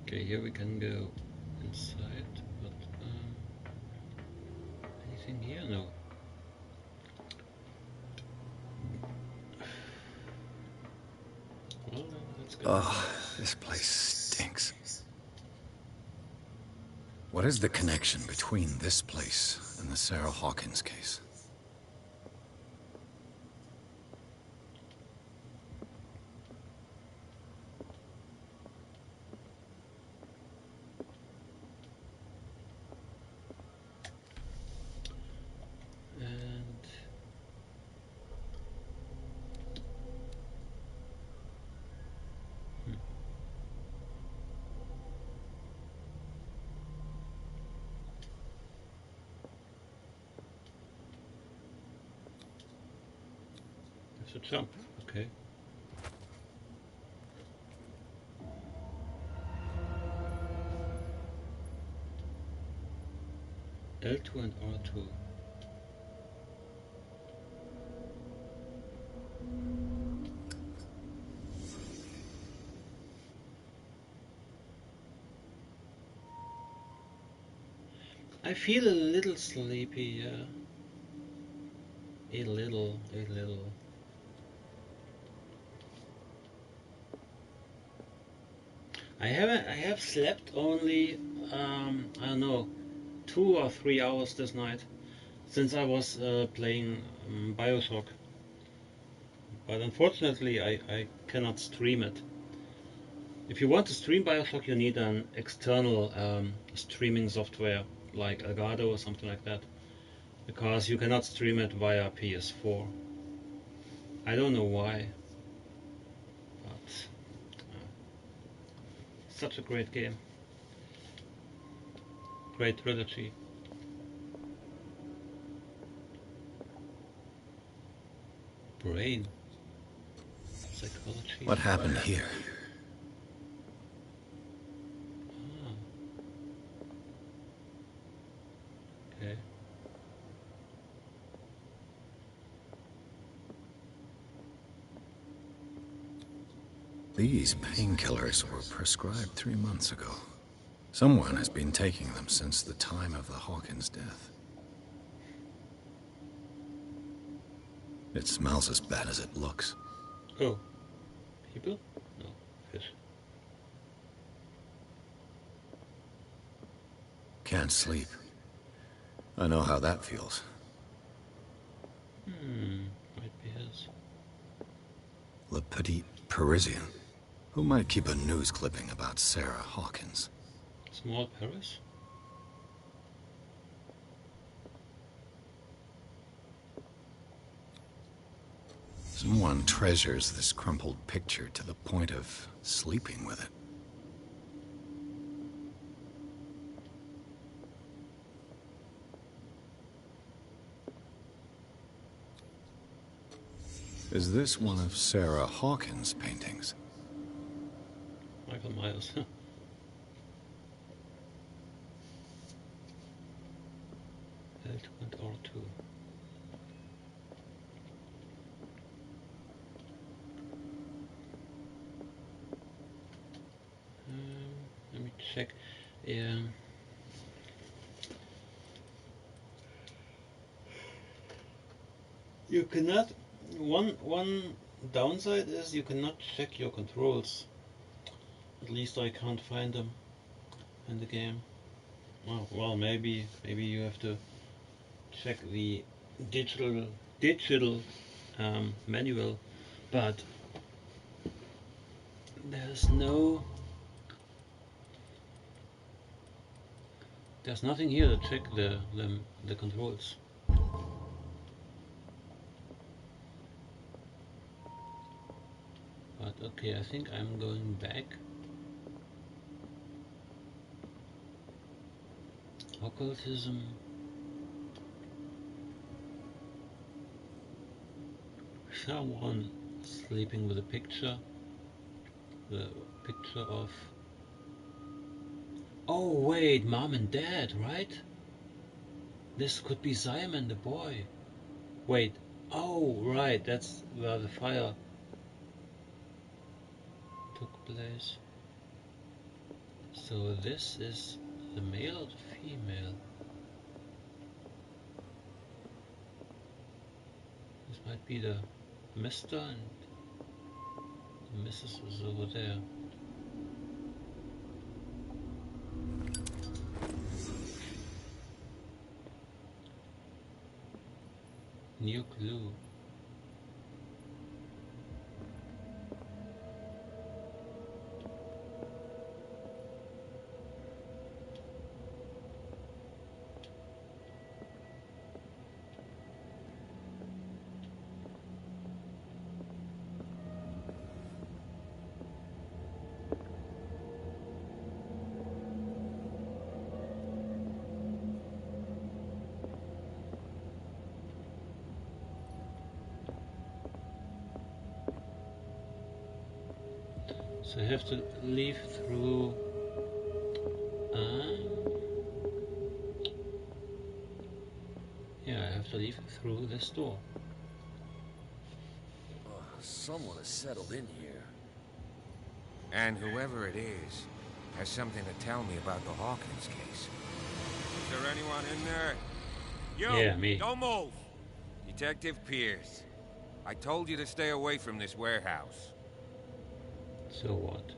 Okay, here we can go inside, but anything here? No. Well, let's go. Oh, this place stinks. What is the connection between this place and the Sarah Hawkins case? To jump, okay. L2 and R2. I feel a little sleepy, yeah. A little. I have slept only, I don't know, 2 or 3 hours this night, since I was playing Bioshock. But unfortunately, I cannot stream it. If you want to stream Bioshock, you need an external streaming software, like Elgato or something like that, because you cannot stream it via PS4. I don't know why, but such a great game. Great trilogy. Brain. Psychology. What happened here? Okay. These painkillers were prescribed 3 months ago. Someone has been taking them since the time of the Hawkins death. It smells as bad as it looks. Oh. People? No. Fish. Can't sleep. I know how that feels. Might be his. Le Petit Parisien. Who might keep a news clipping about Sarah Hawkins? Small Paris? Someone treasures this crumpled picture to the point of sleeping with it. Is this one of Sarah Hawkins' paintings? Michael Myers. L2 and R2. check. You cannot. One downside is you cannot check your controls. At least I can't find them in the game. Oh, well, maybe you have to check the digital manual, but there's nothing here to check the controls. But okay, I think I'm going back. Occultism. Someone sleeping with a picture. The picture of... Oh wait, mom and dad, right? This could be Simon, the boy. Wait, oh right, that's where the fire took place. So this is the male or the female? This might be the Mr. and the Mrs. is over there. New clue. So I have to leave through... yeah, I have to leave through this door. Someone has settled in here. And whoever it is has something to tell me about the Hawkins case. Is there anyone in there? You! Yeah, me. Don't move! Detective Pierce. I told you to stay away from this warehouse. So what?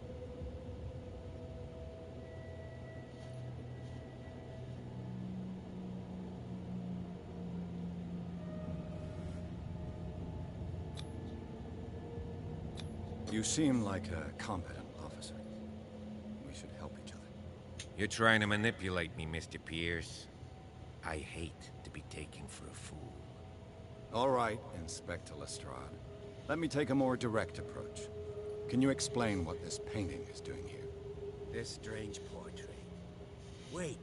You seem like a competent officer. We should help each other. You're trying to manipulate me, Mr. Pierce. I hate to be taken for a fool. All right, Inspector Lestrade. Let me take a more direct approach. Can you explain what this painting is doing here? This strange portrait. Wait,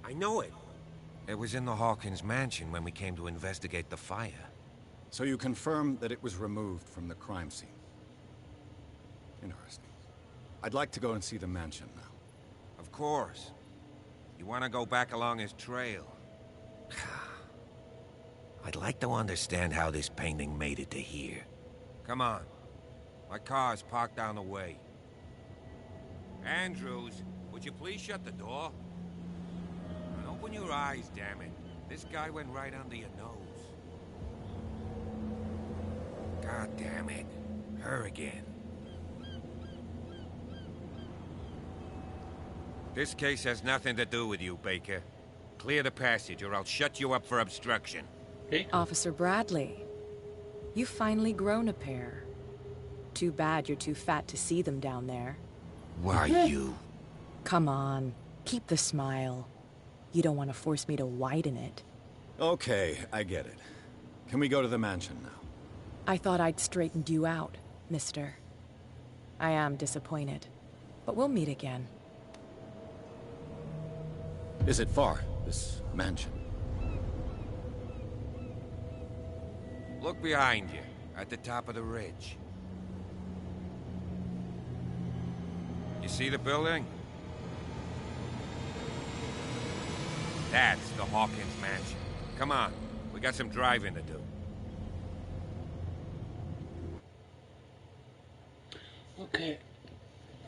I know it. It was in the Hawkins mansion when we came to investigate the fire. So you confirm that it was removed from the crime scene? Interesting. I'd like to go and see the mansion now. Of course. You want to go back along his trail? I'd like to understand how this painting made it to here. Come on. My car's parked down the way. Andrews, would you please shut the door? And open your eyes, damn it. This guy went right under your nose. God damn it. Her again. This case has nothing to do with you, Baker. Clear the passage or I'll shut you up for obstruction. Hey. Officer Bradley, you've finally grown a pair. Too bad you're too fat to see them down there. Why, you... Come on, keep the smile. You don't want to force me to widen it. Okay, I get it. Can we go to the mansion now? I thought I'd straightened you out, mister. I am disappointed, but we'll meet again. Is it far, this mansion? Look behind you, at the top of the ridge. You see the building? That's the Hawkins mansion. Come on, we got some driving to do. Okay,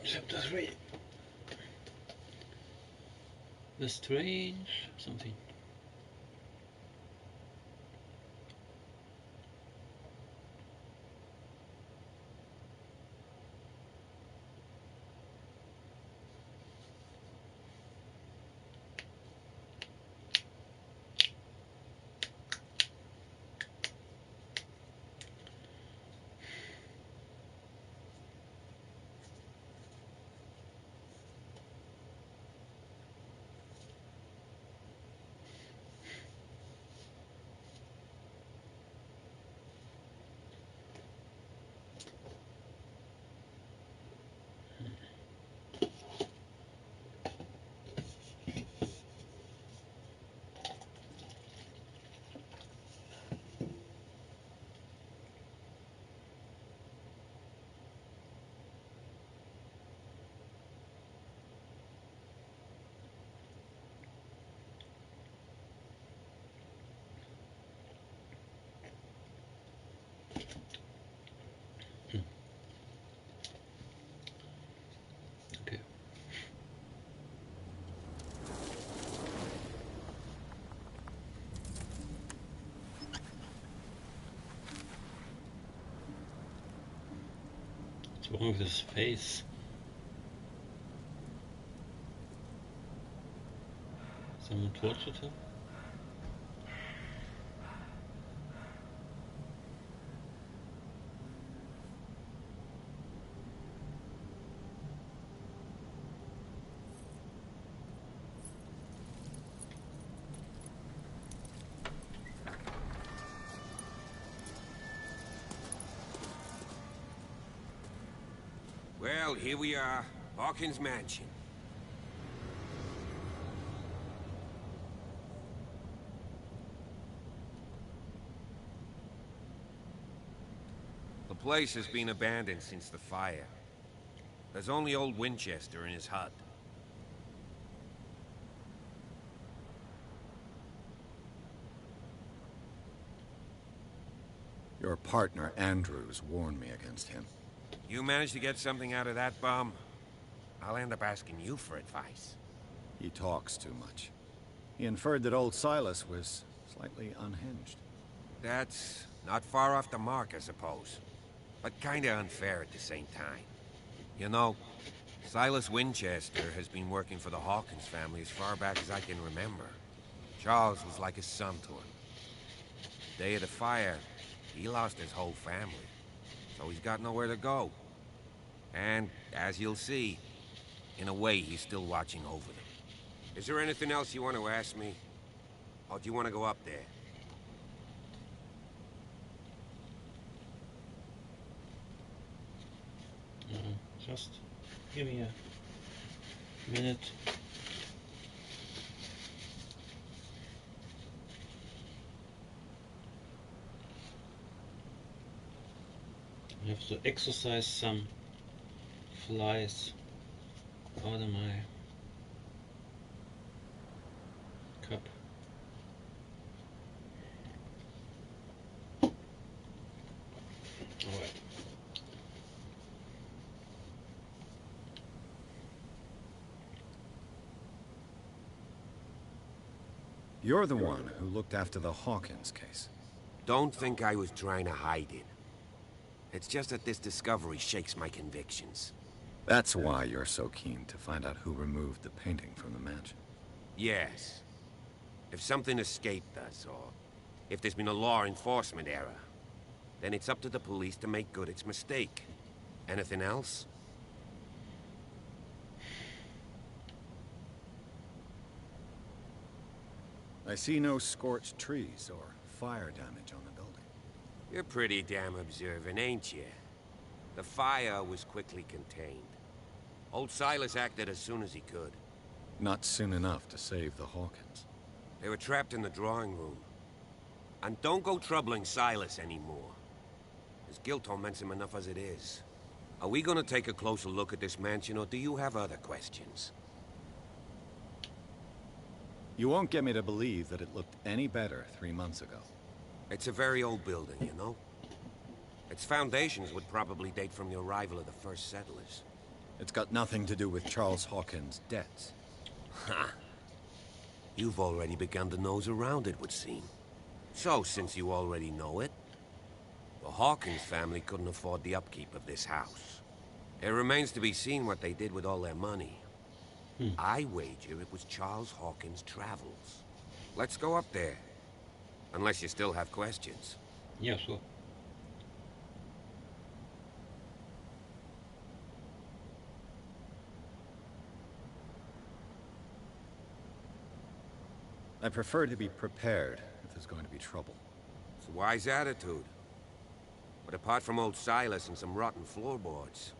chapter 3. The strange something. Okay. What's wrong with his face? Someone tortured him? Well, here we are. Hawkins Mansion. The place has been abandoned since the fire. There's only old Winchester in his hut. Your partner, Andrews, warned me against him. You managed to get something out of that bum? I'll end up asking you for advice. He talks too much. He inferred that old Silas was slightly unhinged. That's not far off the mark, I suppose. But kinda unfair at the same time. You know, Silas Winchester has been working for the Hawkins family as far back as I can remember. Charles was like a son to him. The day of the fire, he lost his whole family. So he's got nowhere to go. And, as you'll see, in a way, he's still watching over them. Is there anything else you want to ask me? Or do you want to go up there? Just give me a minute. I have to exercise some flies out of my cup. Alright. You're the one who looked after the Hawkins case. Don't think I was trying to hide it. It's just that this discovery shakes my convictions. That's why you're so keen to find out who removed the painting from the mansion. Yes. If something escaped us, or if there's been a law enforcement error, then it's up to the police to make good its mistake. Anything else? I see no scorched trees or fire damage on the building. You're pretty damn observant, ain't you? The fire was quickly contained. Old Silas acted as soon as he could. Not soon enough to save the Hawkins. They were trapped in the drawing room. And don't go troubling Silas anymore. His guilt torments him enough as it is. Are we gonna take a closer look at this mansion, or do you have other questions? You won't get me to believe that it looked any better 3 months ago. It's a very old building, you know? Its foundations would probably date from the arrival of the first settlers. It's got nothing to do with Charles Hawkins' debts. Ha! You've already begun to nose around, it would seem. So, since you already know it, the Hawkins family couldn't afford the upkeep of this house. It remains to be seen what they did with all their money. I wager it was Charles Hawkins' travels. Let's go up there. Unless you still have questions. Yeah, sure. I prefer to be prepared if there's going to be trouble. It's a wise attitude. But apart from old Silas and some rotten floorboards,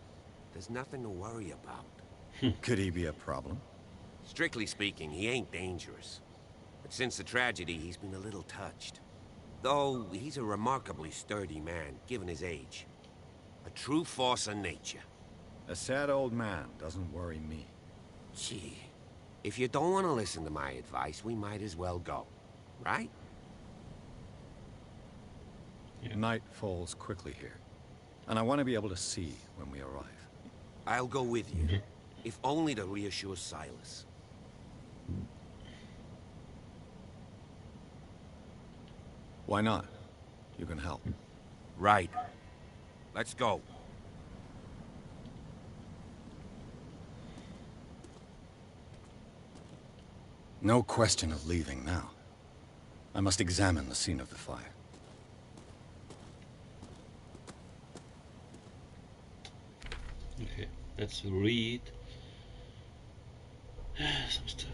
there's nothing to worry about. Could he be a problem? Strictly speaking, he ain't dangerous. But since the tragedy, he's been a little touched. Though he's a remarkably sturdy man, given his age. A true force of nature. A sad old man doesn't worry me. Gee, if you don't want to listen to my advice, we might as well go. Right? Yeah. Night falls quickly here, and I want to be able to see when we arrive. I'll go with you, if only to reassure Silas. Why not? You can help. Right. Let's go. No question of leaving now. I must examine the scene of the fire. Okay, let's read some stuff.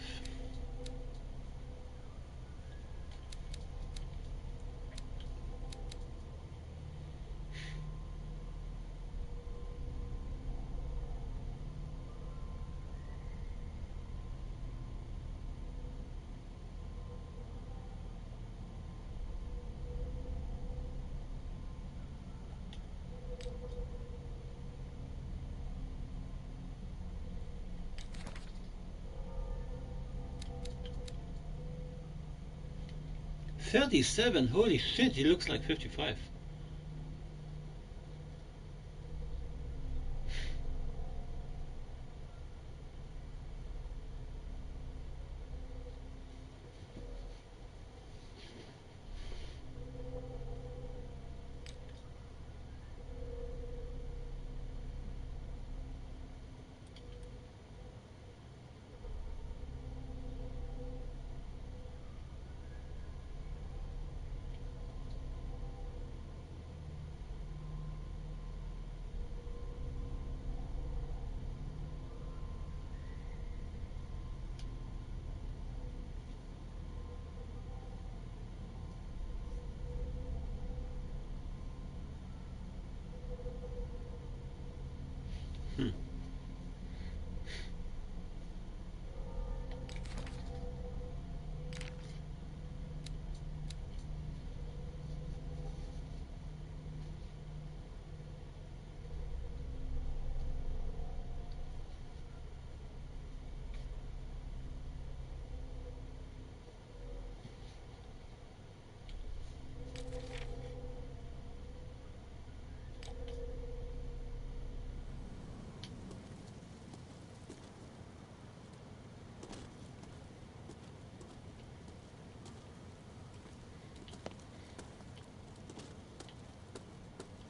"37, holy shit, he looks like 55.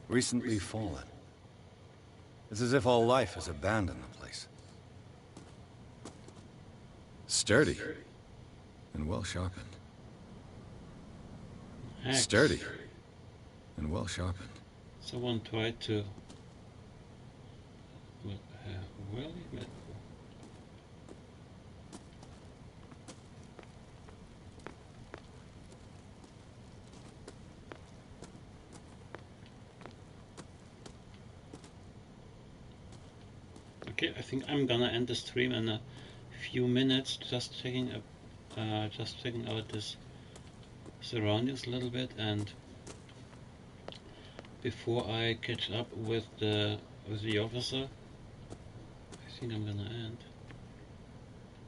Recently fallen. It's as if all life has abandoned the place. Sturdy. And well sharpened. Sturdy. And well sharpened. Someone tried to... really? Okay, I think I'm gonna end the stream in a few minutes, just checking out this surroundings a little bit, and before I catch up with the officer, I think I'm gonna end,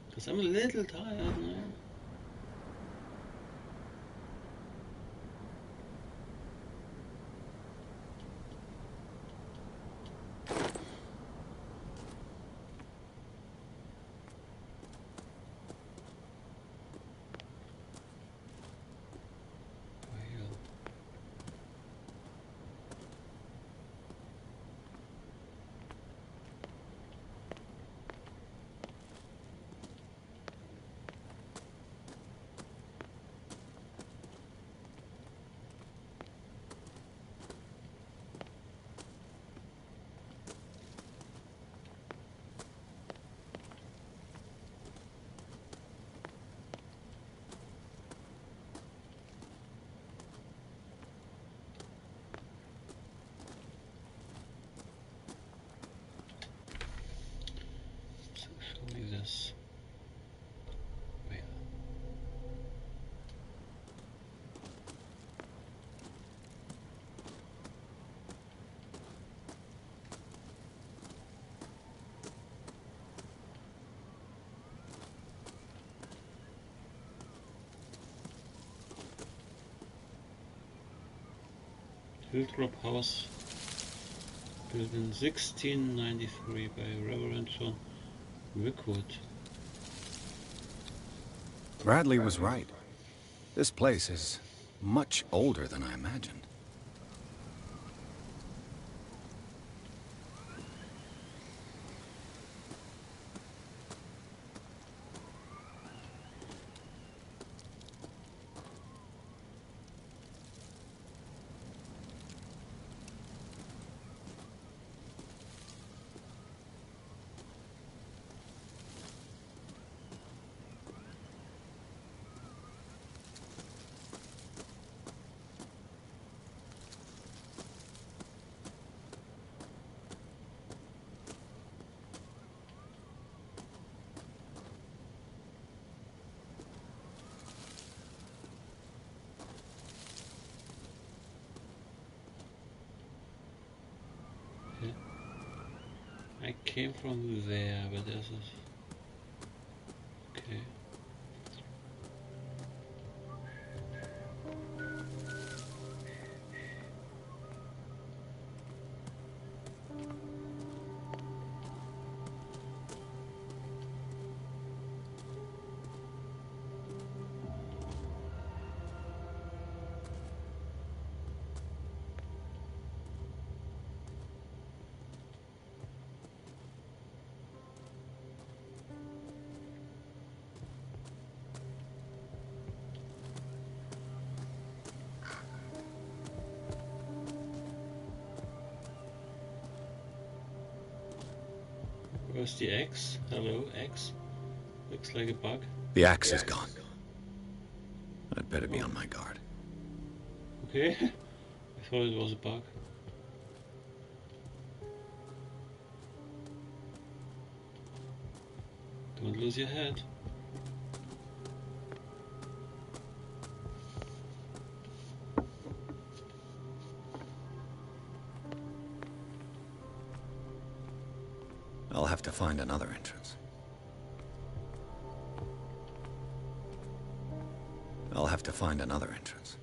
because I'm a little tired now. Hilltop House, built in 1693 by Reverend John Wickwood. Bradley was right. This place is much older than I imagined. I came from there, but this is... okay. Where's the axe? Hello, axe. Looks like a bug. The axe is gone. I'd better be on my guard. Okay. I thought it was a bug. Don't lose your head. I'll have to find another entrance. I'll have to find another entrance.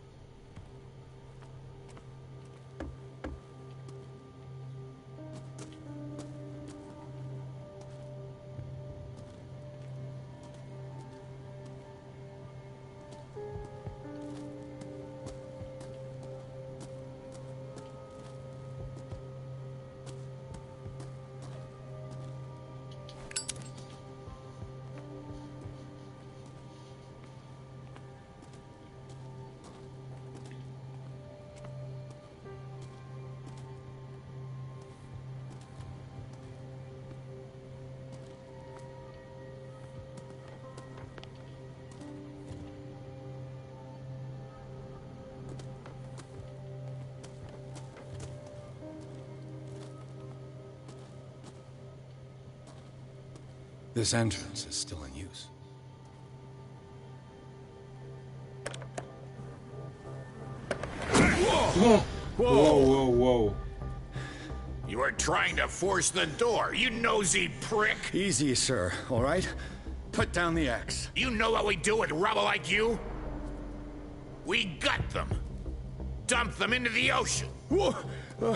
This entrance is still in use. Whoa! Whoa, whoa. You are trying to force the door, you nosy prick! Easy, sir, all right? Put down the axe. You know what we do with rubble like you? We gut them. Dump them into the ocean. Whoa!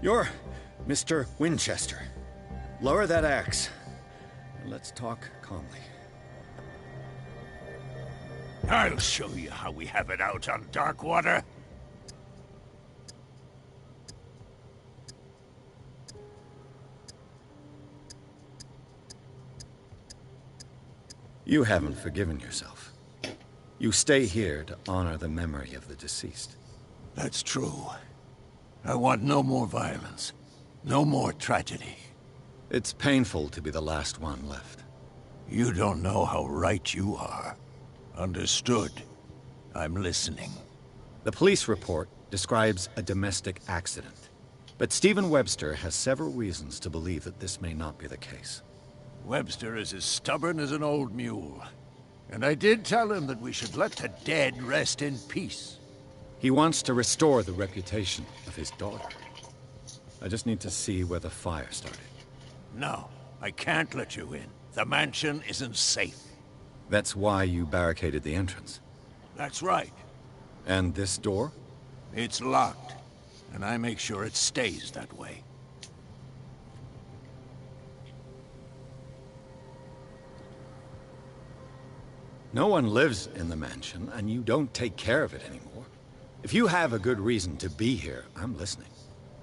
You're Mr. Winchester. Lower that axe. And let's talk calmly. I'll show you how we have it out on Darkwater. You haven't forgiven yourself. You stay here to honor the memory of the deceased. That's true. I want no more violence. No more tragedy. It's painful to be the last one left. You don't know how right you are. Understood. I'm listening. The police report describes a domestic accident. But Stephen Webster has several reasons to believe that this may not be the case. Webster is as stubborn as an old mule. And I did tell him that we should let the dead rest in peace. He wants to restore the reputation of his daughter. I just need to see where the fire started. No, I can't let you in. The mansion isn't safe. That's why you barricaded the entrance. That's right. And this door? It's locked, and I make sure it stays that way. No one lives in the mansion, and you don't take care of it anymore. If you have a good reason to be here, I'm listening.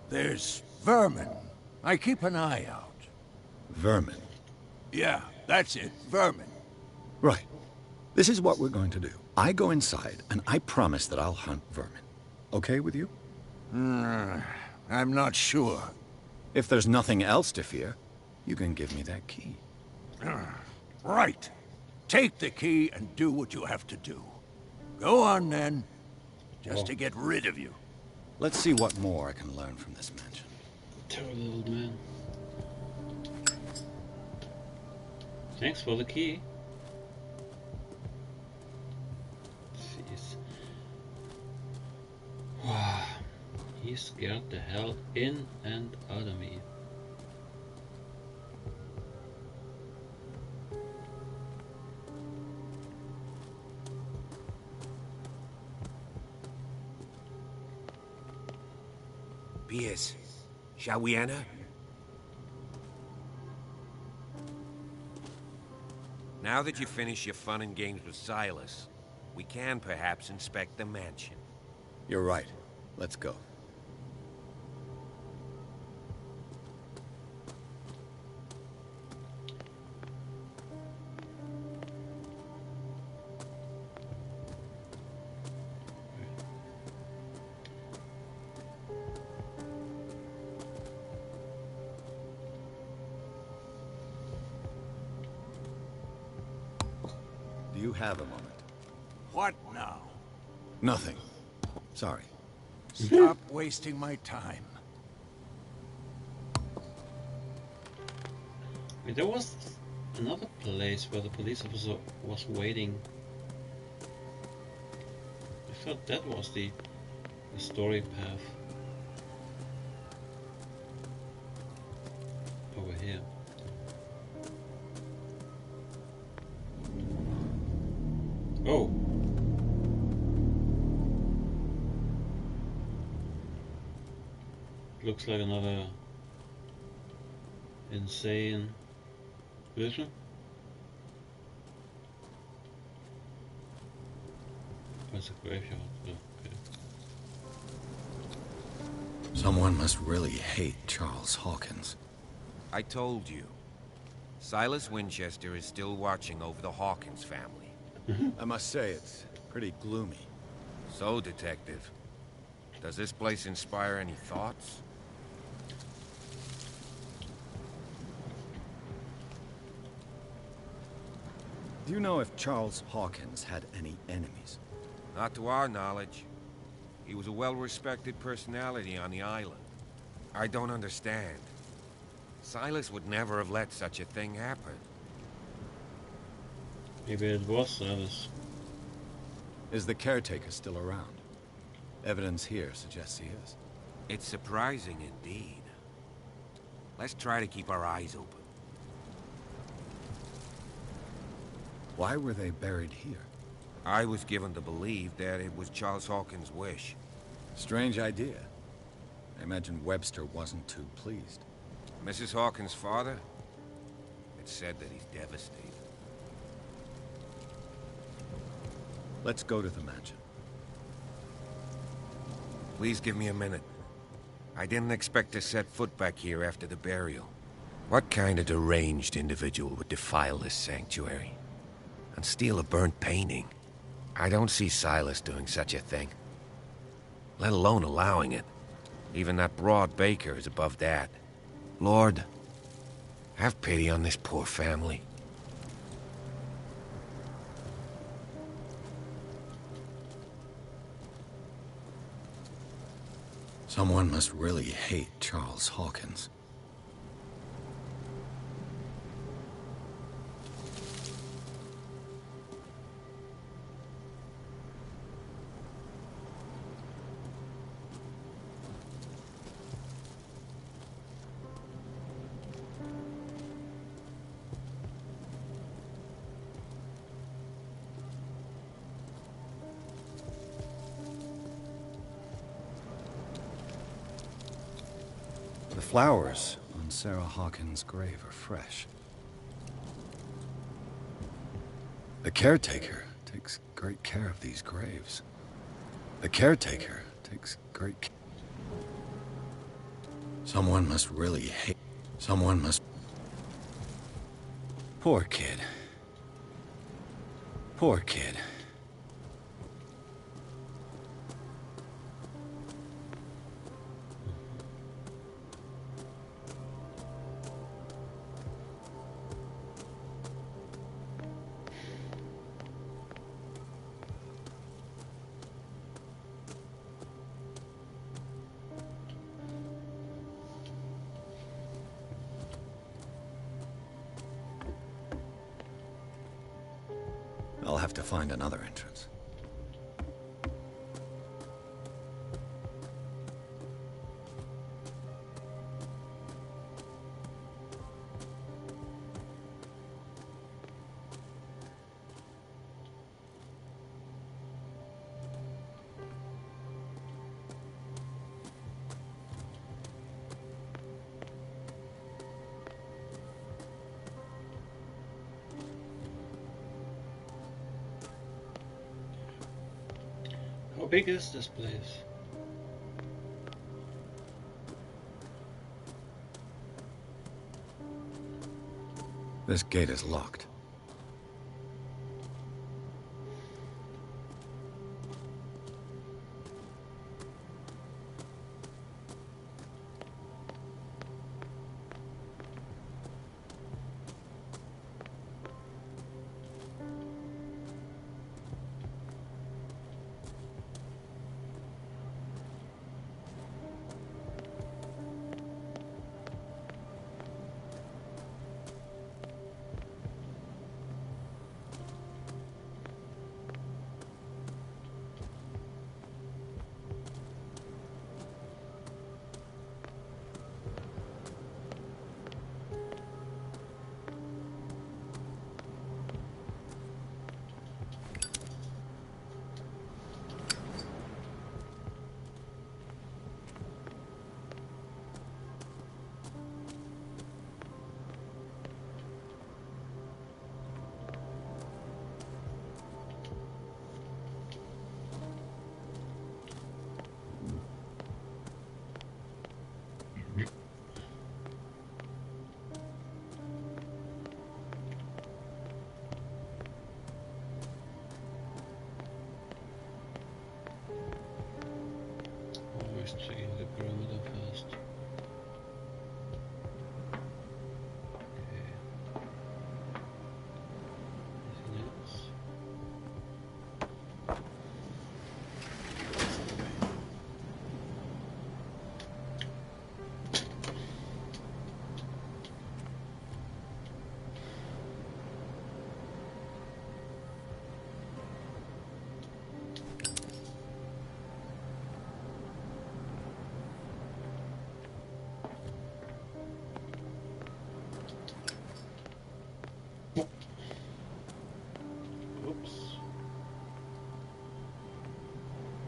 There's vermin. I keep an eye out. Vermin? Yeah, that's it. Vermin. Right. This is what we're going to do. I go inside, and I promise that I'll hunt vermin. Okay with you? I'm not sure. If there's nothing else to fear, you can give me that key. Right. Take the key and do what you have to do. Go on, then. Just to get rid of you. Let's see what more I can learn from this mansion. Terrible old man. Thanks for the key. Jeez. Wow. He scared the hell in and out of me. Pierce, shall we enter? Now that you've finished your fun and games with Silas, we can perhaps inspect the mansion. You're right. Let's go. Do you have a moment? What now? Nothing. Sorry. Stop wasting my time. Wait, there was another place where the police officer was waiting. I thought that was the story path. Over here. Oh. Looks like another insane vision. Oh, it's a graveyard. Oh, okay. Someone must really hate Charles Hawkins. I told you. Silas Winchester is still watching over the Hawkins family. I must say, it's pretty gloomy. So, Detective, does this place inspire any thoughts? Do you know if Charles Hawkins had any enemies? Not to our knowledge. He was a well-respected personality on the island. I don't understand. Silas would never have let such a thing happen. Maybe it was Silas. Is the caretaker still around? Evidence here suggests he is. It's surprising indeed. Let's try to keep our eyes open. Why were they buried here? I was given to believe that it was Charles Hawkins' wish. Strange idea. I imagine Webster wasn't too pleased. Mrs. Hawkins' father? It's said that he's devastated. Let's go to the mansion. Please give me a minute. I didn't expect to set foot back here after the burial. What kind of deranged individual would defile this sanctuary? And steal a burnt painting? I don't see Silas doing such a thing. Let alone allowing it. Even that broad baker is above that. Lord, have pity on this poor family. Someone must really hate Charles Hawkins. flowers on Sarah Hawkins' grave are fresh. The caretaker takes great care of these graves. The caretaker takes great care. Someone must really hate. Someone must. Poor kid. Poor kid. I'll have to find another entrance. How big is this place? This gate is locked. Always checking the perimeter first. Okay. Anything else?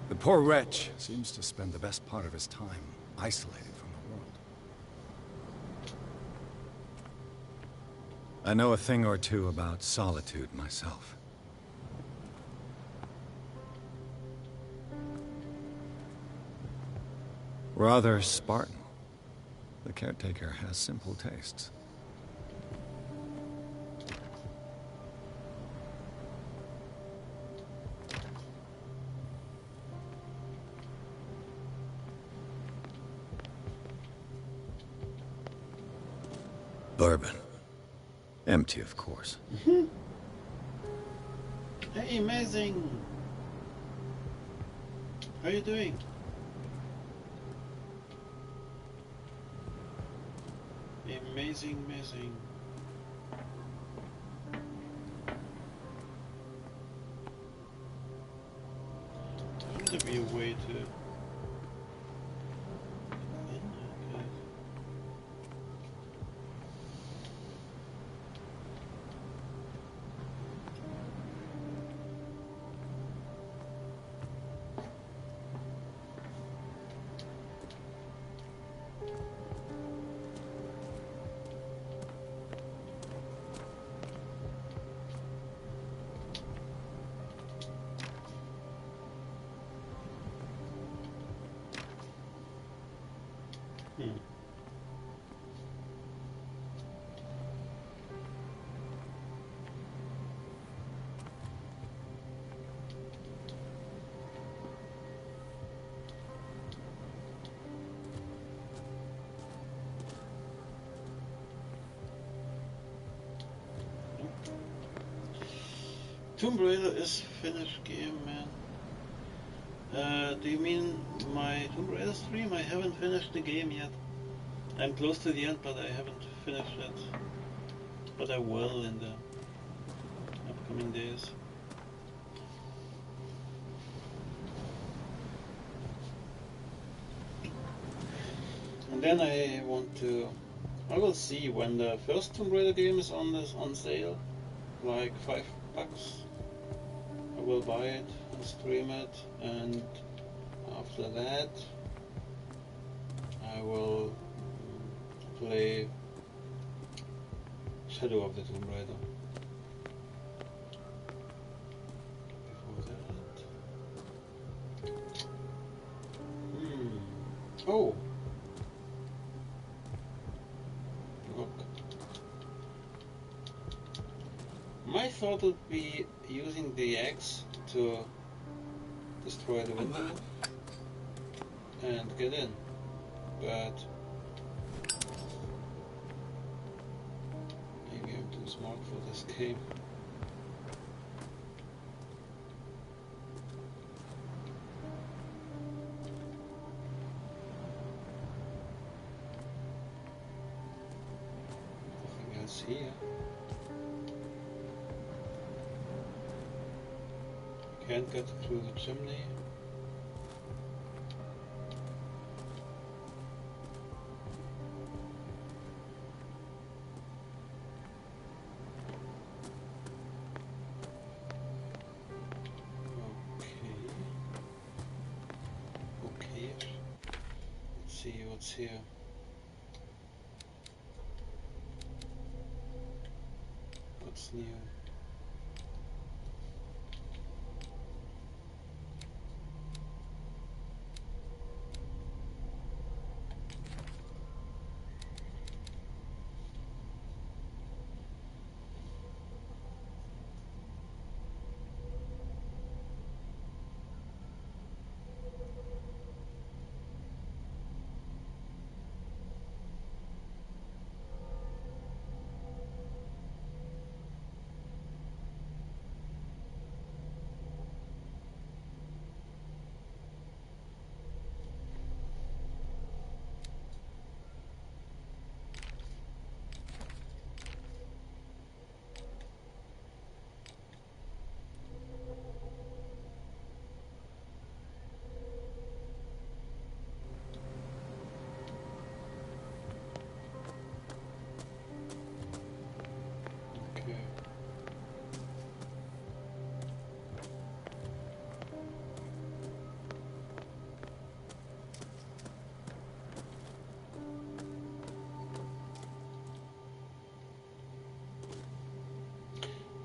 The poor wretch seems to spend the best part of his time isolated from the world. I know a thing or two about solitude myself. Rather Spartan. The caretaker has simple tastes. Bourbon. Empty, of course. Hey, amazing! How are you doing? Amazing, amazing. Shouldn't there be a way to... Tomb Raider is finished game, man. Do you mean my Tomb Raider stream? I haven't finished the game yet. I'm close to the end, but I haven't finished it. But I will in the upcoming days. And then I will see when the first Tomb Raider game is on sale, like $5. I will buy it and stream it, and after that I will play Shadow of the Tomb Raider. Before that, oh, look. My thought would be using the axe to destroy the window and get in, but maybe I'm too smart for this game. Nothing else here. Can't get through the chimney. Okay. Let's see what's here. What's new?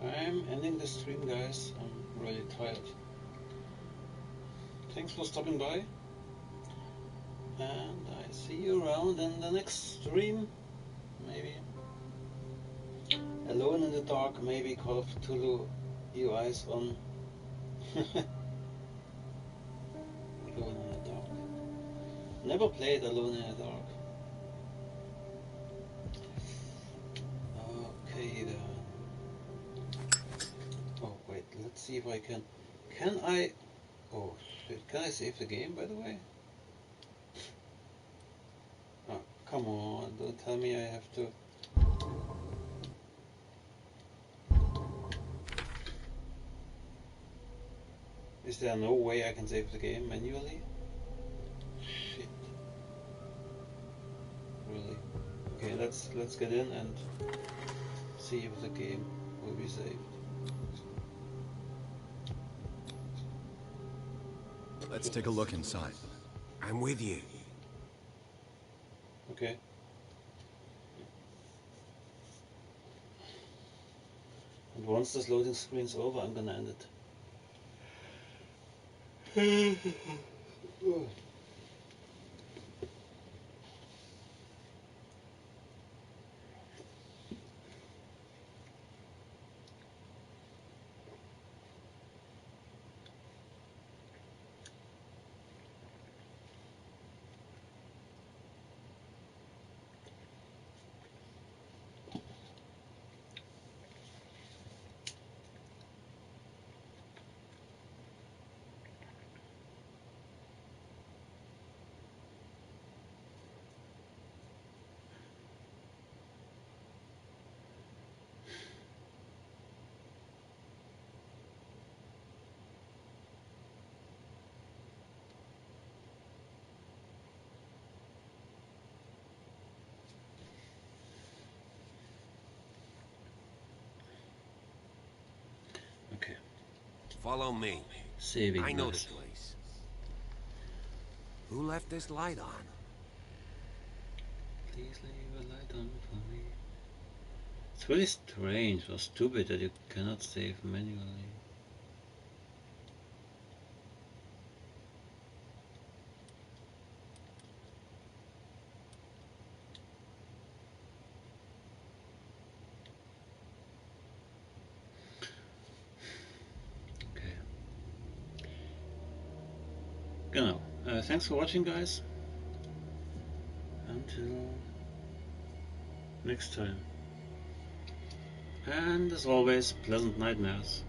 I'm ending the stream, guys. I'm really tired. Thanks for stopping by, and I see you around in the next stream. Maybe Alone in the Dark, maybe Call of Cthulhu, you eyes on. Alone in the Dark. Never played Alone in the Dark. Okay then. Oh wait, let's see if I can. Can I? Oh shit! Can I save the game, by the way? Oh, come on! Don't tell me I have to. Is there no way I can save the game manually? Shit. Really? Okay, let's get in and see if the game will be saved. Let's take a look inside. I'm with you. Okay. And once this loading screen's over, I'm gonna end it. Follow me. Saving I know us. the place. Who left this light on? Please leave a light on for me. It's really strange or stupid that you cannot save manually. Genau. Thanks for watching, guys. Until next time. And as always, pleasant nightmares.